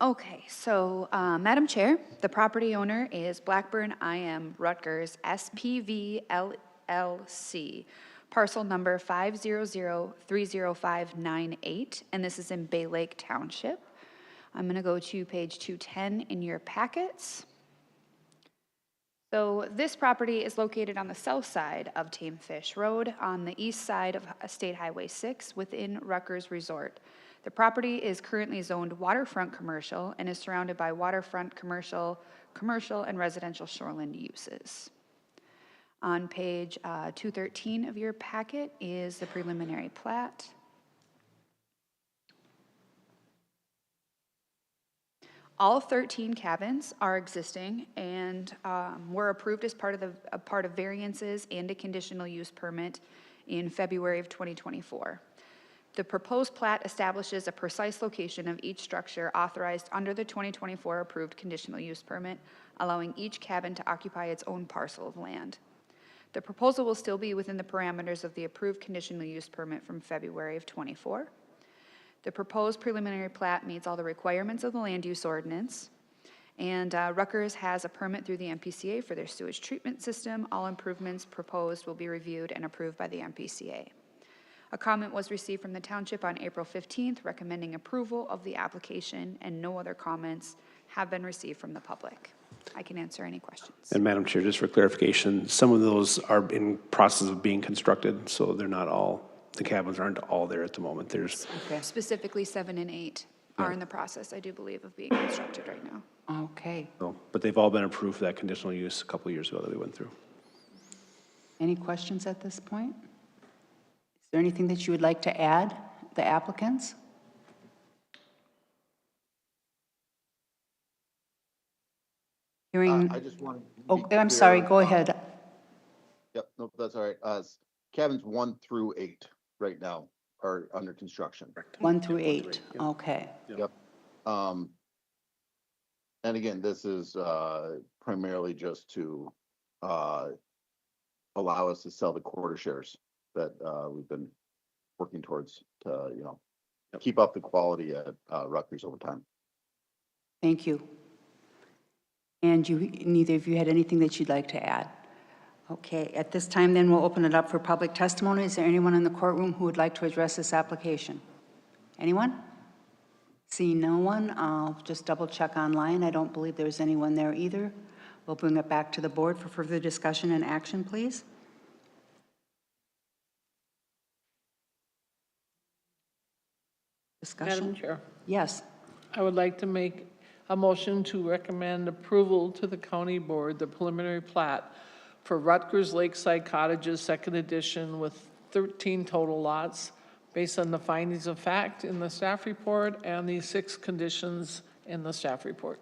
Okay, so Madam Chair, the property owner is Blackburn IM Rutgers SPV LLC, parcel number 500-30598, and this is in Bay Lake Township. I'm going to go to page 210 in your packets. So this property is located on the south side of Tame Fish Road, on the east side of State Highway 6, within Rutgers Resort. The property is currently zoned waterfront commercial and is surrounded by waterfront commercial and residential shoreline uses. On page 213 of your packet is the preliminary plat. All 13 cabins are existing and were approved as part of variances and a conditional use permit in February of 2024. The proposed plat establishes a precise location of each structure authorized under the 2024 approved conditional use permit, allowing each cabin to occupy its own parcel of land. The proposal will still be within the parameters of the approved conditional use permit from February of '24. The proposed preliminary plat meets all the requirements of the land use ordinance. And Rutgers has a permit through the MPCA for their sewage treatment system. All improvements proposed will be reviewed and approved by the MPCA. A comment was received from the township on April 15th recommending approval of the application, and no other comments have been received from the public. I can answer any questions. And Madam Chair, just for clarification, some of those are in process of being constructed, so they're not all, the cabins aren't all there at the moment. There's Specifically 7 and 8 are in the process, I do believe, of being constructed right now. Okay. no, but they've all been approved for that conditional use a couple of years ago that we went through. Any questions at this point? Is there anything that you would like to add, the applicants? Hearing, I just want to. oh, I'm sorry, go ahead. Yep, nope, that's all right. Cabins 1 through 8 right now are under construction. 1 through 8, okay. Yep. And again, this is primarily just to allow us to sell the quarter shares that we've been working towards to, keep up the quality at Rutgers over time. Thank you. And neither of you had anything that you'd like to add? Okay, at this time then we'll open it up for public testimony. Is there anyone in the courtroom who would like to address this application? Anyone? Seeing no one, I'll just double check online. I don't believe there's anyone there either. We'll bring it back to the board for further discussion and action, please. Discussion? Madam Chair, Yes. I would like to make a motion to recommend approval to the county board, the preliminary plat for Rutgers Lakeside Cottages, second edition, with 13 total lots, based on the findings of fact in the staff report and the 6 conditions in the staff report.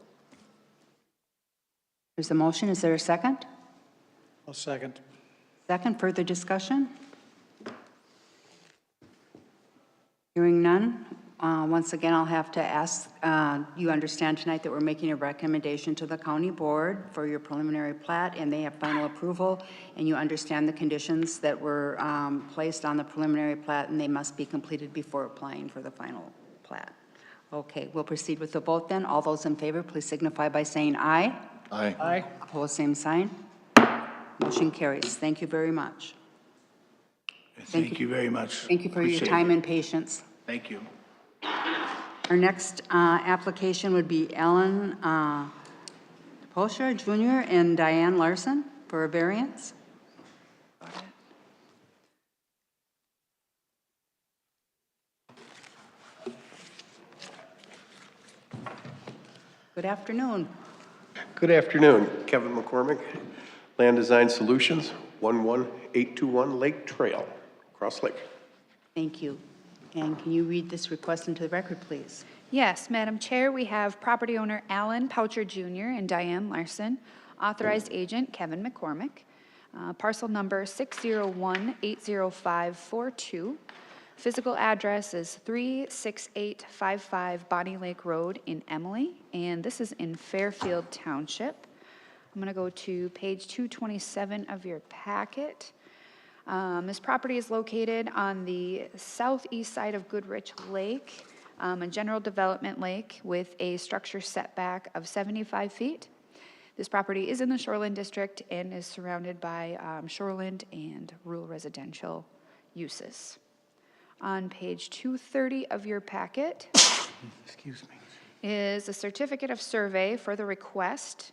There's a motion. Is there a second? I'll second. Second, further discussion? Hearing none. Once again, I'll have to ask, you understand tonight that we're making a recommendation to the county board for your preliminary plat, and they have final approval, and you understand the conditions that were placed on the preliminary plat, and they must be completed before applying for the final plat. Okay, we'll proceed with the vote then. All those in favor, please signify by saying aye. Aye. Aye. Opposed, same sign. Motion carries. Thank you very much. Thank you very much. Thank you for your Appreciate time it. and patience. Thank you. Our next application would be Alan Posher Jr. and Diane Larson for a variance. Good afternoon. Good afternoon. Kevin McCormick, Land Design Solutions, 11821 Lake Trail, Cross Lake. Thank you. And can you read this request into the record, please? Yes, Madam Chair, we have property owner Alan Poucher Jr. and Diane Larson, authorized agent Kevin McCormick, parcel number 601-80542. Physical address is 36855 Bonnie Lake Road in Emily, and this is in Fairfield Township. I'm going to go to page 227 of your packet. This property is located on the southeast side of Goodrich Lake, a general development lake with a structure setback of 75 feet. This property is in the Shoreland District and is surrounded by shoreland and rural residential uses. On page 230 of your packet Excuse me. is a certificate of survey for the request.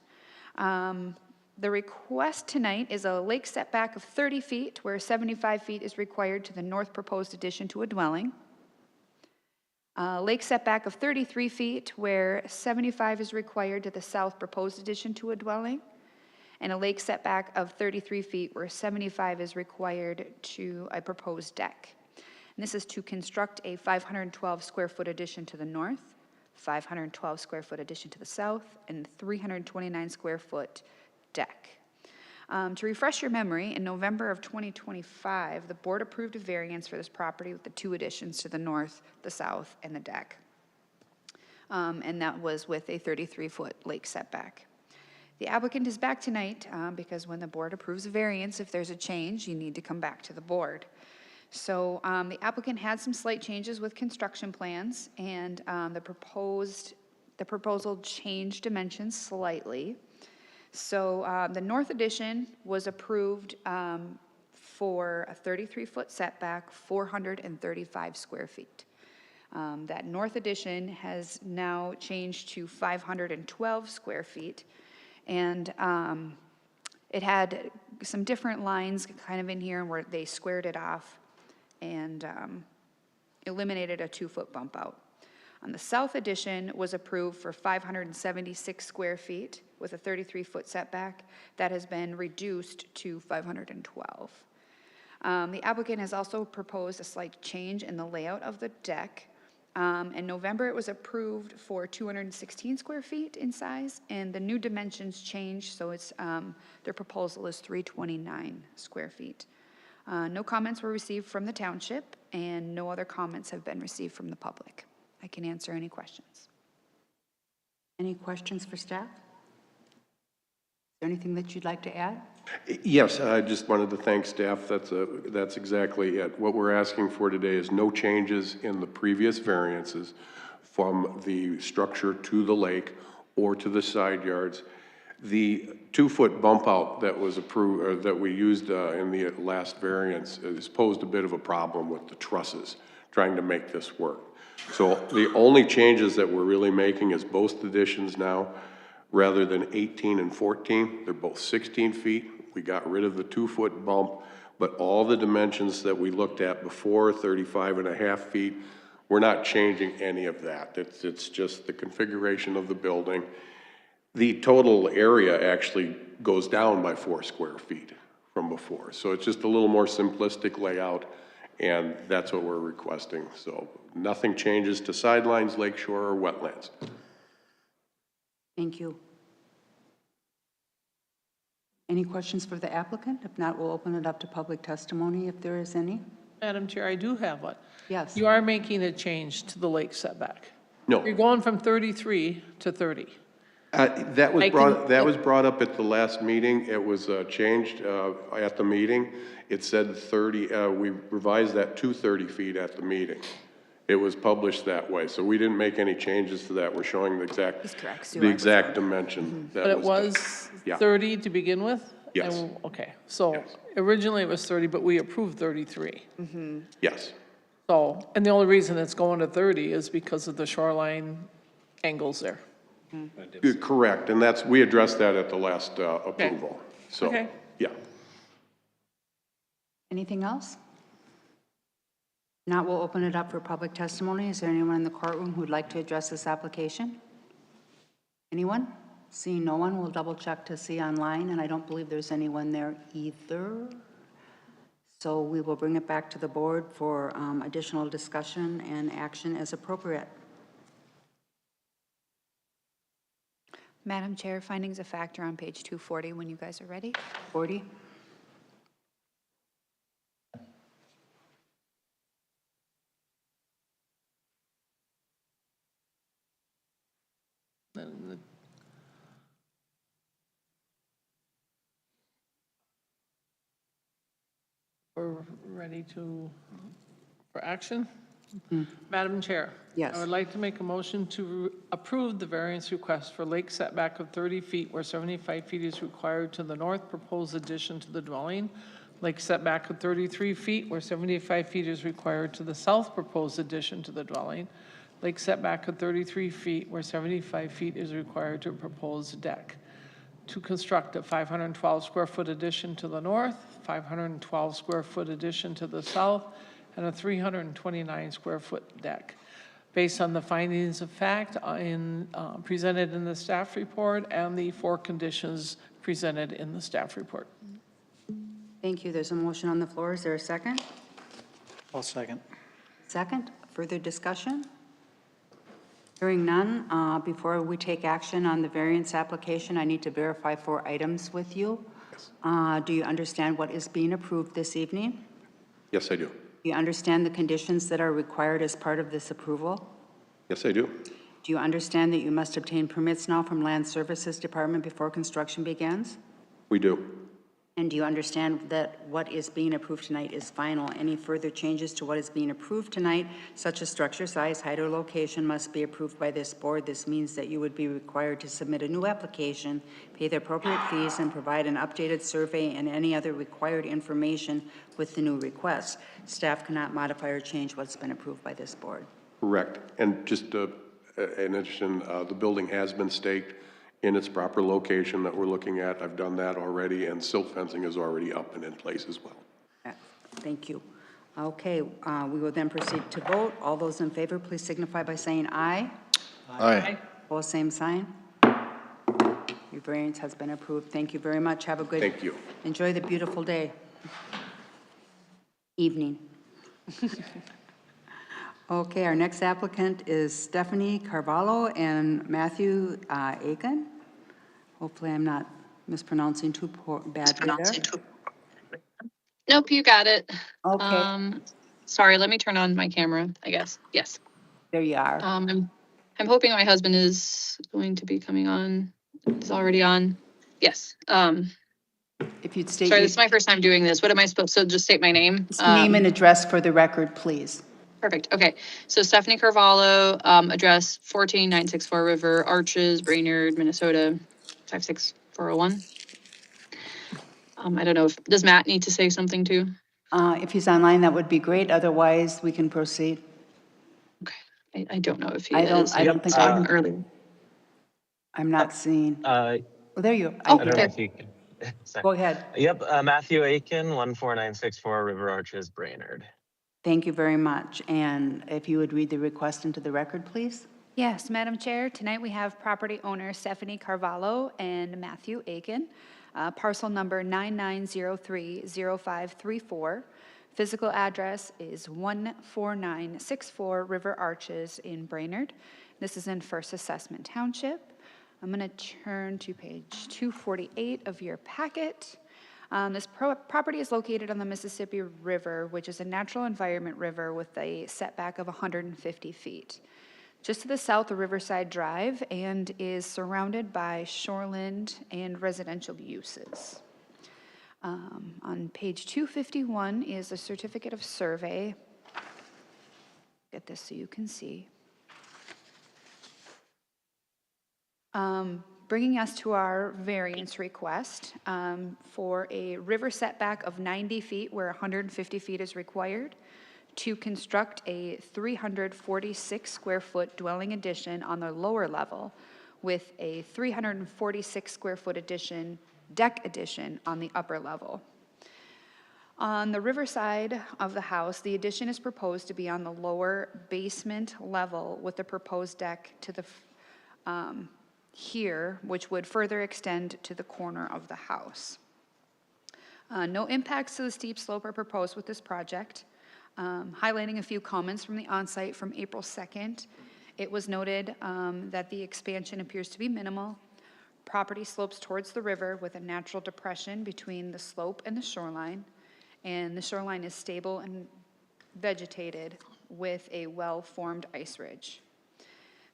The request tonight is a lake setback of 30 feet, where 75 feet is required to the north proposed addition to a dwelling. Lake setback of 33 feet, where 75 is required to the south proposed addition to a dwelling. And a lake setback of 33 feet, where 75 is required to a proposed deck. And this is to construct a 512 square foot addition to the north, 512 square foot addition to the south, and 329 square foot deck. To refresh your memory, in November of 2025, the board approved a variance for this property with the 2 additions to the north, the south, and the deck. And that was with a 33-foot lake setback. The applicant is back tonight because when the board approves a variance, if there's a change, you need to come back to the board. So the applicant had some slight changes with construction plans, and the proposal changed dimensions slightly. So the north addition was approved for a 33-foot setback, 435 square feet. That north addition has now changed to 512 square feet, and it had some different lines kind of in here where they squared it off and eliminated a 2-foot bump out. On the south addition was approved for 576 square feet with a 33-foot setback. That has been reduced to 512. The applicant has also proposed a slight change in the layout of the deck. In November, it was approved for 216 square feet in size, and the new dimensions changed, so it's, their proposal is 329 square feet. No comments were received from the township, and no other comments have been received from the public. I can answer any questions. Any questions for staff? Is there anything that you'd like to add? Yes, I just wanted to thank staff. That's exactly it. What we're asking for today is no changes in the previous variances from the structure to the lake or to the side yards. The 2-foot bump out that was approved, or that we used in the last variance, has posed a bit of a problem with the trusses, trying to make this work. So the only changes that we're really making is both additions now, rather than 18 and 14, they're both 16 feet. We got rid of the 2-foot bump, but all the dimensions that we looked at before, 35.5 feet, we're not changing any of that. It's just the configuration of the building. The total area actually goes down by 4 square feet from before. So it's just a little more simplistic layout, and that's what we're requesting. So nothing changes to sidelines, lakeshore, or wetlands. Thank you. Any questions for the applicant? If not, we'll open it up to public testimony if there is any. Madam Chair, I do have one. Yes. You are making a change to the lake setback. No. You're going from 33 to 30. That was brought up at the last meeting. It was changed at the meeting. It said 30, we revised that to 30 feet at the meeting. It was published that way, so we didn't make any changes to that. We're showing the exact dimension. But it was 30 to begin with? Yes. And, okay, so originally it was 30, but we approved 33. Yes. So, and the only reason it's going to 30 is because of the shoreline angles there. Correct, and we addressed that at the last approval. So, Okay. yeah. Anything else? Not, we'll open it up for public testimony. Is there anyone in the courtroom who'd like to address this application? Anyone? Seeing no one, we'll double check to see online, and I don't believe there's anyone there either. So we will bring it back to the board for additional discussion and action as appropriate. Madam Chair, findings of fact are on page 240 when you guys are ready. 40. We're ready for action? Madam Chair. Yes. I would like to make a motion to approve the variance request for lake setback of 30 feet where 75 feet is required to the north, proposed addition to the dwelling. Lake setback of 33 feet where 75 feet is required to the south, proposed addition to the dwelling. Lake setback of 33 feet where 75 feet is required to a proposed deck. To construct a 512 square foot addition to the north, 512 square foot addition to the south, and a 329 square foot deck. Based on the findings of fact presented in the staff report and the 4 conditions presented in the staff report. Thank you. There's a motion on the floor. Is there a second? I'll second. Second. Further discussion? Hearing none, before we take action on the variance application, I need to verify 4 items with you. Do you understand what is being approved this evening? Yes, I do. Do you understand the conditions that are required as part of this approval? Yes, I do. Do you understand that you must obtain permits now from Land Services Department before construction begins? We do. And do you understand that what is being approved tonight is final? Any further changes to what is being approved tonight, such as structure size, height, or location, must be approved by this board. This means that you would be required to submit a new application, pay the appropriate fees, and provide an updated survey and any other required information with the new request. Staff cannot modify or change what's been approved by this board. Correct. And just in addition, the building has been staked in its proper location that we're looking at. I've done that already, and silt fencing is already up and in place as well. Thank you. Okay, we will then proceed to vote. All those in favor, please signify by saying aye. Aye. Opposed, same sign. Your variance has been approved. Thank you very much. Have a good. Thank you. Enjoy the beautiful day. Evening. Okay, our next applicant is Stephanie Carvalho and Matthew Aiken. Hopefully I'm not mispronouncing too badly there. Nope, you got it. Okay. Sorry, let me turn on my camera, I guess. Yes. There you are. I'm hoping my husband is going to be coming on. He's already on. Yes. If you'd state. Sorry, this is my first time doing this. What am I supposed to just state my name? Name and address for the record, please. Perfect. Okay. So Stephanie Carvalho, address 14964 River Arches, Brainerd, Minnesota, 56401. I don't know if, does Matt need to say something too? If he's online, that would be great. Otherwise, we can proceed. Okay. I don't know if he I is. don't think I him earlier. I'm not seeing. Well, there you go. Oh, I don't know if you can. Sorry. Go ahead. Yep, Matthew Aiken, 14964 River Arches, Brainerd. Thank you very much. And if you would read the request into the record, please. Yes, Madam Chair, tonight we have property owner Stephanie Carvalho and Matthew Aiken, parcel number 99030534. Physical address is 14964 River Arches in Brainerd. This is in First Assessment Township. I'm going to turn to page 248 of your packet. This property is located on the Mississippi River, which is a natural environment river with a setback of 150 feet. Just to the south of Riverside Drive, and is surrounded by shoreland and residential uses. On page 251 is a certificate of survey. Get this so you can see. Bringing us to our variance request for a river setback of 90 feet where 150 feet is required to construct a 346 square foot dwelling addition on the lower level with a 346 square foot deck addition on the upper level. On the riverside of the house, the addition is proposed to be on the lower basement level with the proposed deck to the here, which would further extend to the corner of the house. No impacts to the steep slope are proposed with this project. Highlighting a few comments from the on-site from April 2nd, it was noted that the expansion appears to be minimal. Property slopes towards the river with a natural depression between the slope and the shoreline, and the shoreline is stable and vegetated with a well-formed ice ridge.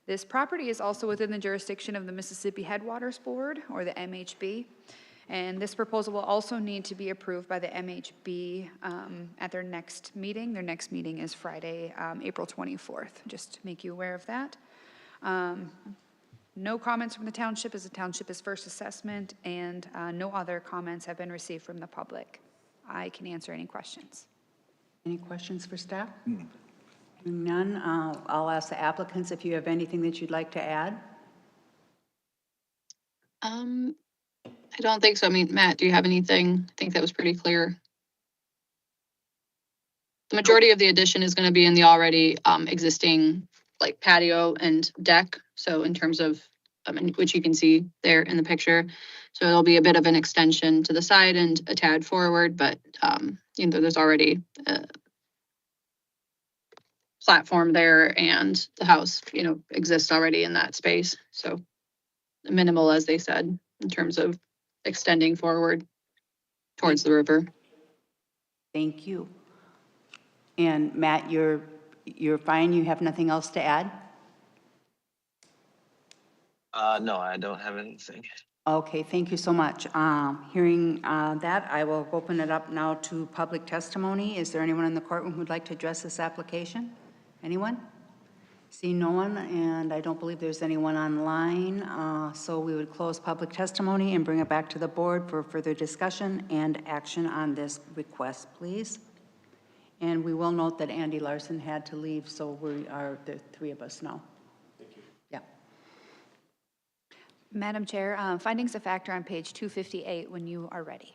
This property is also within the jurisdiction of the Mississippi Headwaters Board, or the MHB, and this proposal will also need to be approved by the MHB at their next meeting. Their next meeting is Friday, April 24th, just to make you aware of that. No comments from the township, as the township is first assessment, and no other comments have been received from the public. I can answer any questions. Any questions for staff? None. I'll ask the applicants if you have anything that you'd like to add. I don't think so. I mean, Matt, do you have anything? I think that was pretty clear. The majority of the addition is going to be in the already existing like patio and deck. So in terms of, which you can see there in the picture. So it'll be a bit of an extension to the side and a tad forward, but there's already a platform there and the house, exists already in that space. So minimal, as they said, in terms of extending forward towards the river. Thank you. And Matt, you're fine? You have nothing else to add? No, I don't have anything. Okay, thank you so much. Hearing that, I will open it up now to public testimony. Is there anyone in the courtroom who'd like to address this application? Anyone? See no one, and I don't believe there's anyone online. So we would close public testimony and bring it back to the board for further discussion and action on this request, please. And we will note that Andy Larson had to leave, so we are the three of us now. Thank you. Yeah. Madam Chair, findings of fact are on page 258 when you are ready.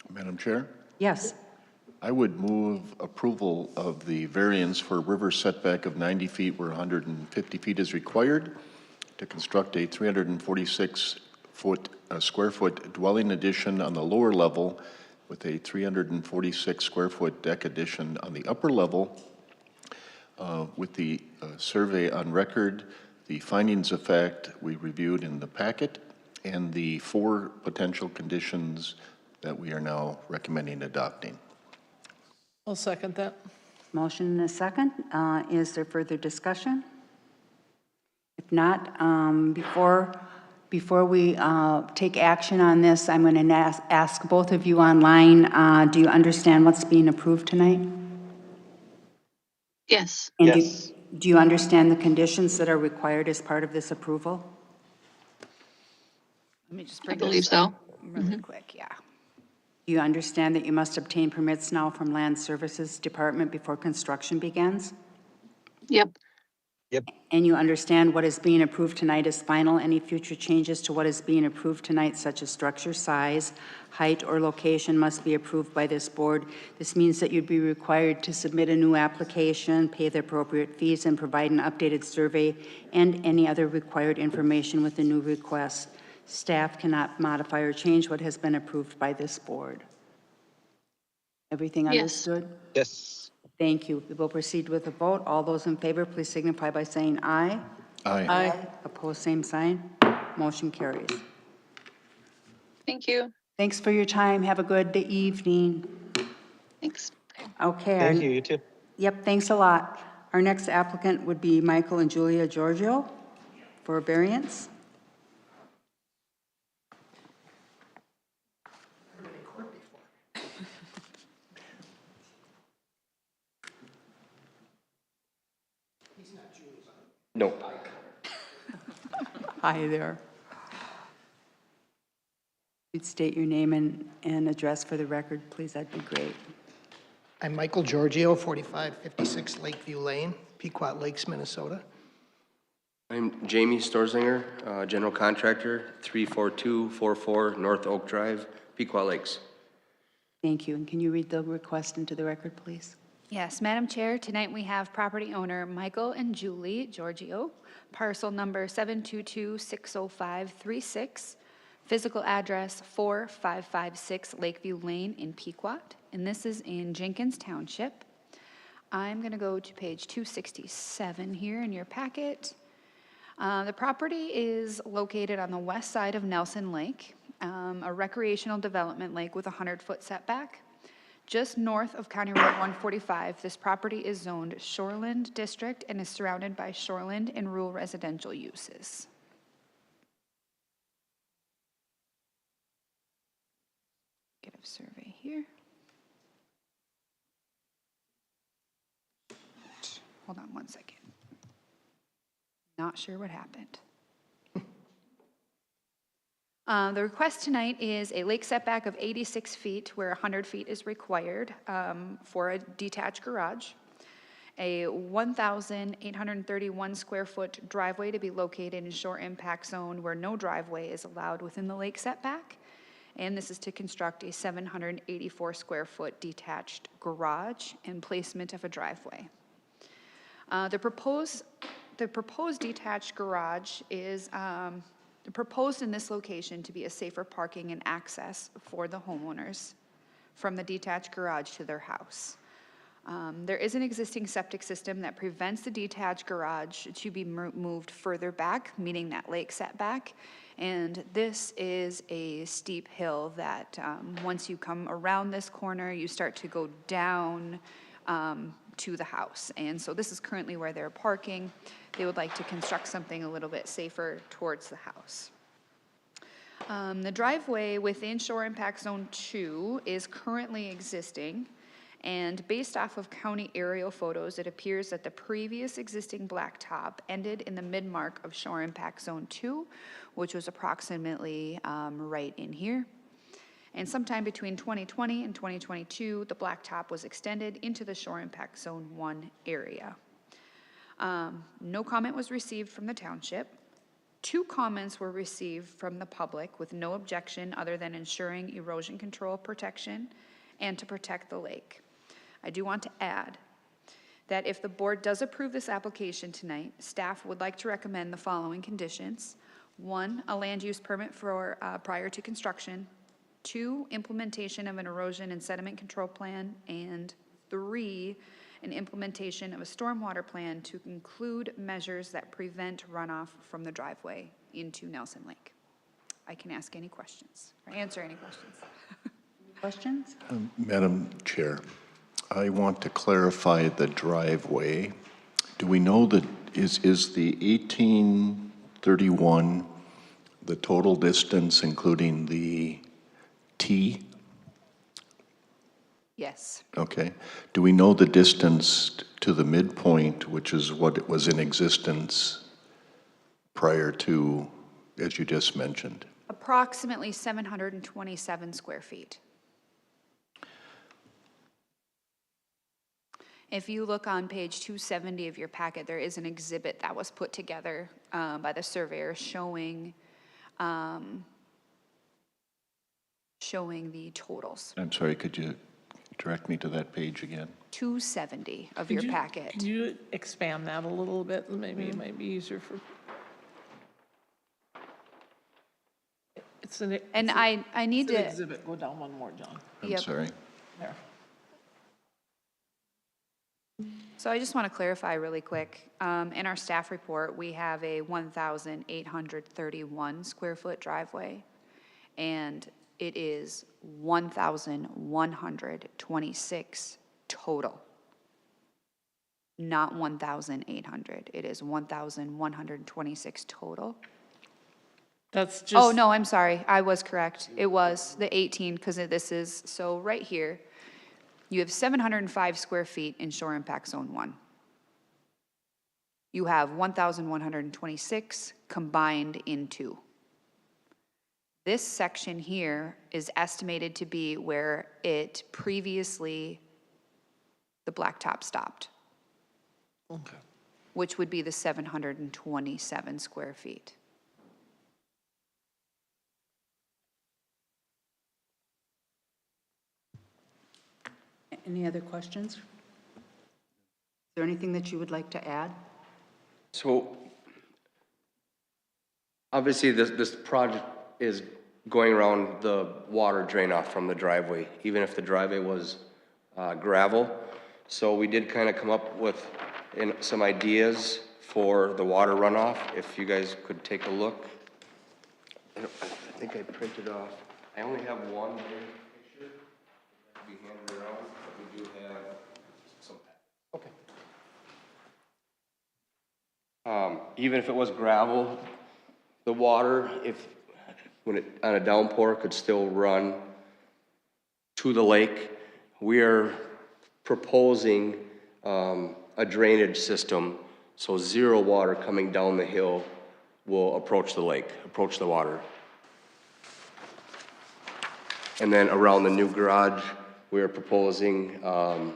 Madam Chair? Yes. I would move approval of the variance for river setback of 90 feet where 150 feet is required to construct a 346 square foot dwelling addition on the lower level with a 346 square foot deck addition on the upper level with the survey on record, the findings of fact we reviewed in the packet, and the 4 potential conditions that we are now recommending adopting. I'll second that. Motion and a second. Is there further discussion? If not, before we take action on this, I'm going to ask both of you online, do you understand what's being approved tonight? Yes. And Yes. do you understand the conditions that are required as part of this approval? Let me just I bring believe this up so. really quick, yeah. Do you understand that you must obtain permits now from Land Services Department before construction begins? Yep. And you understand what is being approved tonight is final? Any future changes to what is being approved tonight, such as structure size, height, or location, must be approved by this board. This means that you'd be required to submit a new application, pay the appropriate fees, and provide an updated survey and any other required information with the new request. Staff cannot modify or change what has been approved by this board. Everything Yes. understood? Yes. Thank you. We will proceed with a vote. All those in favor, please signify by saying aye. Aye. Aye. Opposed, same sign. Motion carries. Thank you. Thanks for your time. Have a good evening. Thanks. Okay. Thank you, you too. Yep, thanks a lot. Our next applicant would be Michael and Julia Giorgio for a variance. Nope. Hi there. You'd state your name and address for the record, please. That'd be great. I'm Michael Giorgio, 4556 Lakeview Lane, Pequot Lakes, Minnesota. I'm Jamie Storzinger, general contractor, 34244 North Oak Drive, Pequot Lakes. Thank you. And can you read the request into the record, please? Yes, Madam Chair, tonight we have property owner Michael and Julie Giorgio, parcel number 722-60536, physical address 4556 Lakeview Lane in Pequot, and this is in Jenkins Township. I'm going to go to page 267 here in your packet. The property is located on the west side of Nelson Lake, a recreational development lake with a 100-foot setback. Just north of County Road 145, this property is zoned Shoreland District and is surrounded by shoreland and rural residential uses. Get a survey here. Hold on one second. Not sure what happened. The request tonight is a lake setback of 86 feet where 100 feet is required for a detached garage, a 1,831 square foot driveway to be located in shore impact zone where no driveway is allowed within the lake setback, and this is to construct a 784 square foot detached garage and placement of a driveway. The proposed detached garage is proposed in this location to be a safer parking and access for the homeowners from the detached garage to their house. There is an existing septic system that prevents the detached garage to be moved further back, meaning that lake setback. And this is a steep hill that once you come around this corner, you start to go down to the house. And so this is currently where they're parking. They would like to construct something a little bit safer towards the house. The driveway within Shore Impact Zone 2 is currently existing, and based off of county aerial photos, it appears that the previous existing blacktop ended in the mid-mark of Shore Impact Zone 2, which was approximately right in here. And sometime between 2020 and 2022, the blacktop was extended into the Shore Impact Zone 1 area. No comment was received from the township. 2 comments were received from the public with no objection other than ensuring erosion control protection and to protect the lake. I do want to add that if the board does approve this application tonight, staff would like to recommend the following conditions. 1, a land use permit for prior to construction. 2, implementation of an erosion and sediment control plan. And 3, an implementation of a stormwater plan to include measures that prevent runoff from the driveway into Nelson Lake. I can ask any questions or answer any questions. Questions? Madam Chair, I want to clarify the driveway. Do we know that is the 1831 the total distance including the T? Yes. Okay. Do we know the distance to the midpoint, which is what it was in existence prior to, as you just mentioned? Approximately 727 square feet. If you look on page 270 of your packet, there is an exhibit that was put together by the surveyor showing the totals. I'm sorry, could you direct me to that page again? 270 of your packet. Can you expand that a little bit? Maybe it might be easier for. It's an. And I need it's an to. exhibit. Go down one more, John. I'm sorry. There. So I just want to clarify really quick. In our staff report, we have a 1,831 square foot driveway, and it is 1,126 total. Not 1,800. It is 1,126 total. That's just. Oh, no, I'm sorry. I was correct. It was the 18, because this is, so right here, you have 705 square feet in Shore Impact Zone 1. You have 1,126 combined in 2. This section here is estimated to be where it previously, the blacktop stopped. Okay. Which would be the 727 square feet. Any other questions? Is there anything that you would like to add? So, obviously, this project is going around the water drain off from the driveway, even if the driveway was gravel. So we did kind of come up with some ideas for the water runoff, if you guys could take a look. I think I printed off, I only have one picture that can be handed around, but we do have some. Okay. Even if it was gravel, the water, when it on a downpour, could still run to the lake. We are proposing a drainage system, so zero water coming down the hill will approach the lake, approach the water. And then around the new garage, we are proposing kind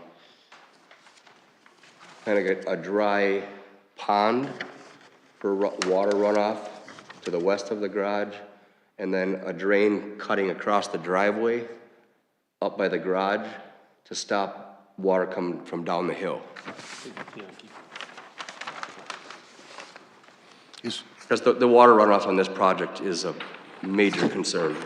of a dry pond for water runoff to the west of the garage, and then a drain cutting across the driveway up by the garage to stop water coming from down the hill. Because the water runoff on this project is a major concern.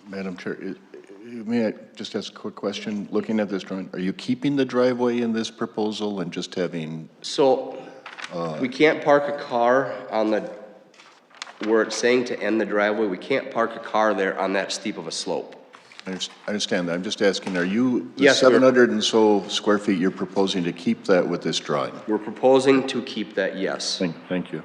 Madam Chair, may I just ask a quick question? Looking at this drawing, are you keeping the driveway in this proposal and just having? So, we can't park a car on where it's saying to end the driveway, we can't park a car there on that steep of a slope. I understand that. I'm just asking, are you, the Yes, we're- 700 and so square feet, you're proposing to keep that with this drawing? We're proposing to keep that, yes. Thank you.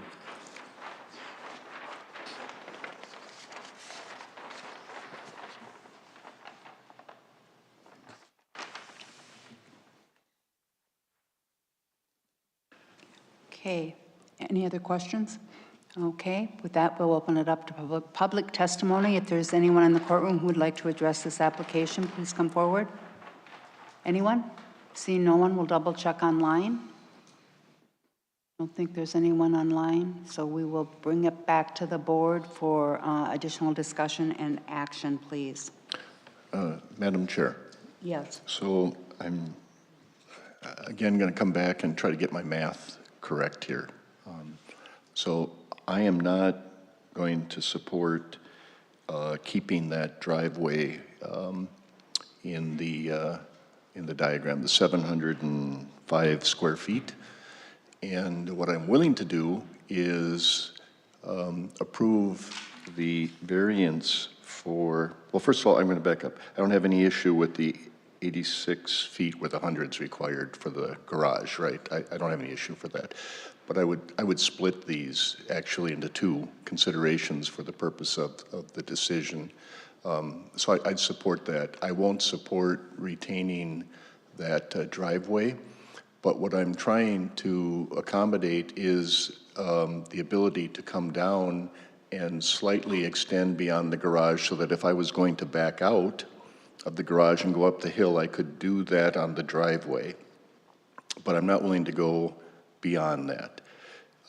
Okay, any other questions? Okay, with that, we'll open it up to public testimony. If there's anyone in the courtroom who would like to address this application, please come forward. Anyone? Seeing no one, we'll double check online. Don't think there's anyone online, so we will bring it back to the board for additional discussion and action, please. Madam Chair, Yes. so I'm, again, going to come back and try to get my math correct here. So I am not going to support keeping that driveway in the diagram, the 705 square feet. And what I'm willing to do is approve the variance for, well, first of all, I'm going to back up. I don't have any issue with the 86 feet where the 100's required for the garage, right? I don't have any issue for that. But I would split these actually into two considerations for the purpose of the decision. So I'd support that. I won't support retaining that driveway, but what I'm trying to accommodate is the ability to come down and slightly extend beyond the garage so that if I was going to back out of the garage and go up the hill, I could do that on the driveway. But I'm not willing to go beyond that.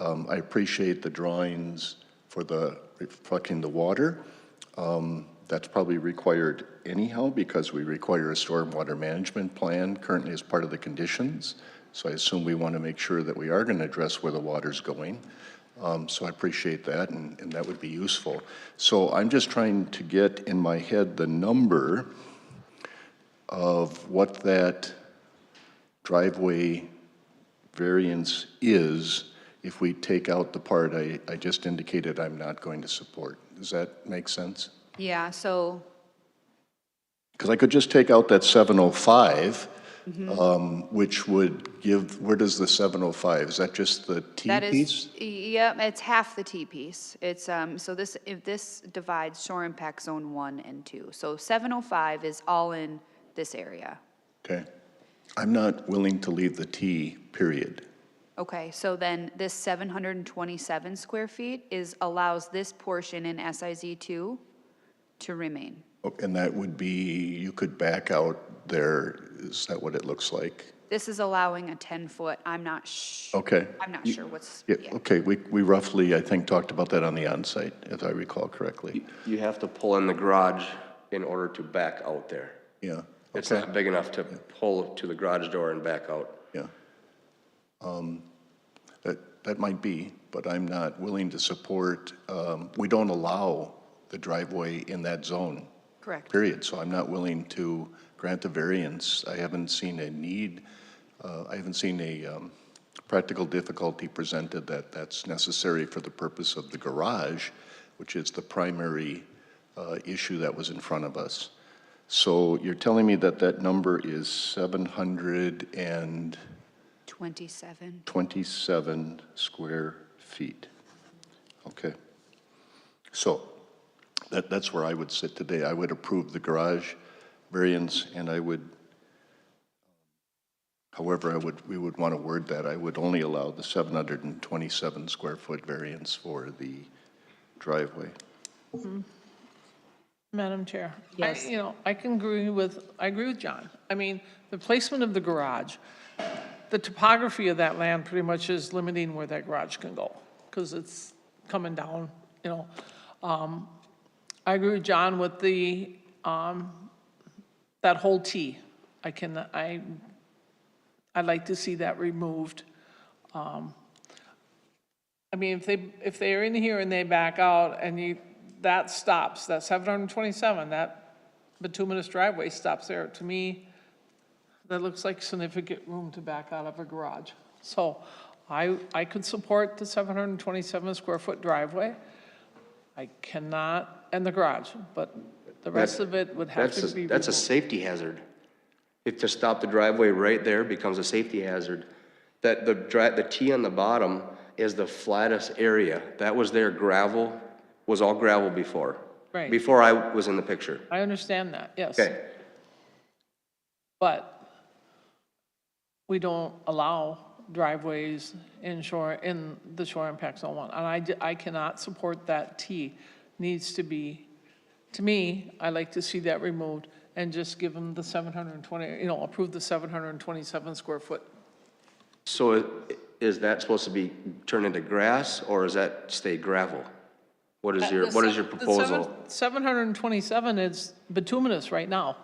I appreciate the drawings for the reflecting the water. That's probably required anyhow because we require a stormwater management plan currently as part of the conditions. So I assume we want to make sure that we are going to address where the water's going. So I appreciate that, and that would be useful. So I'm just trying to get in my head the number of what that driveway variance is if we take out the part I just indicated I'm not going to support. Does that make sense? Yeah, so, Because I could just take out that 705, Mm-hmm. which would give, where does the 705, is that just the T that is, piece? yeah, it's half the T piece. It's, so this, if this divides shore impact zone 1 and 2. So 705 is all in this area. Okay. I'm not willing to leave the T, period. Okay, so then this 727 square feet allows this portion in SIZ 2 to remain. And that would be, you could back out there, is that what it looks like? This is allowing a 10-foot, I'm not Okay. I'm not sure what's, Yeah, yeah. okay, we roughly, I think, talked about that on the onsite, if I recall correctly. You have to pull in the garage in order to back out there. Yeah. It's okay. not big enough to pull to the garage door and back out. Yeah. That might be, but I'm not willing to support, we don't allow the driveway in that zone. Correct. Period. So I'm not willing to grant a variance. I haven't seen a need, I haven't seen a practical difficulty presented that's necessary for the purpose of the garage, which is the primary issue that was in front of us. So you're telling me that that number is 727 square feet. Okay. So that's where I would sit today. I would approve the garage variance, and I would, however we would want to word that, I would only allow the 727 square foot variance for the driveway. Madam Chair. Yes. I agree with John. I mean, the placement of the garage, the topography of that land pretty much is limiting where that garage can go, because it's coming down, I agree with John with the, that whole T. I'd like to see that removed. I mean, if they're in here and they back out and that stops, that 727, that bituminous driveway stops there, to me, that looks like significant room to back out of a garage. So I could support the 727 square foot driveway. I cannot, and the garage, but The rest of it would have to be That's a removed. safety hazard. If to stop the driveway right there becomes a safety hazard. That the T on the bottom is the flattest area. That was their gravel, was all gravel before. Right. Before I was in the picture. I understand that, yes. Okay. But we don't allow driveways in the shore impact zone 1. And I cannot support that T. Needs to be, to me, I like to see that removed and just give them the 720, approve the 727 square foot. So is that supposed to be turned into grass or is that stay gravel? What is your proposal? 727 is bituminous right now.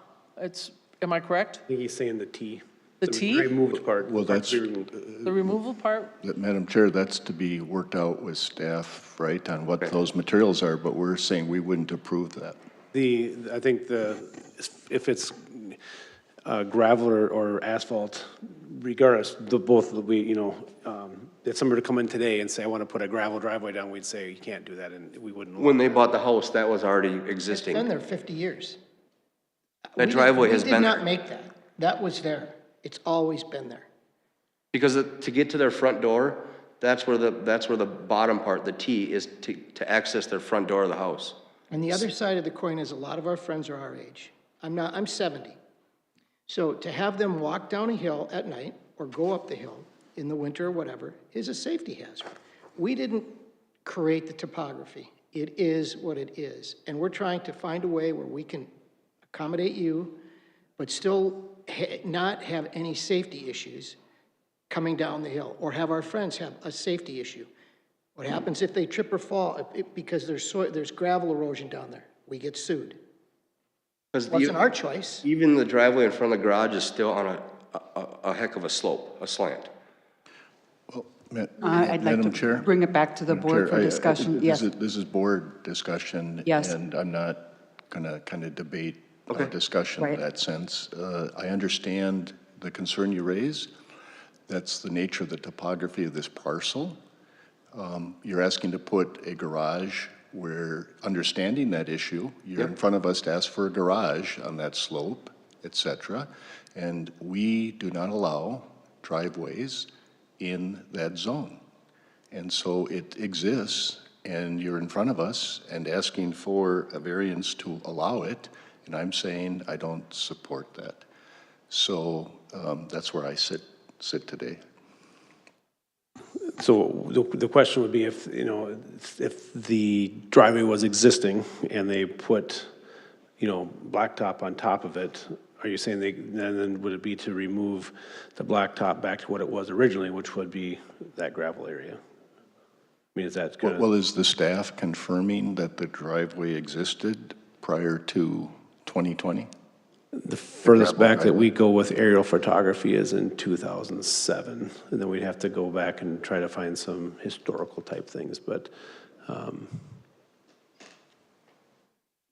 Am I correct? I think he's saying the T. The T? Removed part. Well, that's, The removal part? Madam Chair, that's to be worked out with staff, right, on what those materials are, but we're saying we wouldn't approve that. I think if it's gravel or asphalt, regardless, if somebody were to come in today and say, I want to put a gravel driveway down, we'd say, you can't do that, and we wouldn't. When they bought the house, that was already It's existing. been there 50 years. That driveway has been We did there. not make that. That was there. It's always been there. Because to get to their front door, that's where the bottom part, the T, is to access their front door of the house. And the other side of the coin is a lot of our friends are our age. I'm 70. So to have them walk down a hill at night or go up the hill in the winter or whatever is a safety hazard. We didn't create the topography. It is what it is. And we're trying to find a way where we can accommodate you, but still not have any safety issues coming down the hill or have our friends have a safety issue. What happens if they trip or fall because there's gravel erosion down there? We get sued. It wasn't our choice. Even the driveway in front of the garage is still on a heck of a slope, a slant. I'd like Madam to Chair? bring it back to the Madam board Chair, for discussion. Yes. This is board discussion. Yes. And I'm not going to kind of debate discussion in Right. that sense. I understand the concern you raise. That's the nature of the topography of this parcel. You're asking to put a garage where, understanding that issue, you're in front of us to ask for a garage on that slope, et cetera. And we do not allow driveways in that zone. And so it exists, and you're in front of us and asking for a variance to allow it, and I'm saying I don't support that. So that's where I sit today. So the question would be if the driveway was existing and they put, blacktop on top of it, are you saying then would it be to remove the blacktop back to what it was originally, which would be that gravel area? I mean, is that kind of? Well, is the staff confirming that the driveway existed prior to 2020? The furthest back that we go with aerial photography is in 2007, and then we'd have to go back and try to find some historical type things, but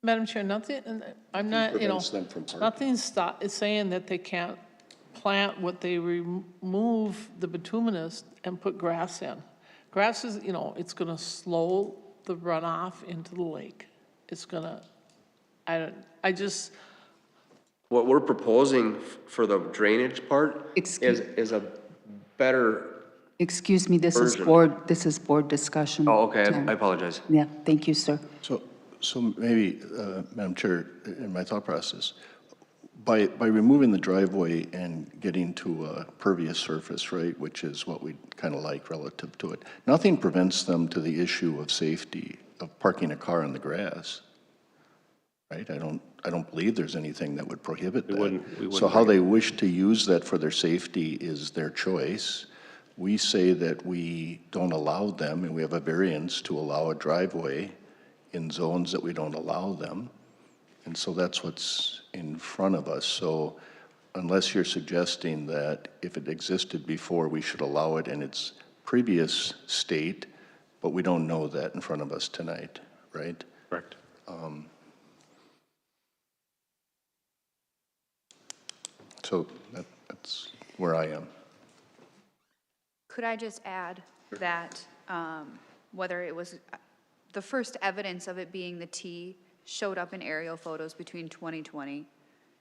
Madam Chair, nothing, I'm not, Prevents them from parking. nothing is saying that they can't plant what they remove the bituminous and put grass in. Grass is, it's gonna slow the runoff into the lake. It's gonna, What we're proposing for the drainage part is a better. Excuse me, this is version. board discussion. Oh, okay, time. I apologize. Yeah, thank you, sir. So maybe, Madam Chair, in my thought process, by removing the driveway and getting to a pervious surface, right, which is what we kind of like relative to it, nothing prevents them to the issue of safety of parking a car in the grass, right? I don't believe there's anything that would prohibit that. We wouldn't So how they wish to use that for their safety is their choice. We say that we don't allow them, and we have a variance to allow a driveway in zones that we don't allow them. And so that's what's in front of us. So unless you're suggesting that if it existed before, we should allow it in its previous state, but we don't know that in front of us tonight, right? Correct. So that's where I am. Could I just add that whether it was the first evidence of it being the T showed up in aerial photos between 2020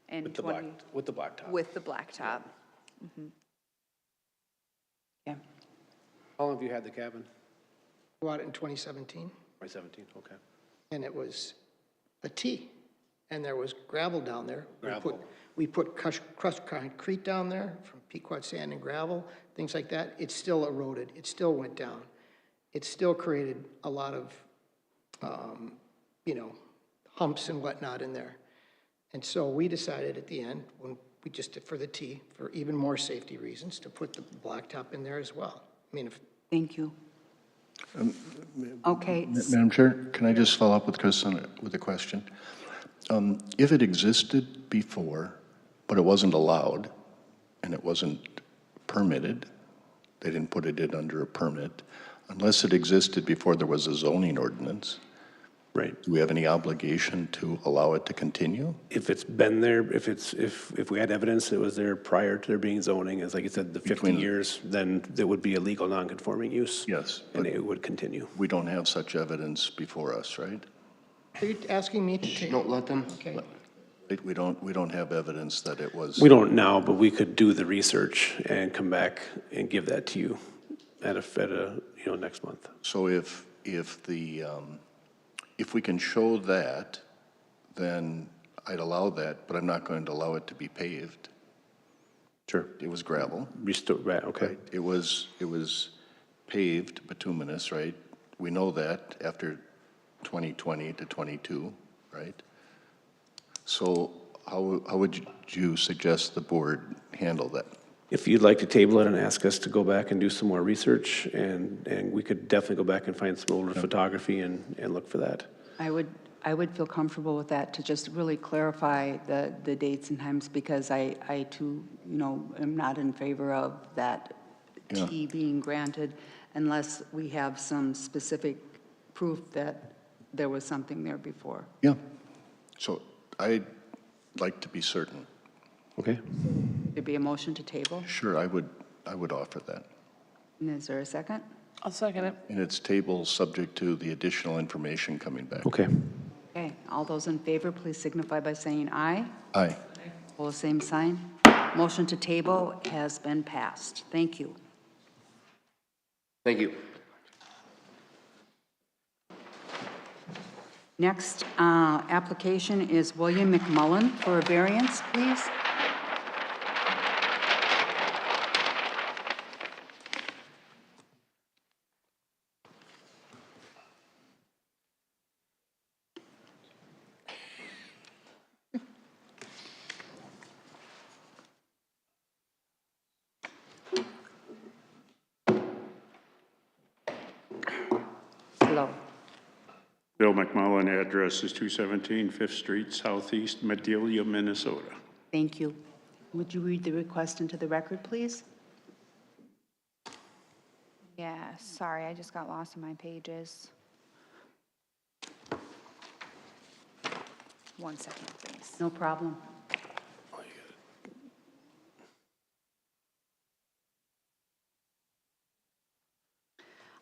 and With the 20. with the blacktop. With the blacktop. Mhm. How long have you had the cabin? Bought it in 2017, 2017, okay. and it was a T, and there was gravel down there. Gravel. We put crushed concrete down there from Pequot sand and gravel, things like that. It still eroded. It still went down. It still created a lot of, humps and whatnot in there. And so we decided at the end, when we just did for the T, for even more safety reasons, to put the blacktop in there as well. I mean, if Thank you. Okay. Madam Chair, can I just follow up with Chris with a question? If it existed before, but it wasn't allowed, and it wasn't permitted, they didn't put it in under a permit, unless it existed before there was a zoning ordinance, right? Do we have any obligation to allow it to continue? If it's been there, if we had evidence that it was there prior to there being zoning, as like you said, the 50 years, then it would be a legal non-conforming use. Yes. And it would continue. We don't have such evidence before us, right? Are you asking me to take? Don't let them. Okay. We don't have evidence that it was. We don't now, but we could do the research and come back and give that to you at a next month. So if we can show that, then I'd allow that, but I'm not going to allow it to be paved. Sure. It was gravel. Right, okay. Right? It was paved bituminous, right? We know that after 2020 to 22, right? So how would you suggest the board handle that? If you'd like to table it and ask us to go back and do some more research, and we could definitely go back and find some older photography and look for that. I would feel comfortable with that, to just really clarify the dates and times, because I too, am not in favor of that T being granted unless we have some specific proof that there was something there before. Yeah. So I'd like to be certain. Okay. There'd be a motion to table? Sure, I would offer that. And is there a second? I'll second it. And it's table subject to the additional information coming back. Okay. Okay, all those in favor, please signify by saying aye. Aye. All the same sign. Motion to table has been passed. Thank you. Thank you. Next application is William McMullen for a variance, please. Hello. Bill McMullen, address is 217 5th Street Southeast, Madelia, Minnesota. Thank you. Would you read the request into the record, please? Yeah, sorry, I just got lost in my pages. 1 second, please. No problem.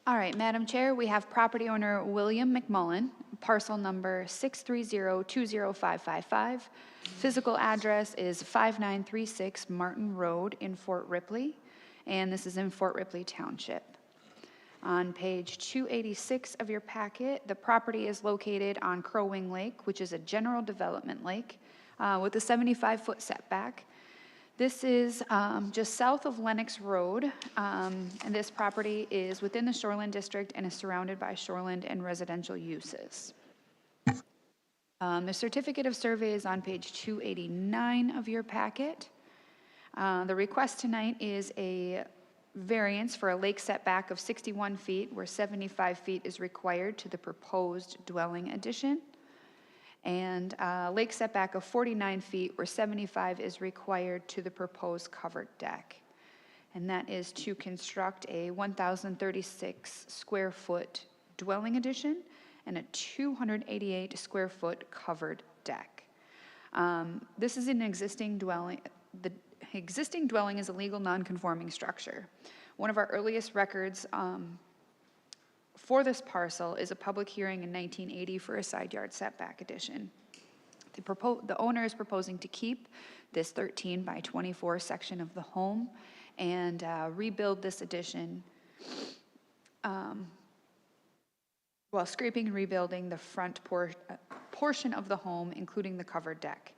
All right, Madam Chair, we have property owner William McMullen, parcel number 630-20555. Physical address is 5936 Martin Road in Fort Ripley, and this is in Fort Ripley Township. On page 286 of your packet, the property is located on Crow Wing Lake, which is a general development lake with a 75-foot setback. This is just south of Lennox Road, and this property is within the Shoreland District and is surrounded by shoreland and residential uses. The certificate of survey is on page 289 of your packet. The request tonight is a variance for a lake setback of 61 feet, where 75 feet is required to the proposed dwelling addition, and lake setback of 49 feet, where 75 is required to the proposed covered deck. And that is to construct a 1,036 square foot dwelling addition and a 288 square foot covered deck. This is an existing dwelling. The existing dwelling is a legal non-conforming structure. One of our earliest records for this parcel is a public hearing in 1980 for a side yard setback addition. The owner is proposing to keep this 13 by 24 section of the home and rebuild this addition while scraping and rebuilding the front portion of the home, including the covered deck.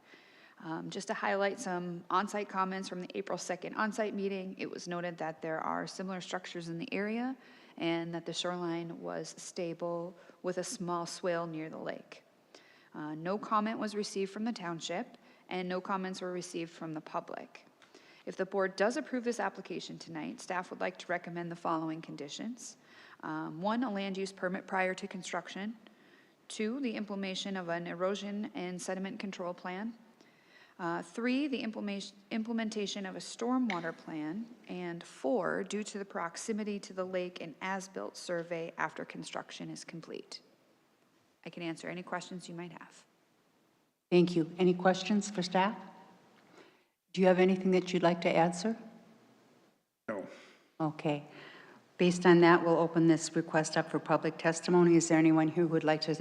Just to highlight some on-site comments from the April 2nd on-site meeting, it was noted that there are similar structures in the area and that the shoreline was stable with a small swale near the lake. No comment was received from the township and no comments were received from the public. If the board does approve this application tonight, staff would like to recommend the following conditions. 1, a land use permit prior to construction. 2, the implementation of an erosion and sediment control plan. 3, the implementation of a stormwater plan. And 4, due to the proximity to the lake, an as-built survey after construction is complete. I can answer any questions you might have. Thank you. Any questions for staff? Do you have anything that you'd like to add, sir? No. Okay. Based on that, we'll open this request up for public testimony. Is there anyone here who would like to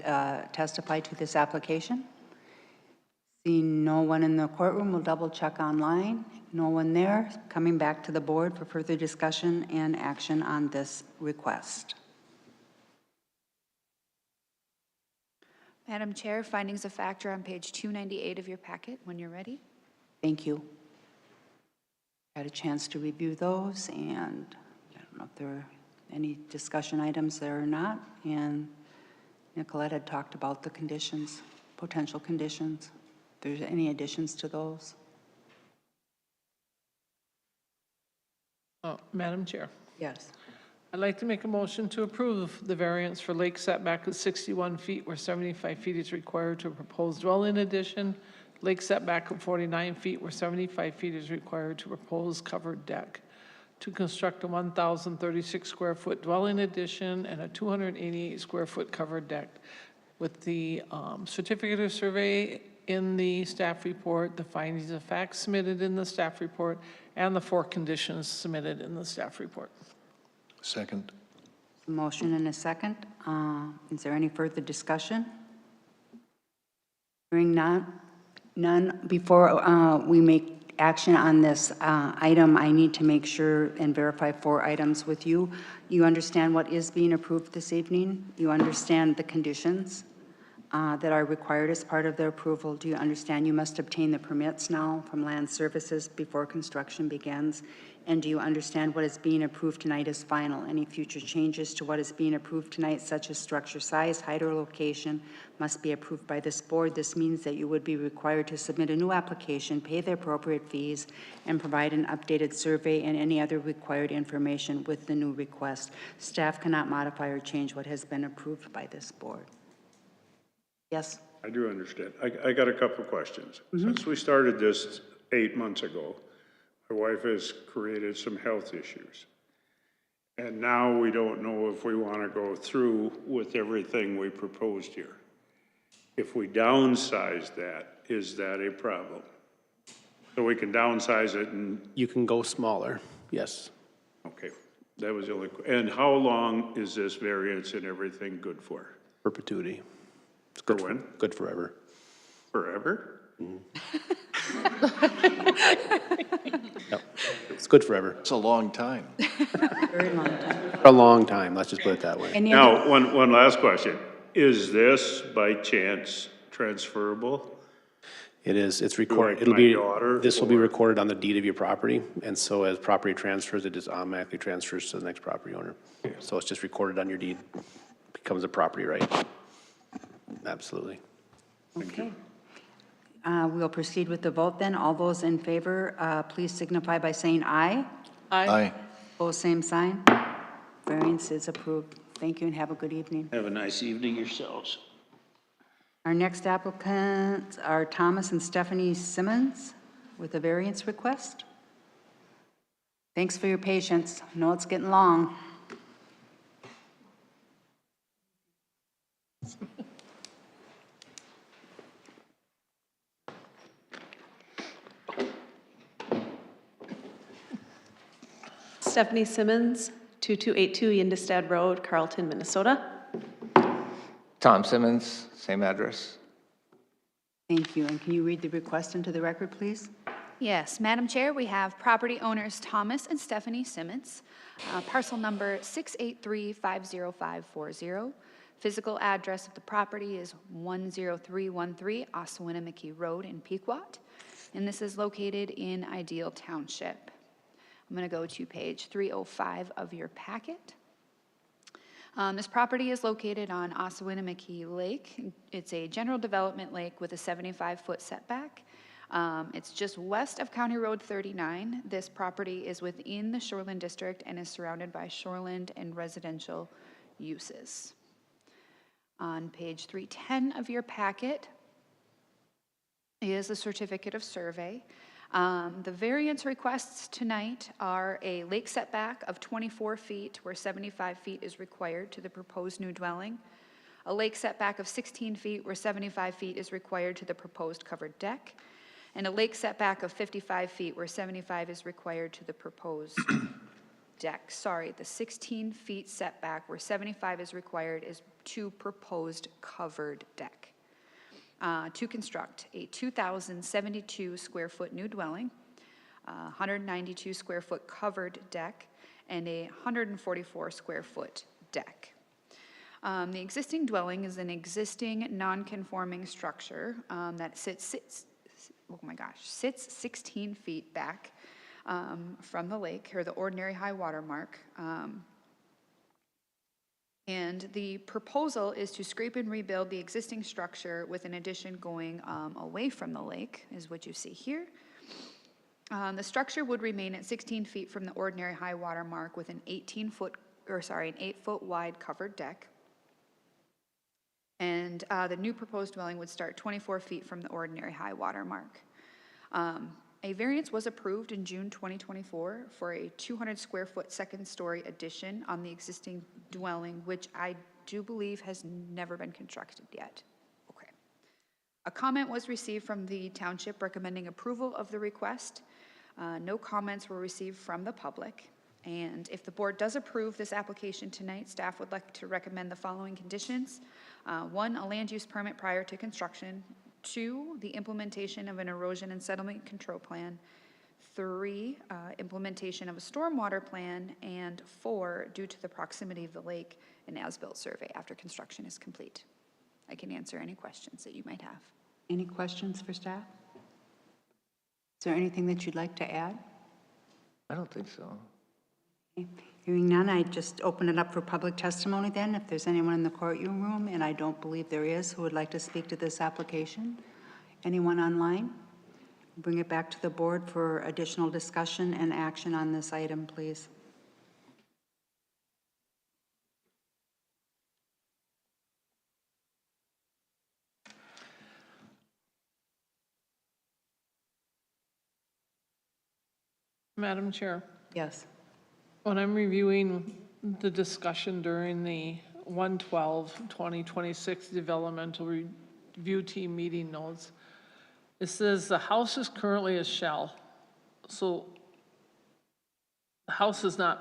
testify to this application? Seeing no one in the courtroom, we'll double check online. No one there. Coming back to the board for further discussion and action on this request. Madam Chair, findings of fact are on page 298 of your packet when you're ready. Thank you. Had a chance to review those, and I don't know if there are any discussion items there or not. And Nicolette had talked about the conditions, potential conditions. If there's any additions to those. Madam Chair. Yes. I'd like to make a motion to approve the variance for lake setback of 61 feet where 75 feet is required to a proposed dwelling addition, lake setback of 49 feet where 75 feet is required to proposed covered deck, to construct a 1,036 square foot dwelling addition and a 288 square foot covered deck with the certificate of survey in the staff report, the findings of fact submitted in the staff report, and the 4 conditions submitted in the staff report. Second. A motion and a second. Is there any further discussion? Hearing none. Before we make action on this item, I need to make sure and verify 4 items with you. You understand what is being approved this evening? You understand the conditions that are required as part of the approval? Do you understand you must obtain the permits now from Land Services before construction begins? And do you understand what is being approved tonight is final? Any future changes to what is being approved tonight, such as structure size, height, or location, must be approved by this board. This means that you would be required to submit a new application, pay the appropriate fees, and provide an updated survey and any other required information with the new request. Staff cannot modify or change what has been approved by this board. Yes? I do understand. I got a couple of questions. Since we started this 8 months ago, my wife has created some health issues. And now we don't know if we want to go through with everything we proposed here. If we downsize that, is that a problem? So we can downsize it and... You can go smaller, yes. Okay, that was the only... And how long is this variance and everything good for? Perpetuity. It's For good when? Good forever. Forever? Yep. It's good forever. It's a long time. Very long time. A long time, let's just put it that way. Now, one last question. Is this by chance transferable? It is, it's recorded, Like it'll my be, daughter, this will be or- recorded on the deed of your property, and so as property transfers, it just automatically transfers to the next property owner. So it's just recorded on your deed, becomes a property right. Absolutely. Okay. We'll proceed with the vote then. All those in favor, please signify by saying aye. Aye. Opposed, same sign. Variance is approved. Thank you and have a good evening. Have a nice evening yourselves. Our next applicants are Thomas and Stephanie Simmons with a variance request. Thanks for your patience. I know it's getting long. Stephanie Simmons, 2282 Yindestad Road, Carlton, Minnesota. Tom Simmons, same address. Thank you. And can you read the request into the record, please? Yes, Madam Chair, we have property owners Thomas and Stephanie Simmons, parcel number 683-50540. Physical address of the property is 10313 Ossawinamakee Road in Pequot, and this is located in Ideal Township. I'm going to go to page 305 of your packet. This property is located on Ossawinamakee Lake. It's a general development lake with a 75-foot setback. It's just west of County Road 39. This property is within the Shoreland District and is surrounded by shoreland and residential uses. On page 310 of your packet is a certificate of survey. The variance requests tonight are a lake setback of 24 feet where 75 feet is required to the proposed new dwelling, a lake setback of 16 feet where 75 feet is required to the proposed covered deck, and a lake setback of 55 feet where 75 is required to the proposed deck. Sorry, the 16 feet setback where 75 is required is to proposed covered deck. To construct a 2,072 square foot new dwelling, 192 square foot covered deck, and a 144 square foot deck. The existing dwelling is an existing non-conforming structure that sits 16 feet back from the lake, or the ordinary high water mark. And the proposal is to scrape and rebuild the existing structure with an addition going away from the lake, is what you see here. The structure would remain at 16 feet from the ordinary high water mark with an 8-foot wide covered deck. And the new proposed dwelling would start 24 feet from the ordinary high water mark. A variance was approved in June 2024 for a 200 square foot second story addition on the existing dwelling, which I do believe has never been constructed yet. Okay. A comment was received from the township recommending approval of the request. No comments were received from the public. And if the board does approve this application tonight, staff would like to recommend the following conditions. 1, a land use permit prior to construction. 2, the implementation of an erosion and settlement control plan. 3, implementation of a stormwater plan. And 4, due to the proximity of the lake, an as-built survey after construction is complete. I can answer any questions that you might have. Any questions for staff? Is there anything that you'd like to add? I don't think so. Okay. Hearing none, I just open it up for public testimony then, if there's anyone in the courtroom, and I don't believe there is, who would like to speak to this application. Anyone online? Bring it back to the board for additional discussion and action on this item, please. Madam Chair. Yes. When I'm reviewing the discussion during the 1/12/2026 developmental review team meeting notes, it says the house is currently a shell. So the house is not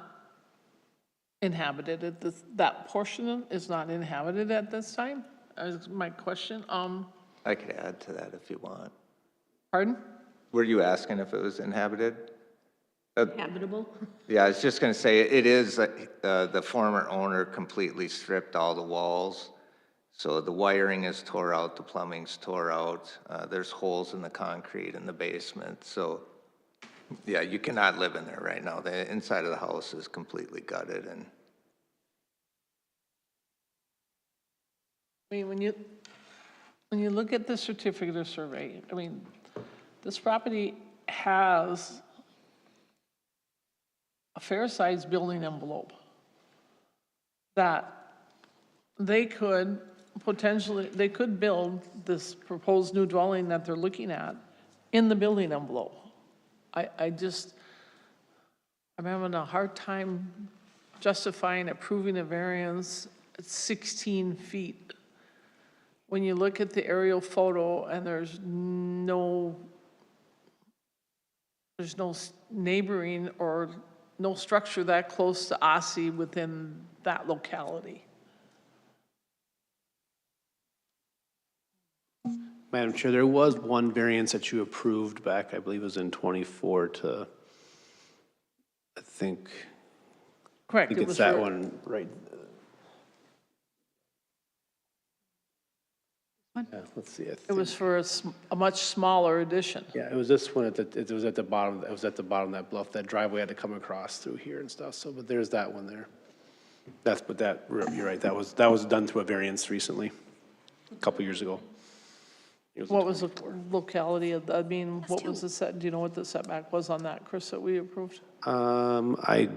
inhabited. That portion is not inhabited at this time, is my question. I could add to that if you want. Pardon? Were you asking if it was inhabited? Habitable? Yeah, I was just going to say, it is, the former owner completely stripped all the walls. So the wiring is tore out, the plumbing's tore out. There's holes in the concrete in the basement. So, yeah, you cannot live in there right now. The inside of the house is completely gutted. And I mean, when you look at the certificate of survey, I mean, this property has a fair-sized building envelope that they could potentially, they could build this proposed new dwelling that they're looking at in the building envelope. I'm having a hard time justifying approving a variance at 16 feet. When you look at the aerial photo and there's no neighboring or no structure that close to OSSI within that locality. Madam Chair, there was one variance that you approved back, I believe it was in '24 to, I think. Correct. I think it's that one, right? Yeah, let's see. It was for a much smaller addition. Yeah, it was this one it was at the bottom, it was at the bottom of that bluff, that driveway had to come across through here and stuff, so, but there's that one there. You're right, that was done through a variance recently, a couple years ago. What was the locality of, I mean, what was the set, do you know what the setback was on that, Chris, that we approved? I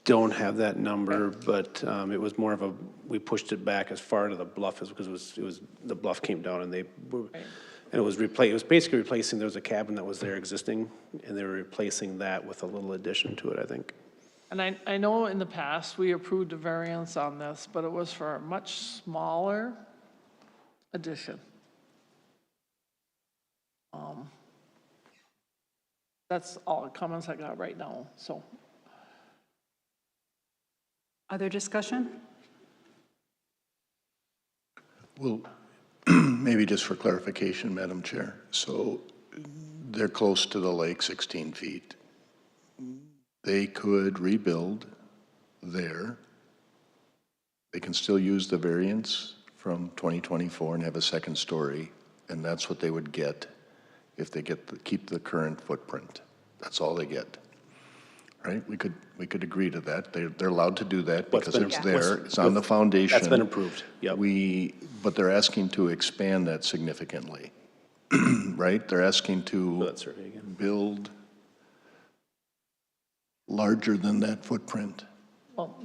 don't have that number, but it was more of a, we pushed it back as far to the bluff as, because it was, the bluff came down and they were, and it was basically replacing, there was a cabin that was there existing, and they were replacing that with a little addition to it, I think. And I know in the past, we approved a variance on this, but it was for a much smaller addition. That's all the comments I got right now, so. Other discussion? Well, maybe just for clarification, Madam Chair. So they're close to the lake, 16 feet. They could rebuild there. They can still use the variance from 2024 and have a second story, and that's what they would get if they keep the current footprint. That's all they get, right? We could agree to that. They're allowed to do that because it's there. It's on the foundation. That's been approved, yep. But they're asking to expand that significantly, right? They're asking to build larger than that footprint. Well,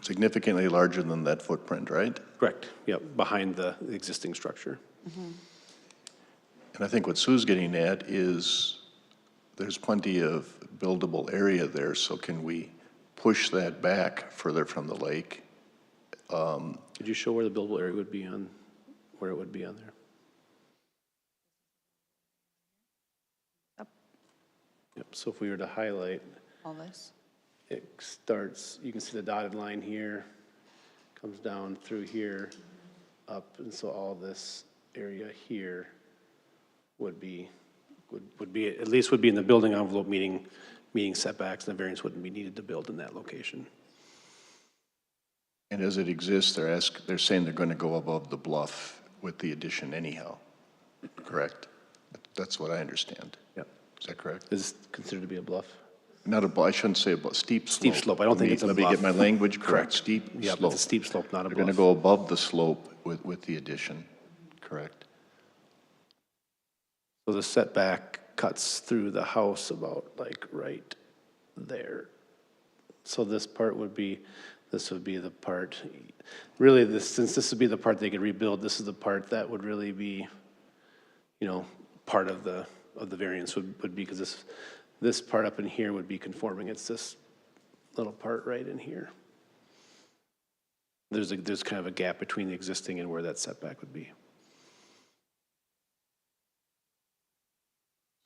significantly larger than that footprint, right? Correct, yep, behind the existing structure. And I think what Sue's getting at is there's plenty of buildable area there, so can we push that back further from the lake? Could you show where the buildable area would be on, where it would be on there? Yep, so if we were to highlight, All this? it starts, you can see the dotted line here, comes down through here, up, and so all this area here would be, at least would be in the building envelope, meeting setbacks, and the variance wouldn't be needed to build in that location. And as it exists, they're saying they're going to go above the bluff with the addition anyhow, correct? That's what I understand. Yep. Is that correct? Is this considered to be a bluff? Not a bluff, I shouldn't say a bluff, steep slope. Steep slope, I don't think it's a bluff. Let me get my language correct. Correct. Steep Yeah, slope. it's a steep slope, not a bluff. They're going to go above the slope with the addition, correct? So the setback cuts through the house about like right there. So this part would be, this would be the part, really this, since this would be the part they could rebuild, this is the part that would really be, you know, part of the variance would be, because this part up in here would be conforming. It's this little part right in here. There's kind of a gap between the existing and where that setback would be.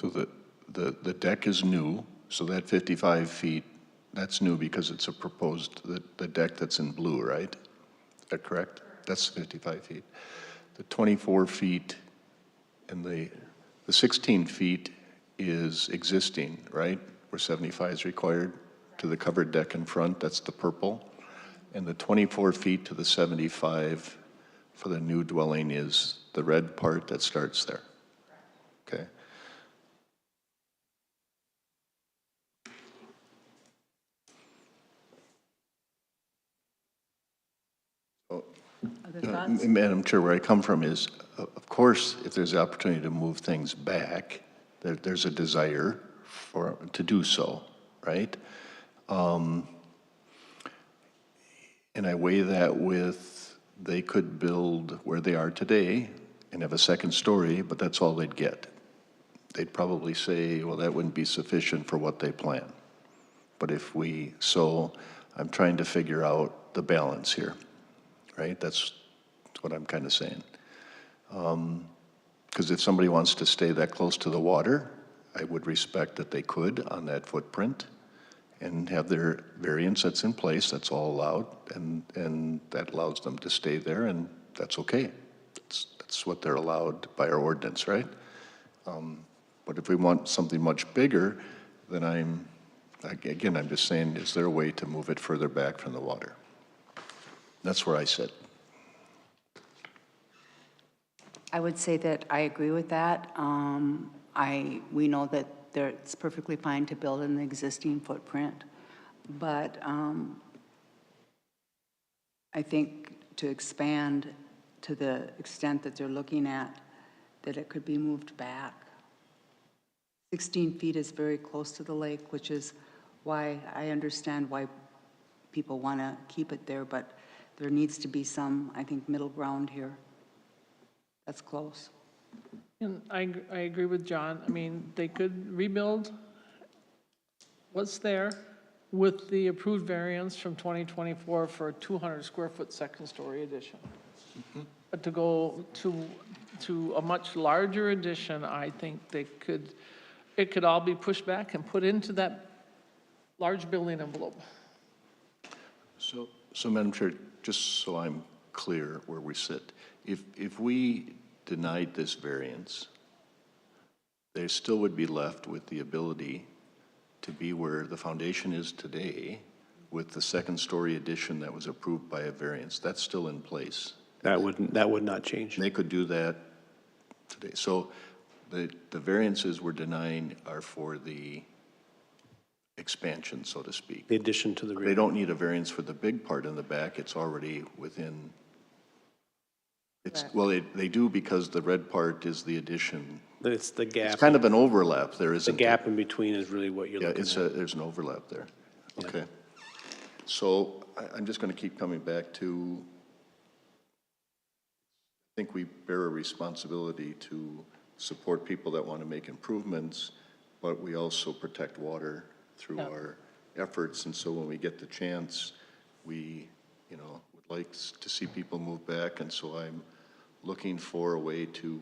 So the deck is new, so that 55 feet, that's new because it's a proposed, the deck that's in blue, right? Is that correct? That's 55 feet. The 24 feet and the 16 feet is existing, right? Where 75 is required to the covered deck in front, that's the purple. And the 24 feet to the 75 for the new dwelling is the red part that starts there. Okay. Other thoughts? Madam Chair, where I come from is, of course, if there's the opportunity to move things back, there's a desire to do so, right? And I weigh that with, they could build where they are today and have a second story, but that's all they'd get. They'd probably say, well, that wouldn't be sufficient for what they plan. But if I'm trying to figure out the balance here, right? That's what I'm kind of saying. Because if somebody wants to stay that close to the water, I would respect that they could on that footprint and have their variance that's in place, that's all allowed, and that allows them to stay there, and that's okay. That's what they're allowed by our ordinance, right? But if we want something much bigger, then I'm just saying, is there a way to move it further back from the water? That's where I sit. I would say that I agree with that. We know that it's perfectly fine to build an existing footprint, but I think to expand to the extent that they're looking at, that it could be moved back. 16 feet is very close to the lake, which is why I understand why people want to keep it there, but there needs to be some, I think, middle ground here. That's close. And I agree with John. I mean, they could rebuild what's there with the approved variance from 2024 for a 200 square foot second story addition. But to go to a much larger addition, I think it could all be pushed back and put into that large building envelope. So Madam Chair, just so I'm clear where we sit, if we denied this variance, they still would be left with the ability to be where the foundation is today with the second story addition that was approved by a variance. That's still in place. That would not change. They could do that today. So the variances we're denying are for the expansion, so to speak. The addition to the rear. They don't need a variance for the big part in the back. It's already within. Well, they do because the red part is the addition. It's the gap. It's kind of an overlap there, isn't The it? gap in between is really what you're looking at. There's an overlap there. Okay. So I'm just going to keep coming back to, I think we bear a responsibility to support people that want to make improvements, but we also protect water through our efforts. And so when we get the chance, we, would like to see people move back. And so I'm looking for a way to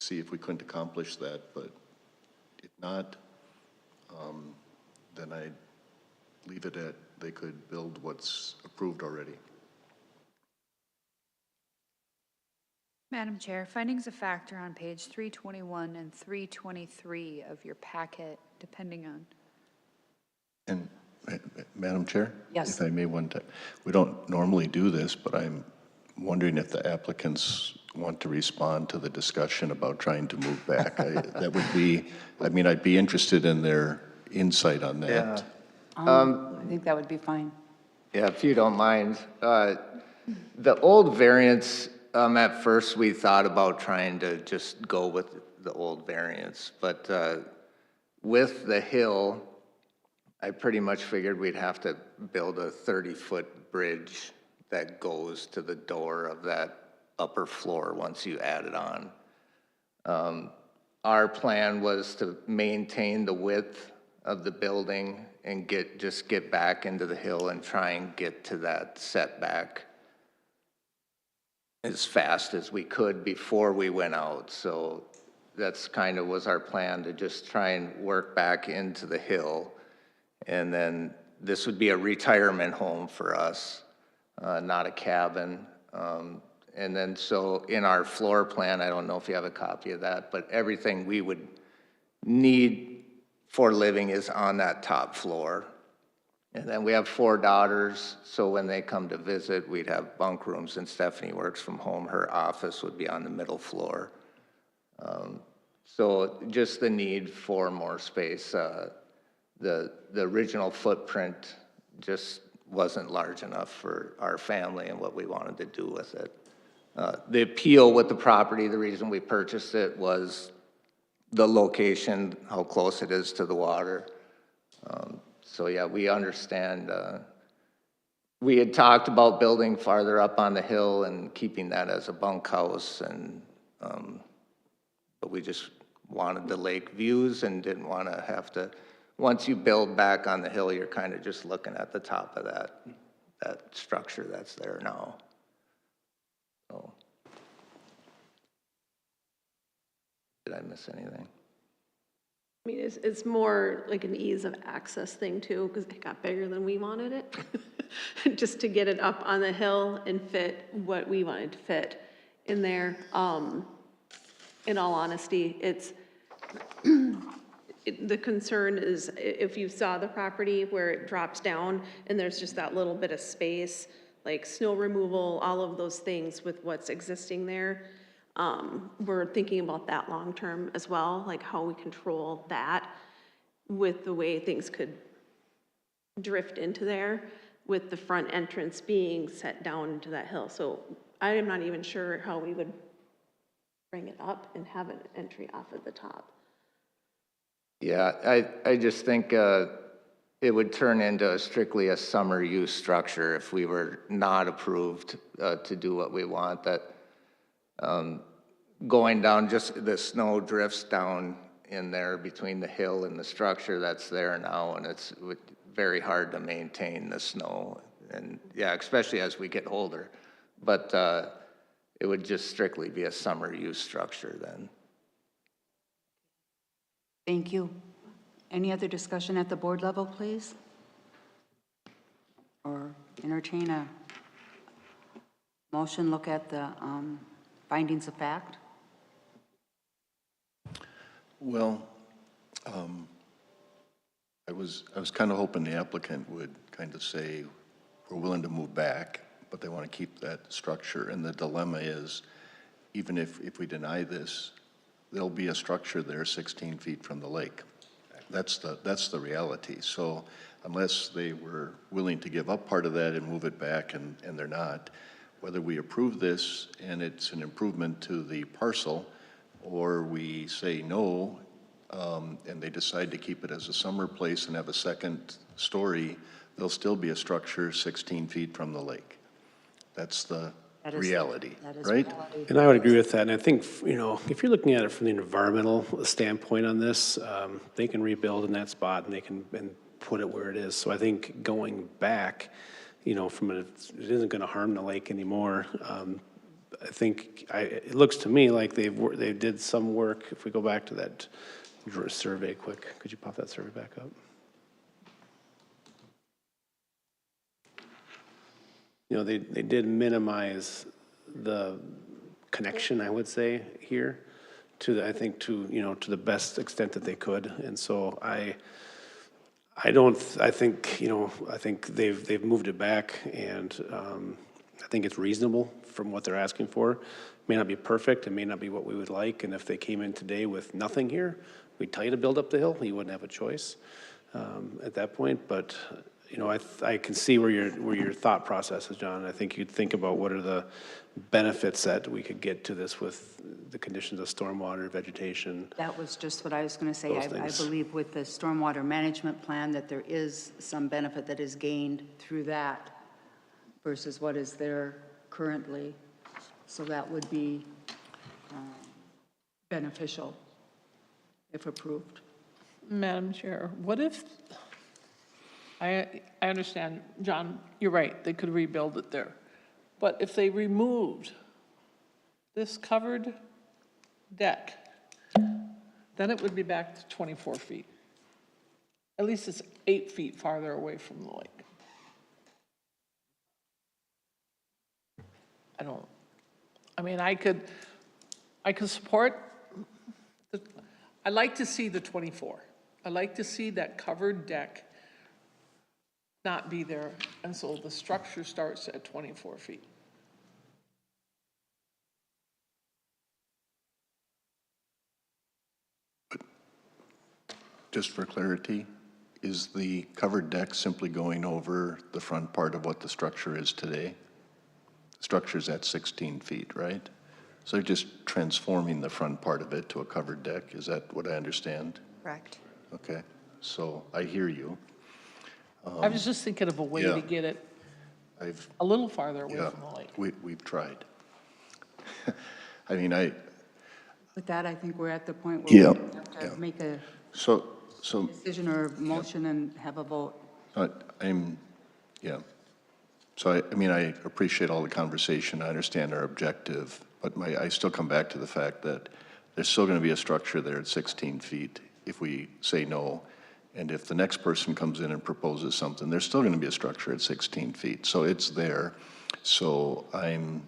see if we couldn't accomplish that. But if not, then I'd leave it at they could build what's approved already. Madam Chair, findings of fact are on page 321 and 323 of your packet, depending on. And Madam Chair? Yes. If I may one time, we don't normally do this, but I'm wondering if the applicants want to respond to the discussion about trying to move back. That would be, I'd be interested in their insight on that. I think that would be fine. Yeah, if you don't mind. The old variance, at first we thought about trying to just go with the old variance, but with the hill, I pretty much figured we'd have to build a 30-foot bridge that goes to the door of that upper floor once you add it on. Our plan was to maintain the width of the building and just get back into the hill and try and get to that setback as fast as we could before we went out. So that's kind of was our plan, to just try and work back into the hill. And then this would be a retirement home for us, not a cabin. And then so in our floor plan, I don't know if you have a copy of that, but everything we would need for living is on that top floor. And then we have 4 daughters, so when they come to visit, we'd have bunk rooms, and Stephanie works from home. Her office would be on the middle floor. So just the need for more space. The original footprint just wasn't large enough for our family and what we wanted to do with it. The appeal with the property, the reason we purchased it was the location, how close it is to the water. So yeah, we understand. We had talked about building farther up on the hill and keeping that as a bunkhouse, and but we just wanted the lake views and didn't want to have to. Once you build back on the hill, you're kind of just looking at the top of that structure that's there now. So, did I miss anything? I mean, it's more like an ease of access thing too, because it got bigger than we wanted it. Just to get it up on the hill and fit what we wanted to fit in there. In all honesty, the concern is if you saw the property where it drops down and there's just that little bit of space, like snow removal, all of those things with what's existing there. We're thinking about that long-term as well, like how we control that with the way things could drift into there with the front entrance being set down into that hill. So I am not even sure how we would bring it up and have an entry off at the top. Yeah, I just think it would turn into strictly a summer use structure if we were not approved to do what we want. That going down, just the snow drifts down in there between the hill and the structure that's there now, and it's very hard to maintain the snow. And yeah, especially as we get older. But it would just strictly be a summer use structure then. Thank you. Any other discussion at the board level, please? Or entertain a motion, look at the findings of fact? Well, I was kind of hoping the applicant would kind of say, we're willing to move back, but they want to keep that structure. And the dilemma is, even if we deny this, there'll be a structure there 16 feet from the lake. That's the reality. So unless they were willing to give up part of that and move it back, and they're not, whether we approve this and it's an improvement to the parcel, or we say no, and they decide to keep it as a summer place and have a second story, there'll still be a structure 16 feet from the lake. That's the reality, right? reality. And I would agree with that. And I think, you know, if you're looking at it from the environmental standpoint on this, they can rebuild in that spot and they can put it where it is. So I think going back, you know, it isn't going to harm the lake anymore. I think it looks to me like they did some work. If we go back to that survey quick, could you pop that survey back up? You know, they did minimize the connection, I would say, here to the, I think to the best extent that they could. And so I think, you know, I think they've moved it back, and I think it's reasonable from what they're asking for. It may not be perfect, it may not be what we would like, and if they came in today with nothing here, we'd tell you to build up the hill. You wouldn't have a choice at that point. But you know, I can see where your thought process is, John. I think you'd think about what are the benefits that we could get to this with the conditions of stormwater, vegetation. That was just what I was going to say. I Things. believe with the stormwater management plan that there is some benefit that is gained through that versus what is there currently. So that would be beneficial if approved. Madam Chair, what if, I understand, John, you're right, they could rebuild it there. But if they removed this covered deck, then it would be back to 24 feet. At least it's 8 feet farther away from the lake. I could support, I'd like to see the 24. I'd like to see that covered deck not be there, and so the structure starts at 24 feet. Just for clarity, is the covered deck simply going over the front part of what the structure is today? The structure's at 16 feet, right? So they're just transforming the front part of it to a covered deck, is that what I understand? Correct. Okay, so I hear you. I was just thinking of a way yeah. to get it a little farther away from the lake. We've tried. With that, I think we're at the point where we have to make a So decision or motion and have a vote. So I appreciate all the conversation. I understand our objective, but I still come back to the fact that there's still going to be a structure there at 16 feet. if we say no. And if the next person comes in and proposes something, there's still going to be a structure at 16 feet. So it's there. So I'm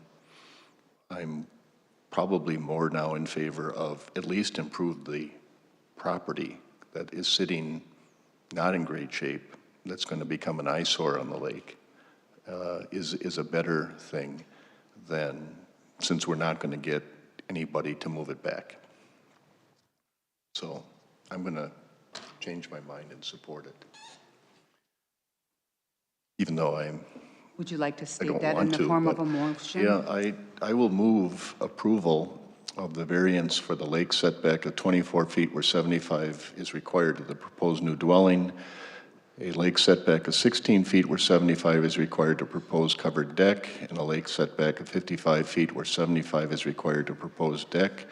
probably more now in favor of at least improve the property that is sitting not in great shape, that's going to become an eyesore on the lake, is a better thing than, since we're not going to get anybody to move it back. So I'm going to change my mind and support it. Even though Would you like to I state don't that in want the to, form of but a motion? yeah, I will move approval of the variance for the lake setback of 24 feet where 75 is required to the proposed new dwelling, a lake setback of 16 feet where 75 is required to proposed covered deck, and a lake setback of 55 feet where 75 is required to proposed deck,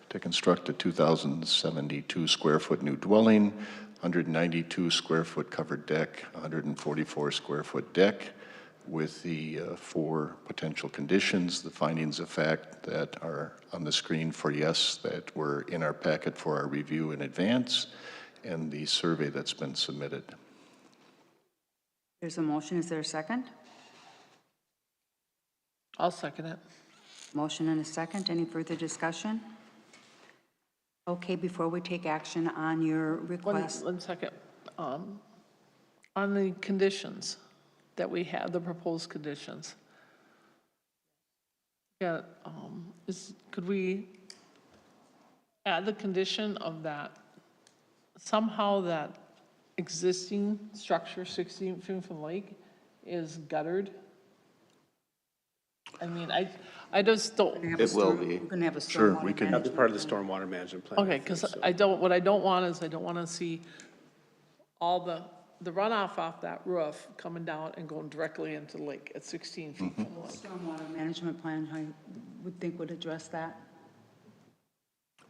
to construct a 2,072 square foot new dwelling, 192 square foot covered deck, 144 square foot deck, with the 4 potential conditions, the findings of fact that are on the screen for yes, that were in our packet for our review in advance, and the survey that's been submitted. There's a motion. Is there a second? I'll second it. Motion and a second. Any further discussion? Okay, before we take action on your request. One second. On the conditions that we have, the proposed conditions. Yeah, could we add the condition of that, somehow that existing structure 16 feet from the lake is guttered? I mean, I just don't. It will be. We're gonna have a Sure, stormwater we can- That's management part of the plan. stormwater management plan. Okay, because what I don't want is, I don't want to see all the runoff off that roof coming down and going directly into the lake at 16 feet from the lake. Stormwater management plan, I would think would address that.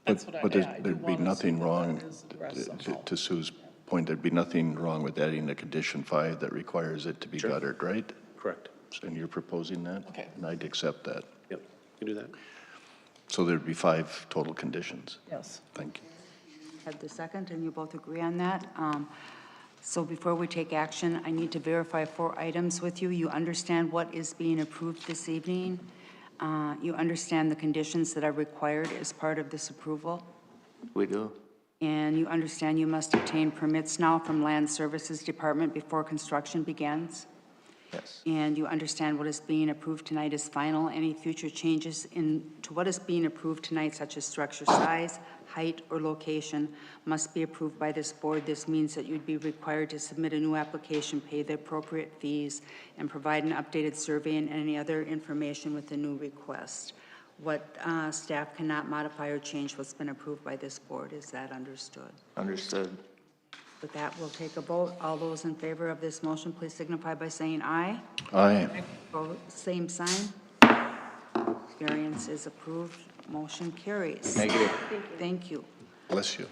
That's what I But yeah, I do there'd be wanna see nothing that wrong, that is addressed somehow. to Sue's point, there'd be nothing wrong with adding a condition 5 that requires it to be guttered, right? Correct. And you're proposing that? Okay. And I'd accept that. Yep, you can do that. So there'd be 5 total conditions. Yes. Thank you. Had the second, and you both agree on that. So before we take action, I need to verify 4 items with you. You understand what is being approved this evening. You understand the conditions that are required as part of this approval. We do. And you understand you must obtain permits now from Land Services Department before construction begins. Yes. And you understand what is being approved tonight is final. Any future changes to what is being approved tonight, such as structure size, height, or location, must be approved by this board. This means that you'd be required to submit a new application, pay the appropriate fees, and provide an updated survey and any other information with the new request. What staff cannot modify or change what's been approved by this board. Is that understood? Understood. With that, we'll take a vote. All those in favor of this motion, please signify by saying aye. Aye. Vote same sign. Variance is approved. Motion carries. Negative. Thank you. Bless you.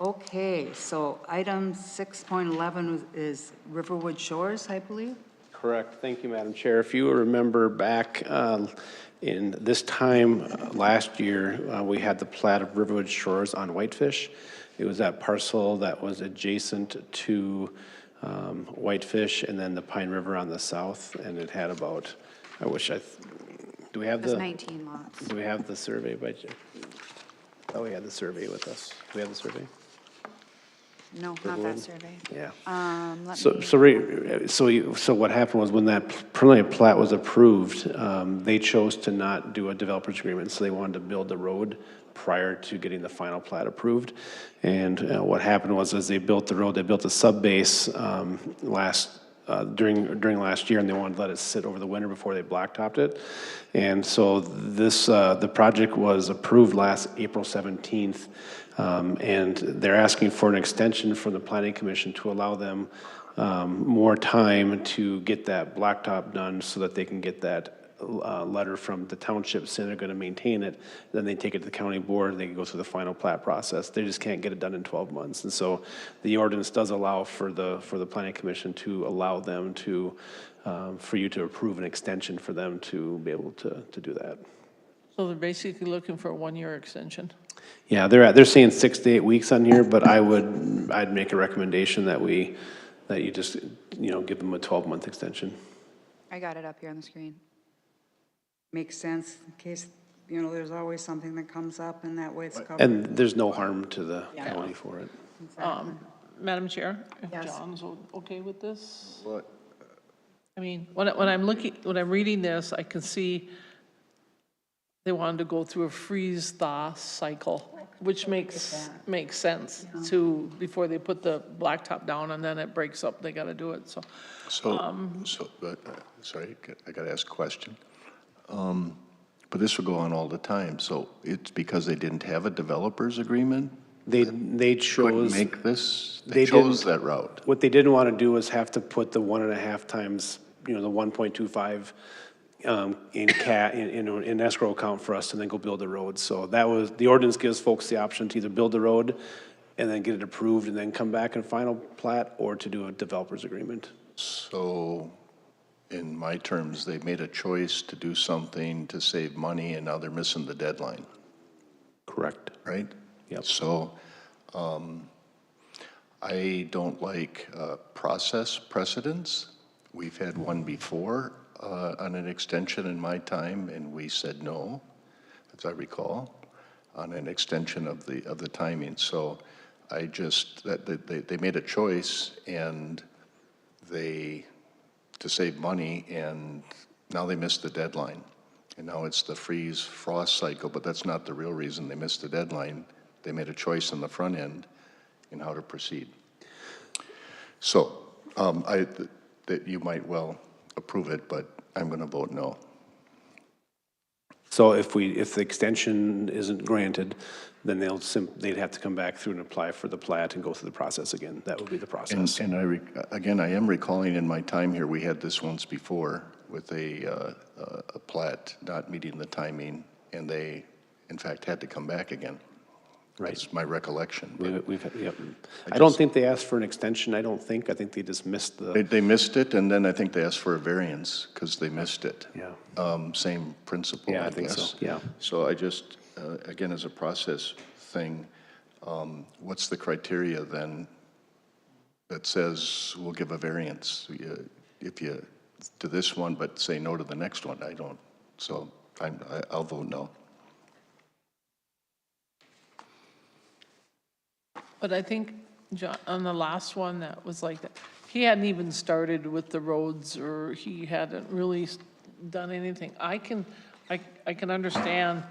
Okay, so item 6.11 is Riverwood Shores, I believe. Correct. Thank you, Madam Chair. If you remember back in this time last year, we had the plat of Riverwood Shores on Whitefish. It was that parcel that was adjacent to Whitefish and then the Pine River on the south, and it had about, do we have There's the? 19 lots. Do we have the survey by, oh, we had the survey with us. Do we have the survey? No, not Riverwood? that survey. Yeah. Let So, me, so what happened was when that preliminary plat was approved, they chose to not do a developer's agreement, so they wanted to build the road prior to getting the final plat approved. And what happened was, as they built the road, they built a sub-base during last year, and they wanted to let it sit over the winter before they blacktopped it. And so this, the project was approved last April 17th, and they're asking for an extension from the Planning Commission to allow them more time to get that blacktop done so that they can get that letter from the township saying they're going to maintain it. Then they take it to the county board, and they can go through the final plat process. They just can't get it done in 12 months. And so the ordinance does allow for the Planning Commission to allow them to, for you to approve an extension for them to be able to do that. So they're basically looking for a 1-year extension? Yeah, they're saying 6 to 8 weeks on here, but I'd make a recommendation that you just, give them a 12-month extension. I got it up here on the screen. Makes sense in case, there's always something that comes up and that way it's covered. And there's no harm to the county for it. Madam Chair, if Yes. John's okay with this? What? I mean, when I'm reading this, I can see they wanted to go through a freeze-thaw cycle, which makes sense to, before they put the blacktop down and then it breaks up, they gotta do it, so. Sorry, I gotta ask a question. But this will go on all the time, so it's because they didn't have a developer's agreement? They Couldn't chose. make this? They They chose didn't- that route? What they didn't want to do was have to put the 1.5 times, the 1.25 in escrow account for us and then go build the road. So that was, the ordinance gives folks the option to either build the road and then get it approved and then come back and final plat, or to do a developer's agreement. So, in my terms, they made a choice to do something to save money, and now they're missing the deadline, Correct. right? Yep. So, I don't like process precedents. We've had one before on an extension in my time, and we said no, as I recall, on an extension of the timing. So I just, they made a choice, and to save money, and now they missed the deadline. And now it's the freeze frost cycle, but that's not the real reason they missed the deadline. They made a choice on the front end in how to proceed. So, that you might well approve it, but I'm gonna vote no. So if the extension isn't granted, then they'd have to come back through and apply for the plat and go through the process again. That would be the process. And again, I am recalling in my time here, we had this once before with a plat not meeting the timing, and they, in fact, had to come back again. Right. That's my recollection. But Yep. I don't think they asked for an extension, I think they just missed They missed it, and then I think they asked for a variance because they missed it. Yeah. Same principle, Yeah, I I think so, guess. yeah. So I just, again, as a process thing, what's the criteria then that says we'll give a variance if you, to this one, but say no to the next one? I don't, so I'll vote no. But I think, John, on the last one, that was like that, he hadn't even started with the roads, or he hadn't really done anything. I can understand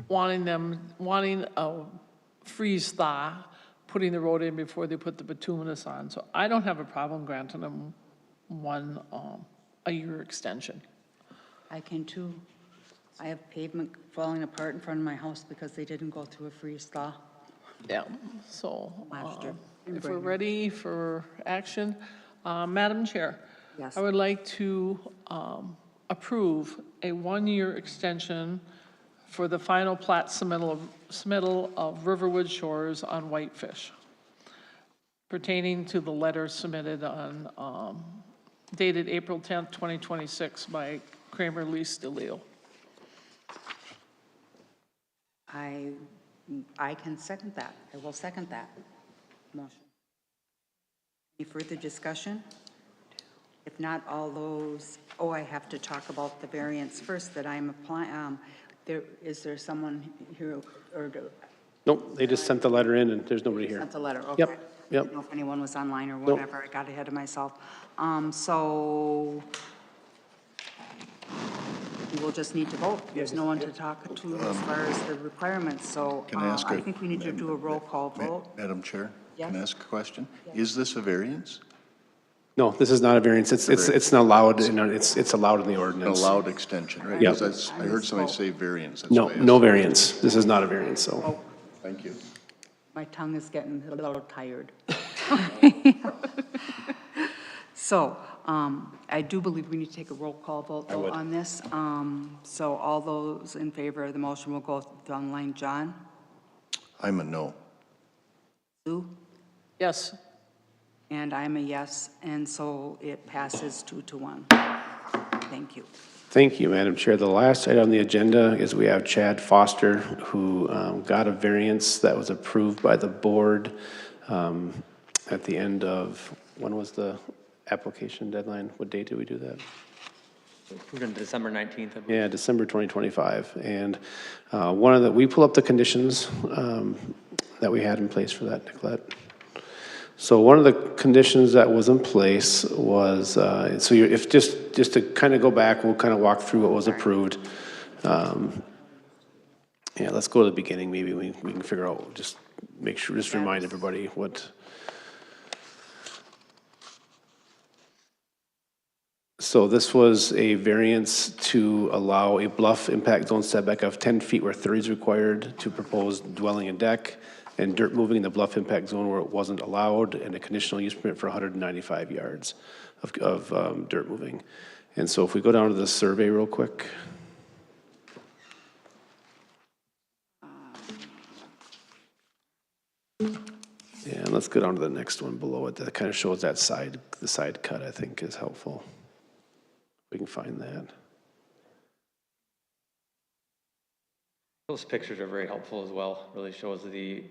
wanting a freeze thaw, putting the road in before they put the bituminous on. So I don't have a problem granting them a year extension. I can too. I have pavement falling apart in front of my house because they didn't go through a freeze thaw. Yeah, so Last year. if we're ready for action, Madam Chair. Yes. I would like to approve a one-year extension for the final plat submittal of Riverwood Shores on Whitefish, pertaining to the letter submitted on, dated April 10th, 2026 by Kramer Lease DeLeo. I can second that. I will second that motion. Any further discussion? If not, all those, I have to talk about the variance first that I'm applying. Is there someone here, or Nope, they just sent the letter in and there's nobody here. sent the letter? Okay. Yep, I didn't know if anyone was online or Nope. whatever. I got ahead of myself. So we will just need to vote. There's no one to talk to as far as the requirements, so Can I ask I think we need to do a roll call vote. Madam Chair? Can I Yes. ask a question? Is this a variance? No, this is not a variance. It's an allowed, it's allowed in the An ordinance. allowed extension, right? Yep. Because I heard somebody say variance. That's No, why I no asked. variance. This is not a variance, so. Thank you. My tongue is getting a little tired. So, I do believe we need to take a roll call vote though on this. So all those in favor of the motion will go down the line. John? I'm a no. Sue? Yes. And I'm a yes, and so it passes 2-1. Thank you. Thank you, Madam Chair. The last item on the agenda is we have Chad Foster, who got a variance that was approved by the board at the end of, when was the application deadline? What date did we do that? We're going to December 19th, I believe. Yeah, December 2025. And we pull up the conditions that we had in place for that, Nicolette. So one of the conditions that was in place was, so if just to kind of go back, we'll kind of walk through what was approved. Yeah, let's go to the beginning. Maybe we can figure out, just make sure, just remind everybody what. So this was a variance to allow a bluff impact zone setback of 10 feet where 30 is required to propose dwelling and deck, and dirt moving in the bluff impact zone where it wasn't allowed, and a conditional use permit for 195 yards of dirt moving. And so if we go down to the survey real quick. Yeah, and let's go down to the next one below it. That kind of shows that the side cut, I think, is helpful. We can find that. Those pictures are very helpful as well. Really shows the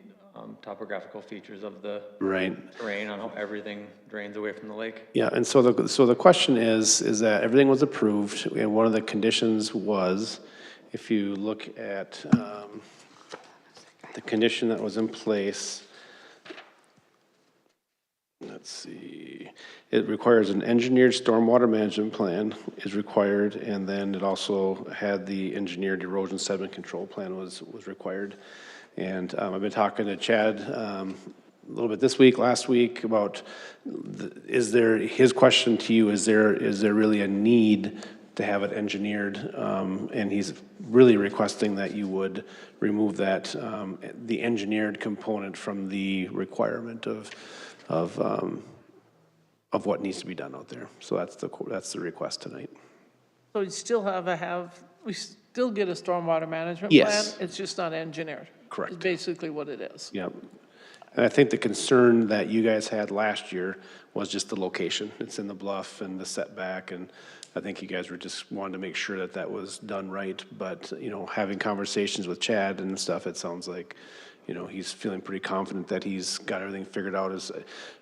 topographical features of the terrain on how everything drains away from the lake. Yeah, and so the question is that everything was approved, and one of the conditions was, if you look at the condition that was in place, let's see, it requires an engineered stormwater management plan is required, and then it also had the engineered erosion sediment control plan was required. And I've been talking to Chad a little bit this week, last week, about his question to you, is there really a need to have it engineered? And he's really requesting that you would remove that, the engineered component from the requirement of what needs to be done out there. So that's the request tonight. So you still we still get a stormwater management Yes. plan? It's just not engineered? Correct. Is basically what it is. Yep. And I think the concern that you guys had last year was just the location. It's in the bluff and the setback, and I think you guys were just wanting to make sure that that was done right. But, having conversations with Chad and stuff, it sounds like, he's feeling pretty confident that he's got everything figured out as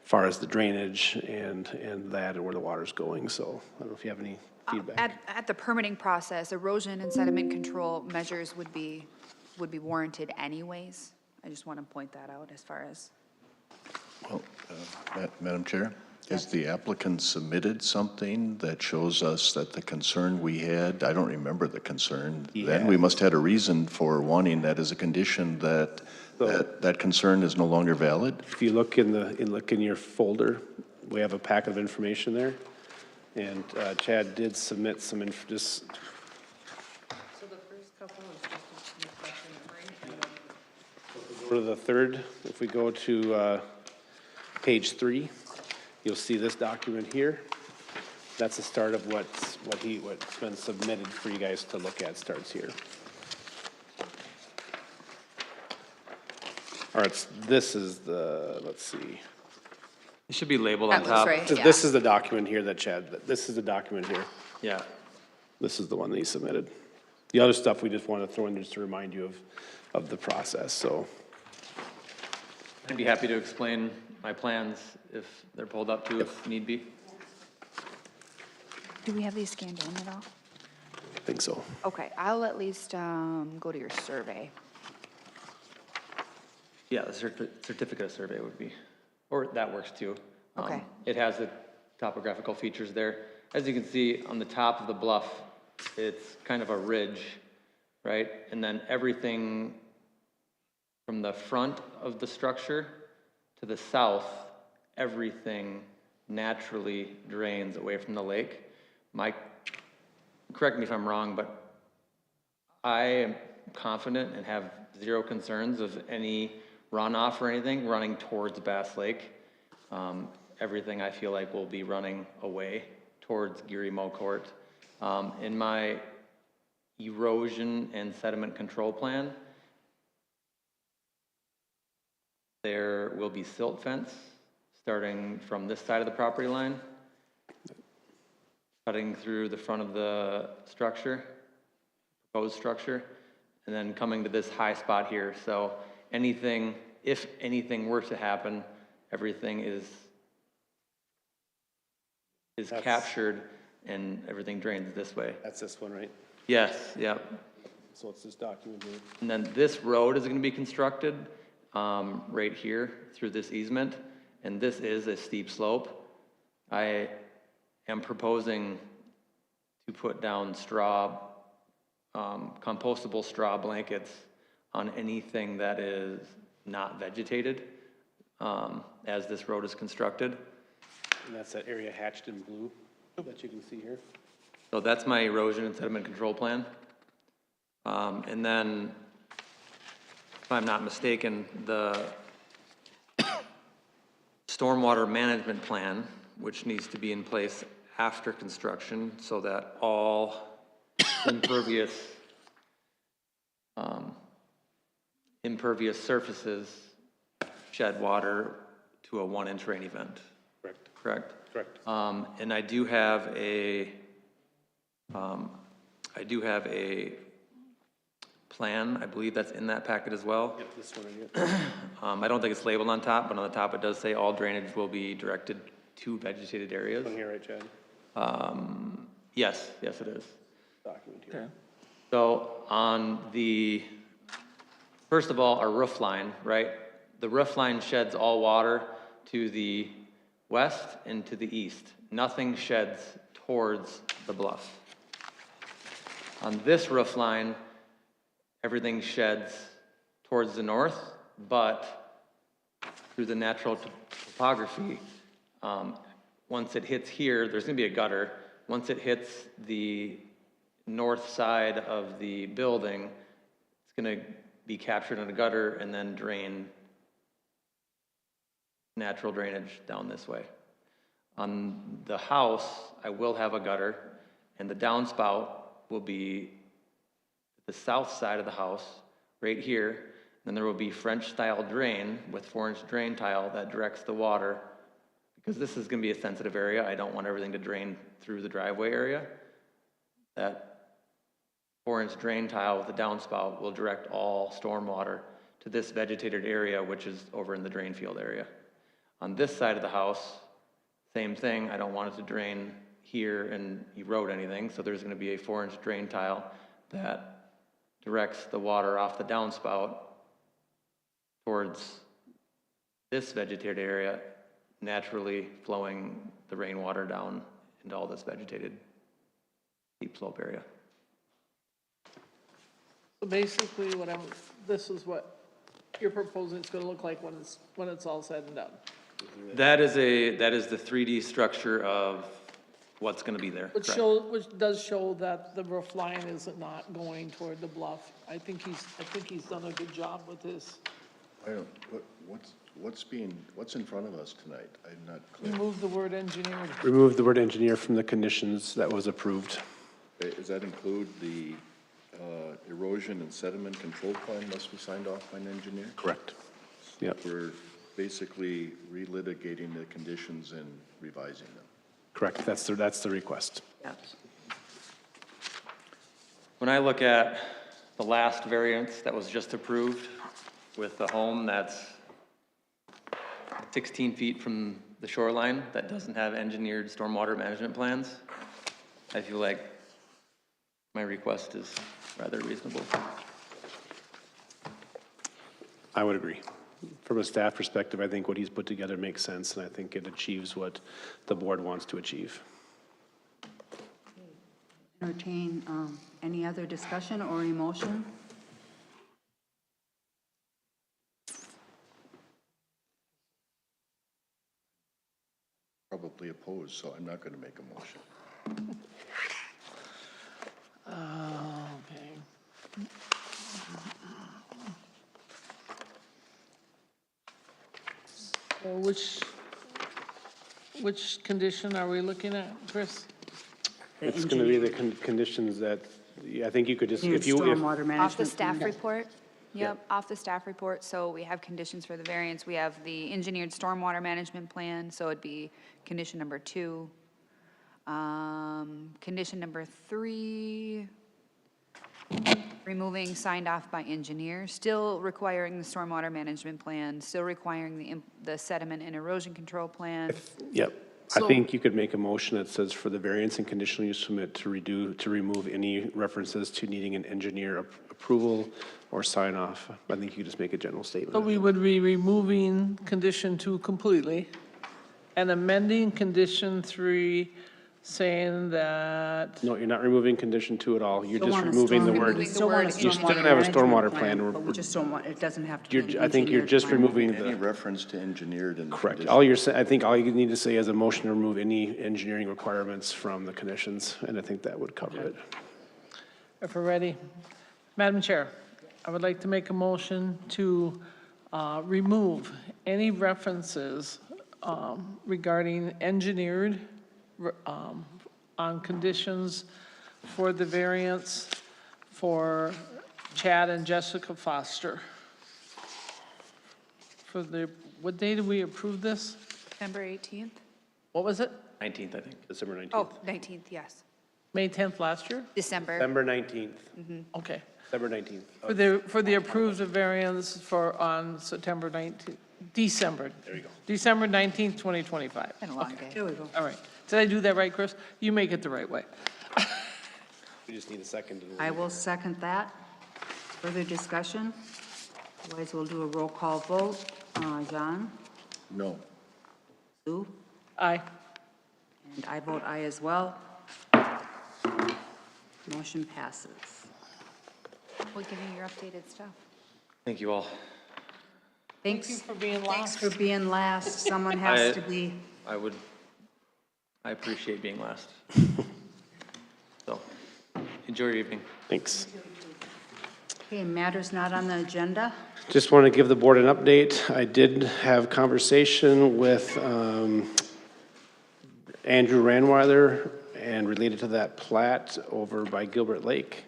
far as the drainage and where the water's going. So I don't know if you have any feedback. At the permitting process, erosion and sediment control measures would be warranted anyways. I just want to point that out as far as. Well, Madam Chair, has the applicant submitted something that shows us that the concern we had, I don't remember the concern, then we must have had a reason for wanting that as a condition that concern is no longer valid? If you look in your folder, we have a packet of information there. And Chad did submit some just. So the first couple is just a question, right? Go to the third, if we go to page 3, you'll see this document here. That's the start of what's been submitted for you guys to look at, starts here. All right, this is the, let's see. It should be labeled on That top. looks right. This is the document here that this is the document here. Yeah. This is the one that he submitted. The other stuff we just want to throw in just to remind you of the process, so. I'd be happy to explain my plans if they're pulled up too, if need be. Do we have these scanned in at all? I think so. Okay, I'll at least go to your survey. Yeah, the certificate of survey would be, or that works too. Okay. It has the topographical features there. As you can see on the top of the bluff, it's kind of a ridge, right? And then everything from the front of the structure to the south, everything naturally drains away from the lake. Correct me if I'm wrong, but I am confident and have zero concerns of any runoff or anything running towards Bass Lake. Everything I feel like will be running away towards Geary Mow Court. In my erosion and sediment control plan, there will be silt fence starting from this side of the property line cutting through the front of the structure, proposed structure, and then coming to this high spot here. So anything, if anything were to happen, everything is captured and everything drains this way. That's this one, right? Yes, yep. So it's this document here. And then this road is going to be constructed right here through this easement, and this is a steep slope. I am proposing to put down straw, compostable straw blankets on anything that is not vegetated as this road is constructed. And that's that area hatched in blue that you can see here. So that's my erosion and sediment control plan. And then, if I'm not mistaken, the stormwater management plan, which needs to be in place after construction so that all impervious surfaces shed water to a 1-inch rain event. Correct. Correct? Correct. And I do have a plan, I believe that's in that packet as well. Yep, this one right here. I don't think it's labeled on top, but on the top it does say all drainage will be directed to vegetated areas. One here, right, Chad? Yes, yes it is. Document here. So on the, first of all, our roof line, right? The roof line sheds all water to the west and to the east. Nothing sheds towards the bluff. On this roof line, everything sheds towards the north, but through the natural topography, once it hits here, there's going to be a gutter. Once it hits the north side of the building, it's going to be captured in a gutter and then drain, natural drainage down this way. On the house, I will have a gutter, and the downspout will be the south side of the house, right here. Then there will be French-style drain with 4-inch drain tile that directs the water. Because this is going to be a sensitive area, I don't want everything to drain through the driveway area. That 4-inch drain tile with the downspout will direct all stormwater to this vegetated area, which is over in the drain field area. On this side of the house, same thing, I don't want it to drain here and erode anything, so there's going to be a 4-inch drain tile that directs the water off the downspout towards this vegetated area, naturally flowing the rainwater down into all this vegetated steep slope area. So basically this is what you're proposing it's gonna look like when it's all said and done. That is the 3D structure of what's gonna be there. Which does show that the roof line is not going toward the bluff. I think he's done a good job with this. I don't, what's in front of us tonight? I'm not clear. Remove the word engineered. Remove the word engineer from the conditions that was approved. Does that include the erosion and sediment control plan must be signed off by an engineer? Correct. Yep. We're basically relitigating the conditions and revising them. Correct, that's the request. Yes. When I look at the last variance that was just approved with the home that's 16 feet from the shoreline that doesn't have engineered stormwater management plans, I feel like my request is rather reasonable. I would agree. From a staff perspective, I think what he's put together makes sense, and I think it achieves what the board wants to achieve. Entertain any other discussion or emotion? Probably opposed, so I'm not going to make a motion. Okay. So which condition are we looking at, Chris? It's going to be the conditions that, I think you could just, if you, Stormwater management. Off the staff plan. report? Yep, off the staff report. So we have conditions for the variance. We have the engineered stormwater management plan, so it'd be condition number 2. Condition number 3, removing signed off by engineer, still requiring the stormwater management plan, still requiring the sediment and erosion control plan. Yep. I think you could make a motion that says for the variance and conditional use permit to remove any references to needing an engineer approval or sign off. I think you could just make a general statement. So we would be removing condition 2 completely and amending condition 3, saying that, No, you're not removing condition 2 at all. You're Still just want a removing the storm- word. we still want a You're still stormwater gonna have a management stormwater plan, plan. but we just don't want, it doesn't have to be an I think you're engineered just plan. removing Any the, reference to engineered in the correct. condition. All you're saying, I think all you need to say is a motion to remove any engineering requirements from the conditions, and I think that would cover it. if we're ready. Madam Chair, I would like to make a motion to remove any references regarding engineered on conditions for the variance for Chad and Jessica Foster. For the, what day did we approve this? September 18th? What was it? 19th, I think, December 19th. Oh, 19th, yes. May 10th last year? December. December 19th, Okay. December 19th. For the approved variance for, on September 19th, December. There you go. December 19th, 2025. Been a long day. There we go. All right. Did I do that right, Chris? You make it the right way. We just need a second. I will second that. Further discussion? Otherwise, we'll do a roll call vote. John? No. Sue? Aye. And I vote aye as well. Motion passes. We'll give you your updated stuff. Thank you all. Thanks. Thank you for being Thanks last. for being last. Someone has to be. I appreciate being last. So, enjoy your evening. Thanks. Okay, matters not on the agenda. Just want to give the board an update. I did have conversation with Andrew Ranweiler and related to that plat over by Gilbert Lake.